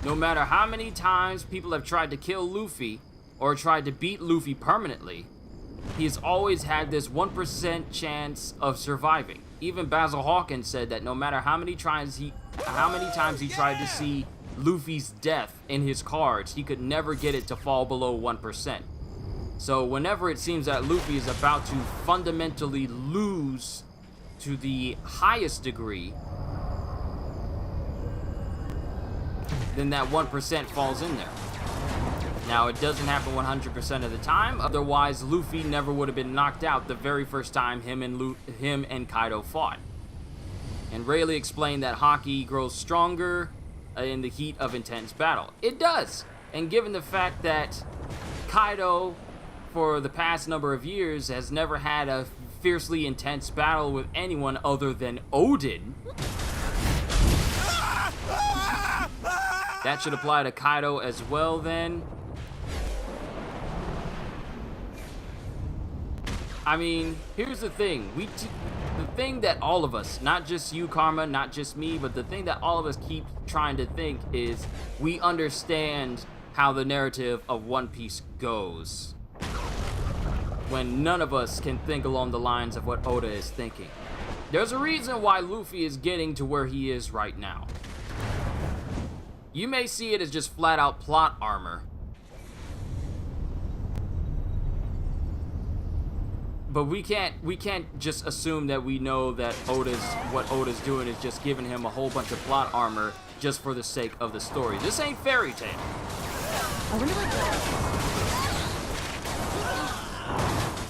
No matter how many times people have tried to kill Luffy or tried to beat Luffy permanently, he's always had this 1% chance of surviving. Even Basil Hawkins said that no matter how many times he tried to see Luffy's death in his cards, he could never get it to fall below 1%. So whenever it seems that Luffy is about to fundamentally lose to the highest degree, then that 1% falls in there. Now, it doesn't happen 100% of the time, otherwise Luffy never would have been knocked out the very first time him and Kaido fought. And Rayleigh explained that Haki grows stronger in the heat of intense battle. It does! And given the fact that Kaido, for the past number of years, has never had a fiercely intense battle with anyone other than Odin, that should apply to Kaido as well then. I mean, here's the thing. The thing that all of us, not just you, Karma, not just me, but the thing that all of us keep trying to think is we understand how the narrative of One Piece goes, when none of us can think along the lines of what Oda is thinking. There's a reason why Luffy is getting to where he is right now. You may see it as just flat out plot armor. But we can't just assume that we know that what Oda's doing is just giving him a whole bunch of plot armor just for the sake of the story. This ain't fairy tale.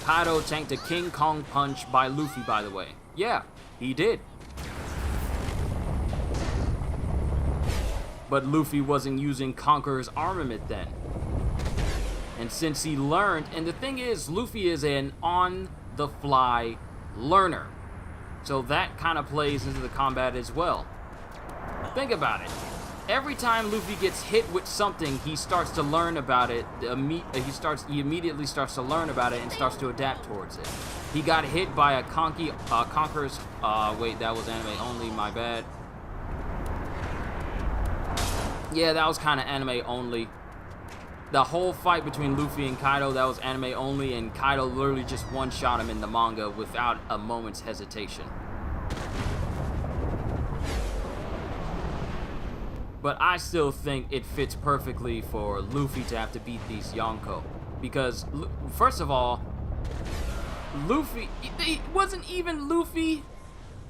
Kaido tanked a King Kong punch by Luffy, by the way. Yeah, he did. But Luffy wasn't using Conqueror's armament then. And since he learned, and the thing is, Luffy is an on-the-fly learner. So that kind of plays into the combat as well. Think about it. Every time Luffy gets hit with something, he starts to learn about it. He immediately starts to learn about it and starts to adapt towards it. He got hit by a Conqueror's, wait, that was anime only, my bad. Yeah, that was kind of anime only. The whole fight between Luffy and Kaido, that was anime only, and Kaido literally just one-shot him in the manga without a moment's hesitation. But I still think it fits perfectly for Luffy to have to beat these Yonko. Because, first of all, Luffy, it wasn't even Luffy.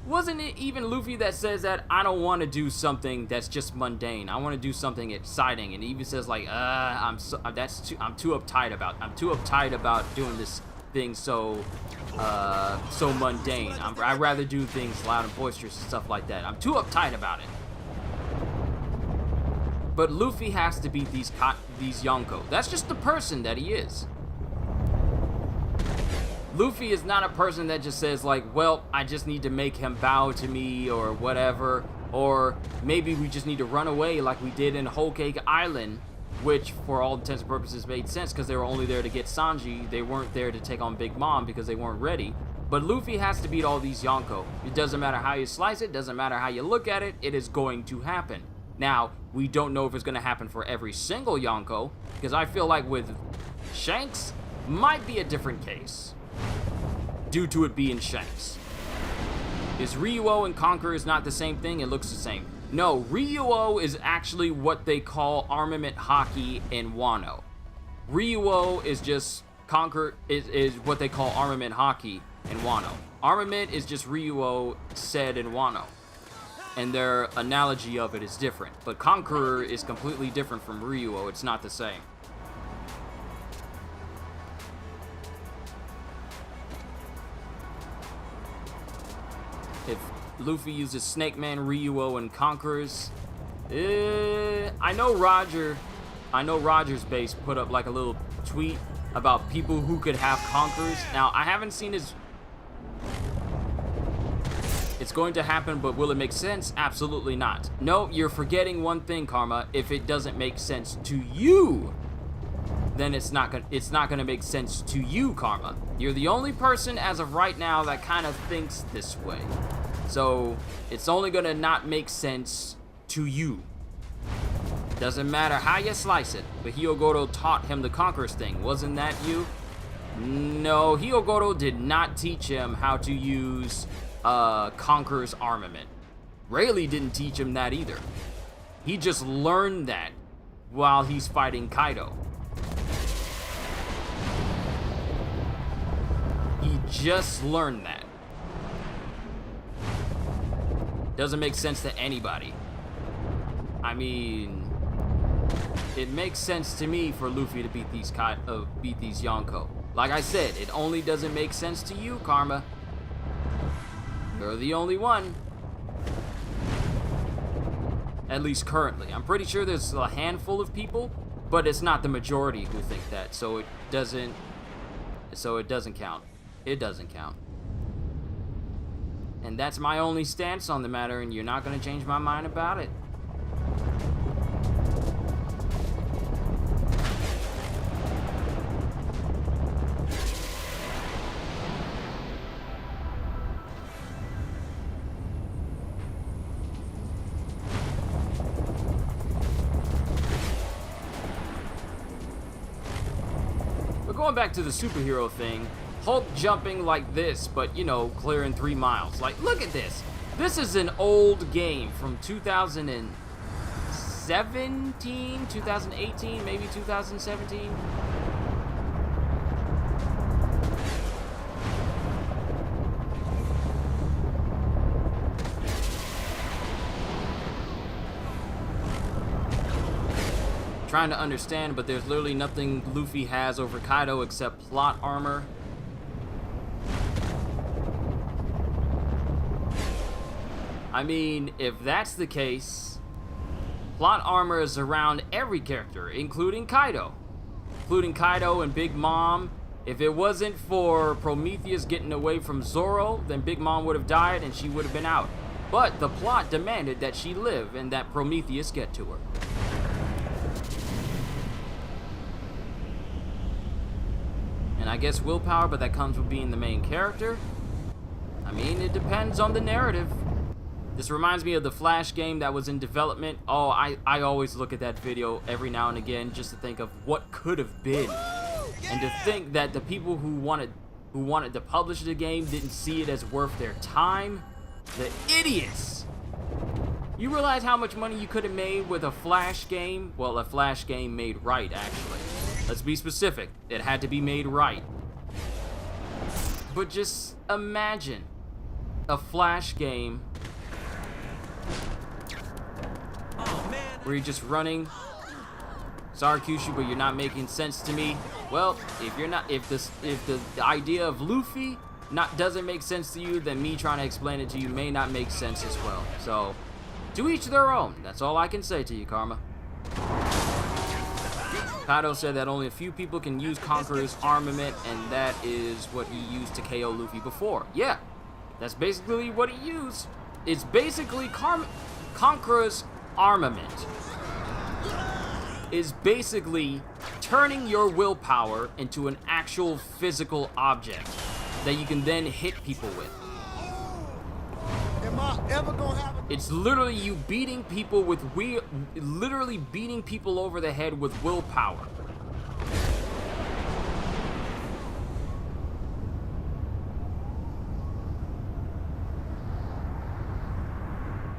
Wasn't it even Luffy that says that I don't want to do something that's just mundane? I want to do something exciting, and he even says like, I'm too uptight about doing this thing so mundane. I'd rather do things loud and boisterous and stuff like that. I'm too uptight about it. But Luffy has to beat these Yonko. That's just the person that he is. Luffy is not a person that just says like, well, I just need to make him bow to me or whatever, or maybe we just need to run away like we did in Whole Cake Island, which for all intents and purposes made sense because they were only there to get Sanji. They weren't there to take on Big Mom because they weren't ready. But Luffy has to beat all these Yonko. It doesn't matter how you slice it, doesn't matter how you look at it, it is going to happen. Now, we don't know if it's going to happen for every single Yonko, because I feel like with Shanks, might be a different case. Due to it being Shanks. Is Ryuo and Conqueror is not the same thing? It looks the same. No, Ryuo is actually what they call armament hockey in Wano. Ryuo is just Conqueror is what they call armament hockey in Wano. Armament is just Ryuo said in Wano. And their analogy of it is different. But Conqueror is completely different from Ryuo. It's not the same. If Luffy uses Snake Man, Ryuo, and Conquerors, I know Roger's base put up like a little tweet about people who could have Conquerors. Now, I haven't seen his... It's going to happen, but will it make sense? Absolutely not. No, you're forgetting one thing, Karma. If it doesn't make sense to you, then it's not gonna make sense to you, Karma. You're the only person as of right now that kind of thinks this way. So it's only gonna not make sense to you. Doesn't matter how you slice it. But Hyogoro taught him the Conquerors thing. Wasn't that you? No, Hyogoro did not teach him how to use Conqueror's armament. Rayleigh didn't teach him that either. He just learned that while he's fighting Kaido. He just learned that. Doesn't make sense to anybody. I mean, it makes sense to me for Luffy to beat these Yonko. Like I said, it only doesn't make sense to you, Karma. You're the only one. At least currently. I'm pretty sure there's a handful of people, but it's not the majority who think that, so it doesn't count. It doesn't count. And that's my only stance on the matter, and you're not going to change my mind about it. Going back to the superhero thing, Hulk jumping like this, but you know, clearing 3 miles. Like, look at this. This is an old game from 2006, 2017, 2018, maybe 2017. Trying to understand, but there's literally nothing Luffy has over Kaido except plot armor. I mean, if that's the case, plot armor is around every character, including Kaido. Including Kaido and Big Mom. If it wasn't for Prometheus getting away from Zoro, then Big Mom would have died and she would have been out. But the plot demanded that she live and that Prometheus get to her. And I guess willpower, but that comes with being the main character. I mean, it depends on the narrative. This reminds me of the Flash game that was in development. Oh, I always look at that video every now and again just to think of what could have been. And to think that the people who wanted to publish the game didn't see it as worth their time. The idiots! You realize how much money you could have made with a Flash game? Well, a Flash game made right, actually. Let's be specific. It had to be made right. But just imagine a Flash game where you're just running. Sorry, Kyushu, but you're not making sense to me. Well, if the idea of Luffy doesn't make sense to you, then me trying to explain it to you may not make sense as well. So, to each their own. That's all I can say to you, Karma. Kaido said that only a few people can use Conqueror's armament, and that is what he used to KO Luffy before. Yeah, that's basically what he used. It's basically Conqueror's armament is basically turning your willpower into an actual physical object that you can then hit people with. It's literally you beating people with literally beating people over the head with willpower.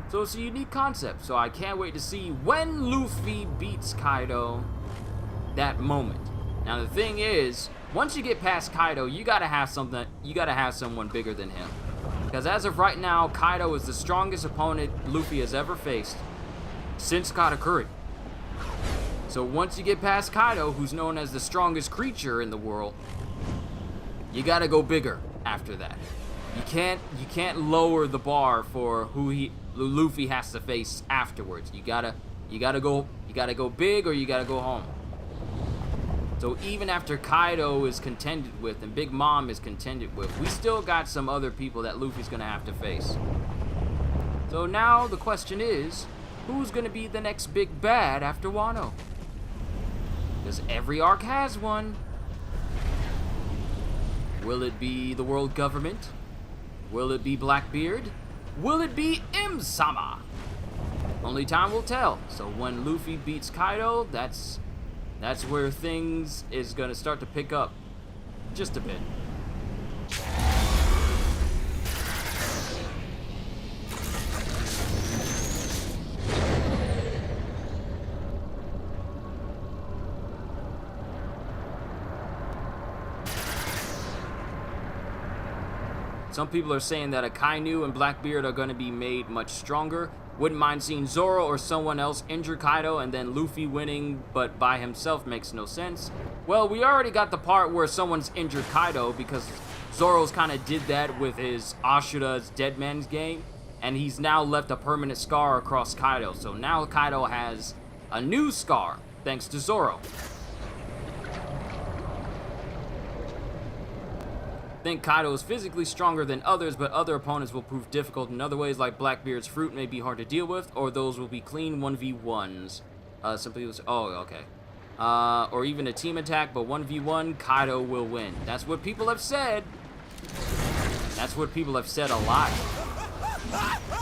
So it's a unique concept, so I can't wait to see when Luffy beats Kaido, that moment. Now the thing is, once you get past Kaido, you gotta have someone bigger than him. Because as of right now, Kaido is the strongest opponent Luffy has ever faced since Katakuri. So once you get past Kaido, who's known as the strongest creature in the world, you gotta go bigger after that. You can't lower the bar for who Luffy has to face afterwards. You gotta go big or you gotta go home. So even after Kaido is contended with and Big Mom is contended with, we still got some other people that Luffy's gonna have to face. So now the question is, who's gonna be the next big bad after Wano? Because every arc has one. Will it be the world government? Will it be Blackbeard? Will it be Im-sama? Only time will tell. So when Luffy beats Kaido, that's where things is gonna start to pick up just a bit. Some people are saying that Akainu and Blackbeard are going to be made much stronger. Wouldn't mind seeing Zoro or someone else injure Kaido and then Luffy winning, but by himself makes no sense. Well, we already got the part where someone's injured Kaido because Zoro's kind of did that with his Ashura's Dead Man's game, and he's now left a permanent scar across Kaido. So now Kaido has a new scar thanks to Zoro. I think Kaido is physically stronger than others, but other opponents will prove difficult in other ways, like Blackbeard's fruit may be hard to deal with, or those will be clean 1v1s. Simply was, oh, okay. Or even a team attack, but 1v1, Kaido will win. That's what people have said. That's what people have said a lot.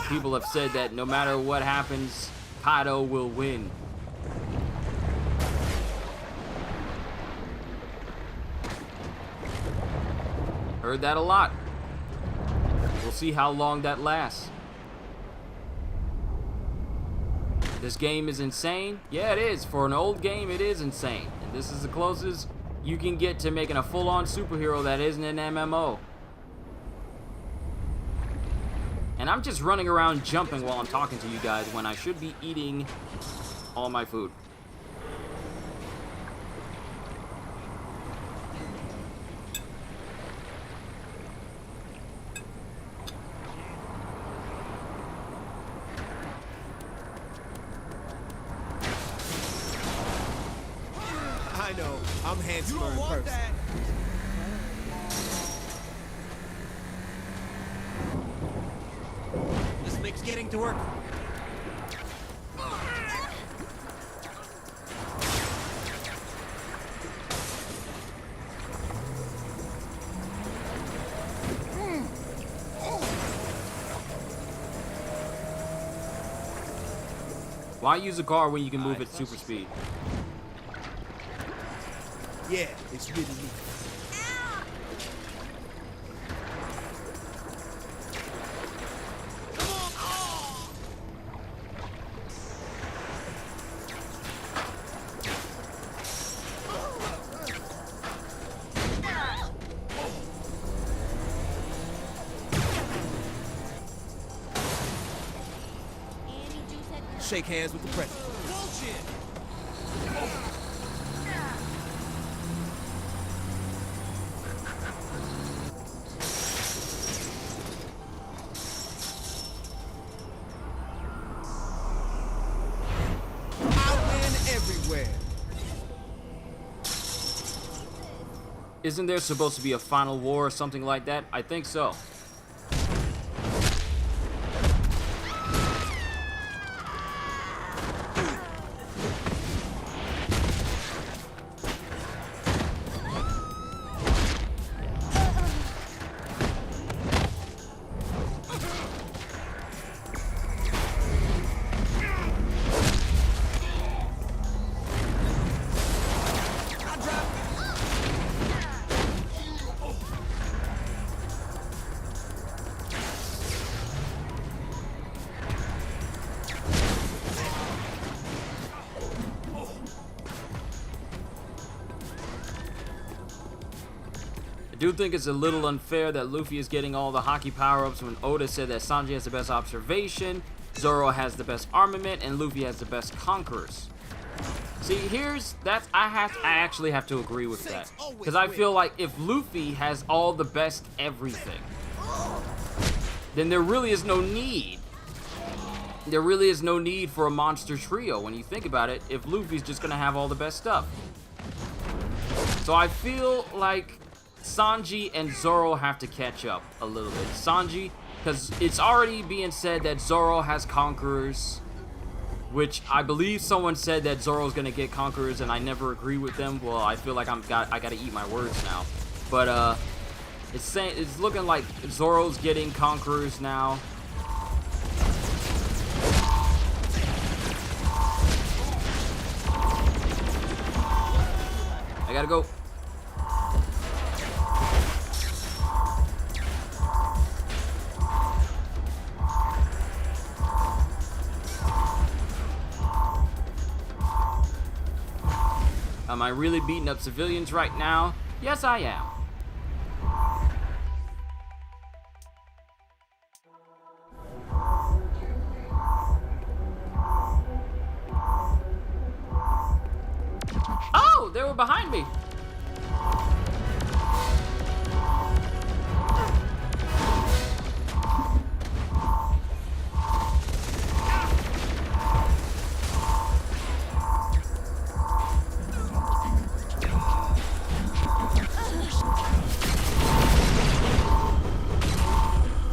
People have said that no matter what happens, Kaido will win. Heard that a lot. We'll see how long that lasts. This game is insane. Yeah, it is. For an old game, it is insane. And this is the closest you can get to making a full-on superhero that isn't an MMO. And I'm just running around jumping while I'm talking to you guys when I should be eating all my food. I know, I'm handsomer in person. This makes getting to work. Why use a car when you can move at super speed? Yeah, it's really neat. Shake hands with the president. Bullshit! Everywhere. Isn't there supposed to be a final war or something like that? I think so. I do think it's a little unfair that Luffy is getting all the hockey power-ups when Oda said that Sanji has the best observation, Zoro has the best armament, and Luffy has the best conquerors. See, I actually have to agree with that. Because I feel like if Luffy has all the best everything, then there really is no need. There really is no need for a monster trio when you think about it, if Luffy's just gonna have all the best stuff. So I feel like Sanji and Zoro have to catch up a little bit. Sanji, because it's already being said that Zoro has conquerors, which I believe someone said that Zoro's gonna get conquerors, and I never agree with them. Well, I feel like I gotta eat my words now. But it's looking like Zoro's getting conquerors now. I gotta go. Am I really beating up civilians right now? Yes, I am. Oh, they were behind me.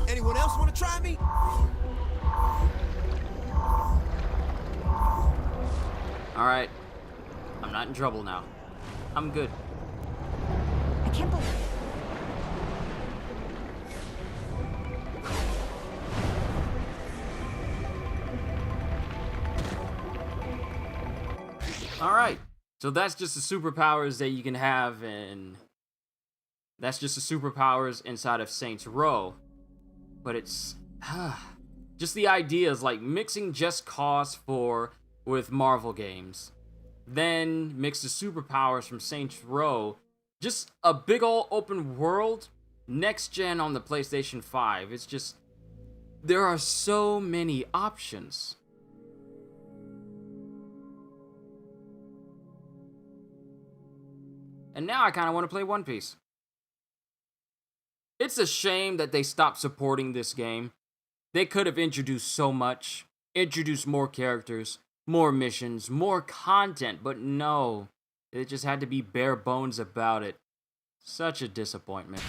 Anyone else want to try me? All right. I'm not in trouble now. I'm good. I can't believe it. All right. So that's just the superpowers that you can have, and that's just the superpowers inside of Saints Row. But it's Just the ideas, like mixing Just Cause 4 with Marvel games. Then mix the superpowers from Saints Row. Just a big ol' open world. Next gen on the PlayStation 5. It's just... there are so many options. And now I kind of want to play One Piece. It's a shame that they stopped supporting this game. They could have introduced so much. Introduced more characters, more missions, more content, but no. It just had to be bare bones about it. Such a disappointment.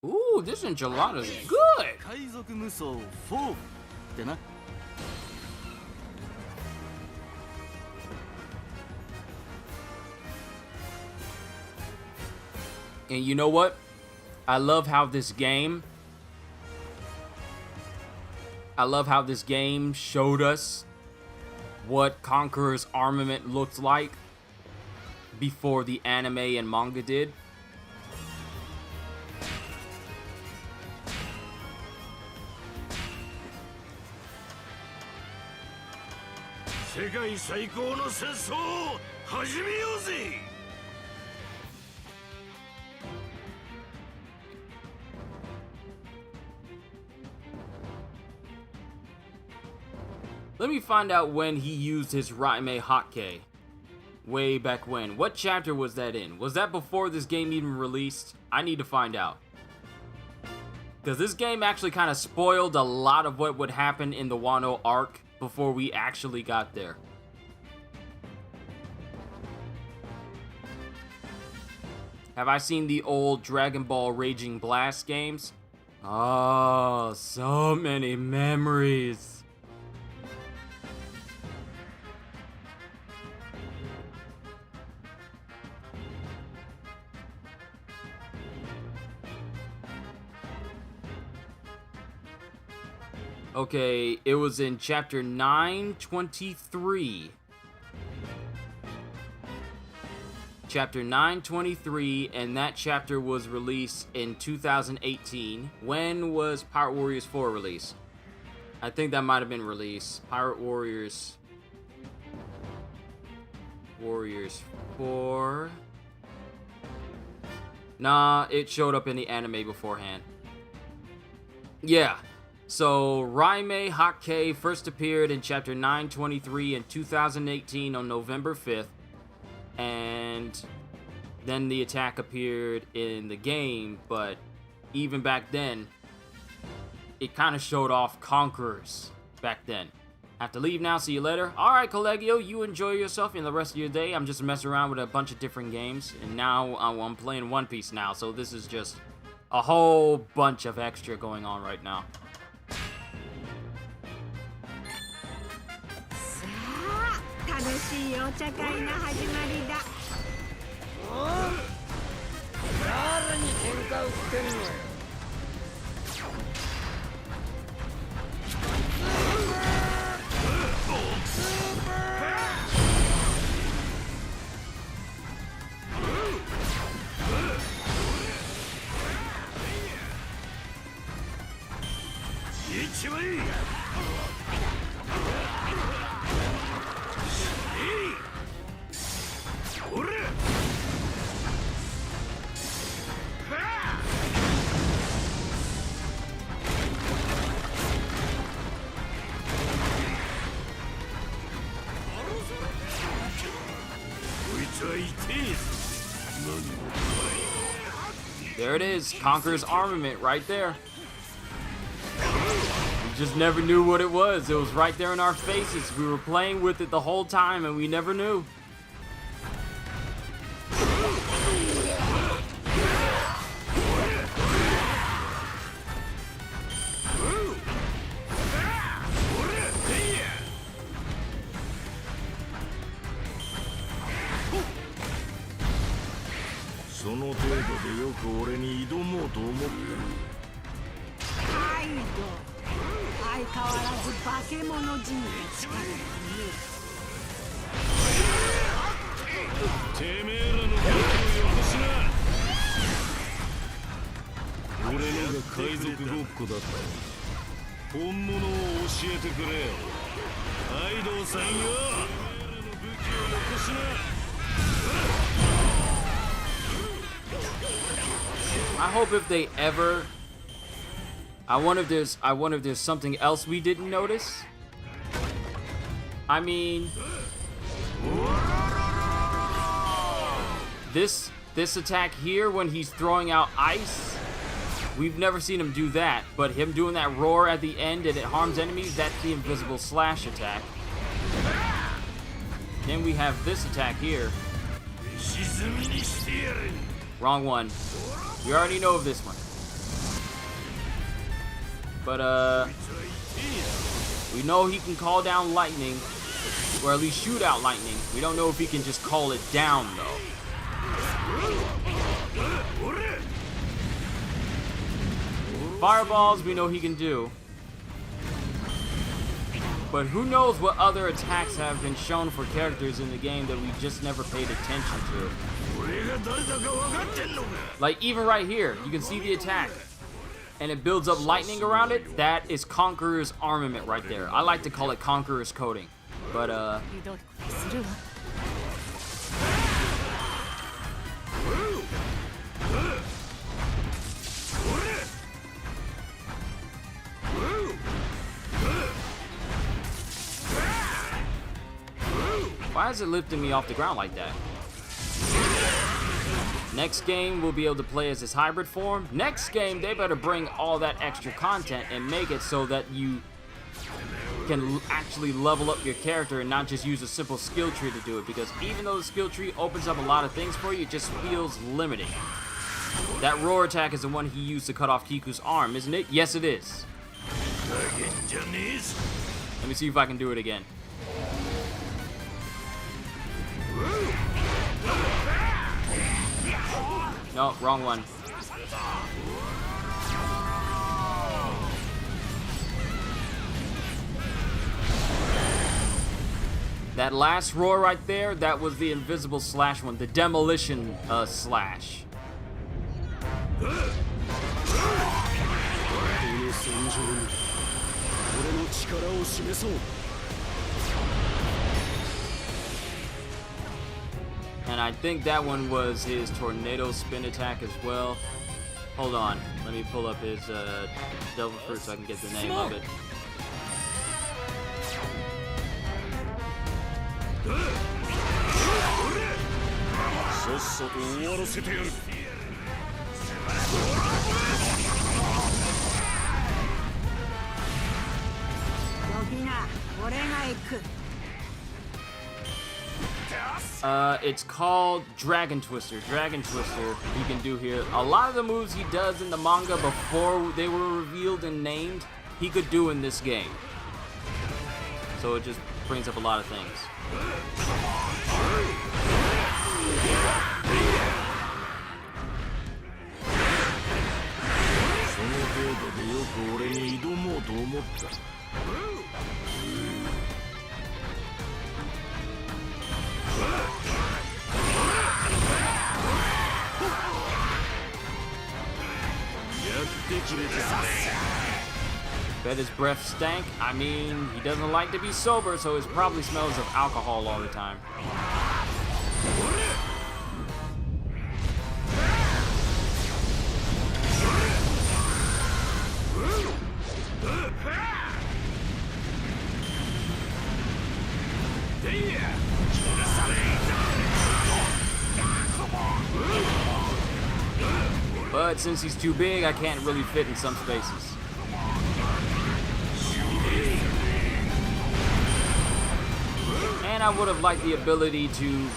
Ooh, this enchilada is good! And you know what? I love how this game showed us what Conqueror's armament looked like before the anime and manga did. Let me find out when he used his Raime Hotkey. Way back when. What chapter was that in? Was that before this game even released? I need to find out. Because this game actually kind of spoiled a lot of what would happen in the Wano arc before we actually got there. Have I seen the old Dragon Ball Raging Blast games? Oh, so many memories. Okay, it was in chapter 923. Chapter 923, and that chapter was released in 2018. When was Pirate Warriors 4 released? I think that might have been released. Pirate Warriors 4. Nah, it showed up in the anime beforehand. Yeah. So, Raime Hotkey first appeared in chapter 923 in 2018 on November 5th. And then the attack appeared in the game, but even back then, it kind of showed off Conquerors back then. Have to leave now, see you later. Alright, Collegio, you enjoy yourself in the rest of your day. I'm just messing around with a bunch of different games, and now I'm playing One Piece now, so this is just a whole bunch of extra going on right now. There it is, Conqueror's armament right there. We just never knew what it was. It was right there in our faces. We were playing with it the whole time and we never knew. く俺に挑もうと思ったはいどう相変わらず化け物じみて力がねてめえらの武器をよこしな俺のが海賊ごっこだった本物を教えてくれよアイドウさんよてめえらの武器をよこしなI hope if they ever, I wonder if there's something else we didn't notice. I mean, this attack here when he's throwing out ice, we've never seen him do that, but him doing that roar at the end and it harms enemies, that's the invisible slash attack. Then we have this attack here. Wrong one. We already know of this one. But, we know he can call down lightning, or at least shoot out lightning. We don't know if he can just call it down, though. Fireballs, we know he can do. But who knows what other attacks have been shown for characters in the game that we just never paid attention to. Like, even right here, you can see the attack. And it builds up lightning around it. That is Conqueror's armament right there. I like to call it Conqueror's coating. But, why is it lifting me off the ground like that? Next game, we'll be able to play as his hybrid form. Next game, they better bring all that extra content and make it so that you can actually level up your character and not just use a simple skill tree to do it. Because even though the skill tree opens up a lot of things for you, it just feels limiting. That roar attack is the one he used to cut off Kiku's arm, isn't it? Yes, it is. Let me see if I can do it again. No, wrong one. That last roar right there, that was the invisible slash one, the demolition slash. And I think that one was his tornado spin attack as well. Hold on, let me pull up his devil fruit so I can get the name of it. It's called Dragon Twister. Dragon Twister he can do here. A lot of the moves he does in the manga before they were revealed and named, he could do in this game. So it just brings up a lot of things. Bet his breath stank. I mean, he doesn't like to be sober, so it probably smells of alcohol all the time. But since he's too big, I can't really fit in some spaces. And I would have liked the ability to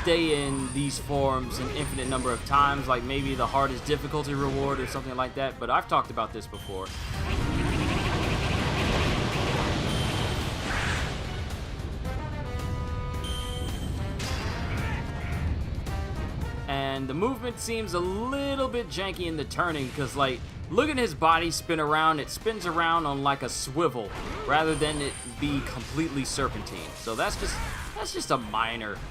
stay in these forms an infinite number of times, like maybe the hardest difficulty reward or something like that, but I've talked about this before. And and the movement seems a little bit janky in the turning, because like, look at his body spin around. It spins around on like a swivel rather than it be completely serpentine. So that's just a minor thing.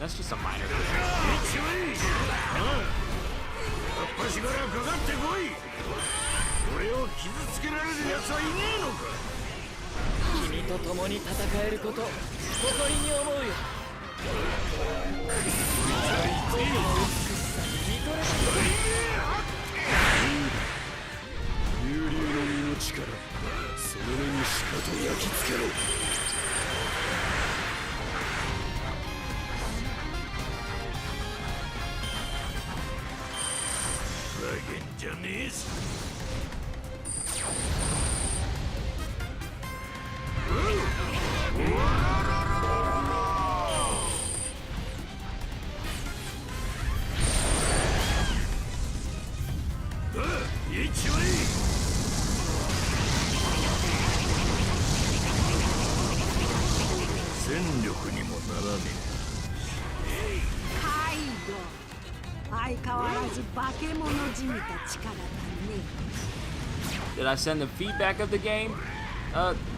Did I send them feedback of the game?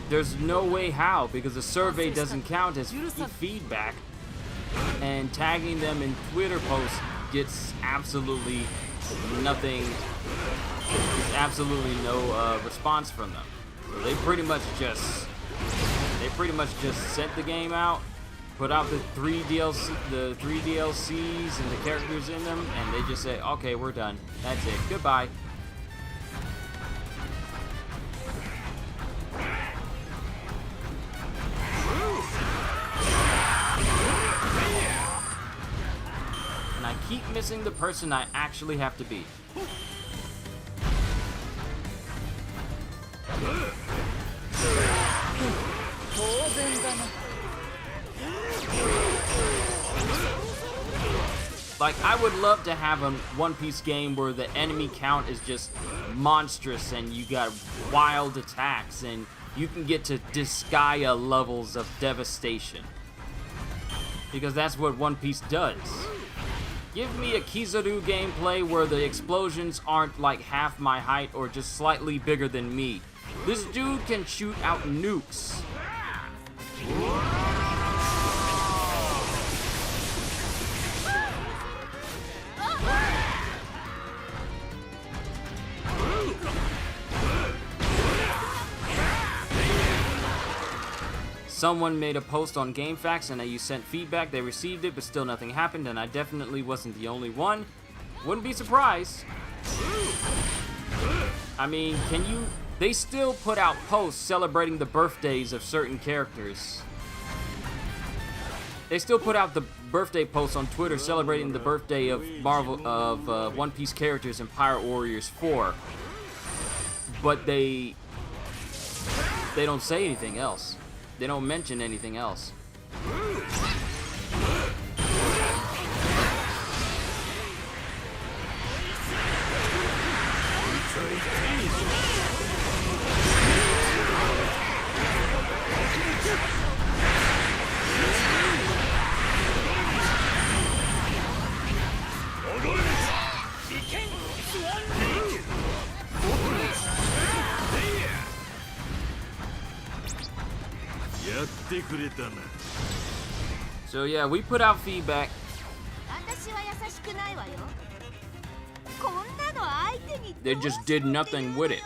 There's no way how, because the survey doesn't count as feedback, and tagging them in Twitter posts gets absolutely nothing. There's absolutely no response from them. So they pretty much just sent the game out, put out the three DLCs and the characters in them, and they just say, okay, we're done. That's it. Goodbye. And I keep missing the person I actually have to beat. Like, I would love to have a One Piece game where the enemy count is just monstrous and you got wild attacks and you can get to Disgaea levels of devastation. Because that's what One Piece does. Give me a Kizaru gameplay where the explosions aren't like half my height or just slightly bigger than me. This dude can shoot out nukes. Someone made a post on GameFAQs and you sent feedback, they received it, but still nothing happened, and I definitely wasn't the only one. Wouldn't be surprised. I mean, they still put out posts celebrating the birthdays of certain characters. They still put out the birthday posts on Twitter celebrating the birthday of One Piece characters in Pirate Warriors 4. But they don't say anything else. They don't mention anything else. So yeah, we put out feedback. They just did nothing with it.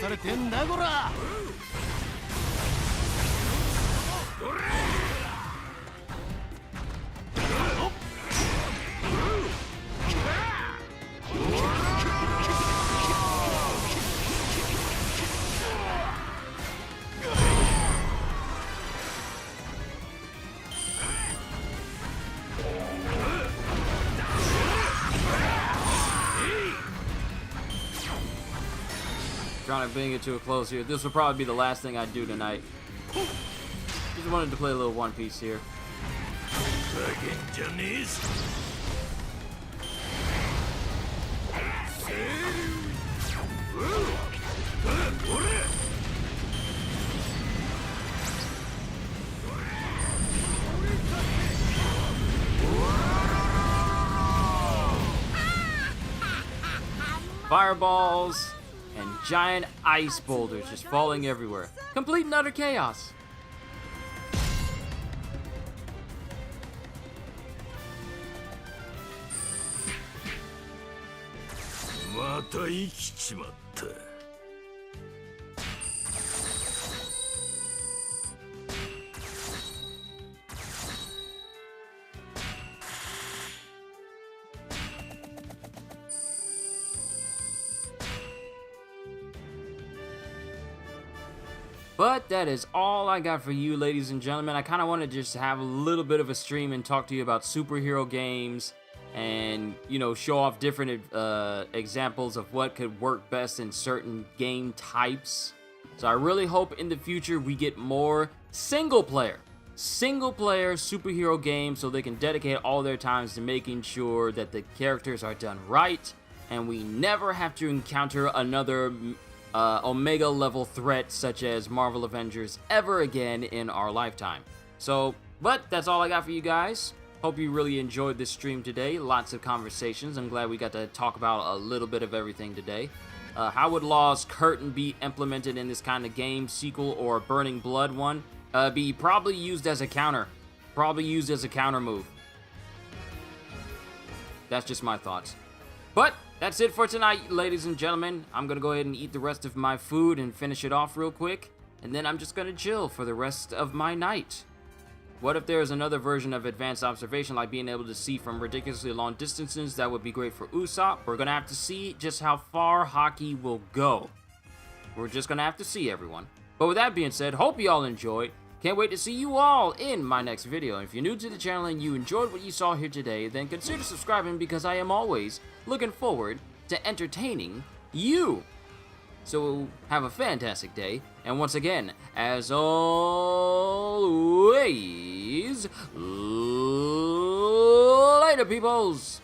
されてんだこら。Trying to bring it to a close here. This will probably be the last thing I do tonight. Just wanted to play a little One Piece here. Fireballs and giant ice boulders just falling everywhere. Complete and utter chaos. また生きちまった。But that is all I got for you, ladies and gentlemen. I kind of want to just have a little bit of a stream and talk to you about superhero games and, you know, show off different examples of what could work best in certain game types. So I really hope in the future we get more single-player superhero games so they can dedicate all their times to making sure that the characters are done right and we never have to encounter another Omega level threat such as Marvel Avengers ever again in our lifetime. So, but that's all I got for you guys. Hope you really enjoyed this stream today. Lots of conversations. I'm glad we got to talk about a little bit of everything today. How would Law's Curtain be implemented in this kind of game, sequel, or Burning Blood one? Be probably used as a counter. Probably used as a counter move. That's just my thoughts. But that's it for tonight, ladies and gentlemen. I'm gonna go ahead and eat the rest of my food and finish it off real quick, and then I'm just gonna chill for the rest of my night. What if there's another version of advanced observation, like being able to see from ridiculously long distances? That would be great for Usopp. We're gonna have to see just how far hockey will go. We're just gonna have to see, everyone. But with that being said, hope you all enjoyed. Can't wait to see you all in my next video. If you're new to the channel and you enjoyed what you saw here today, then consider subscribing because I am always looking forward to entertaining you. So have a fantastic day, and once again, as always, later peoples!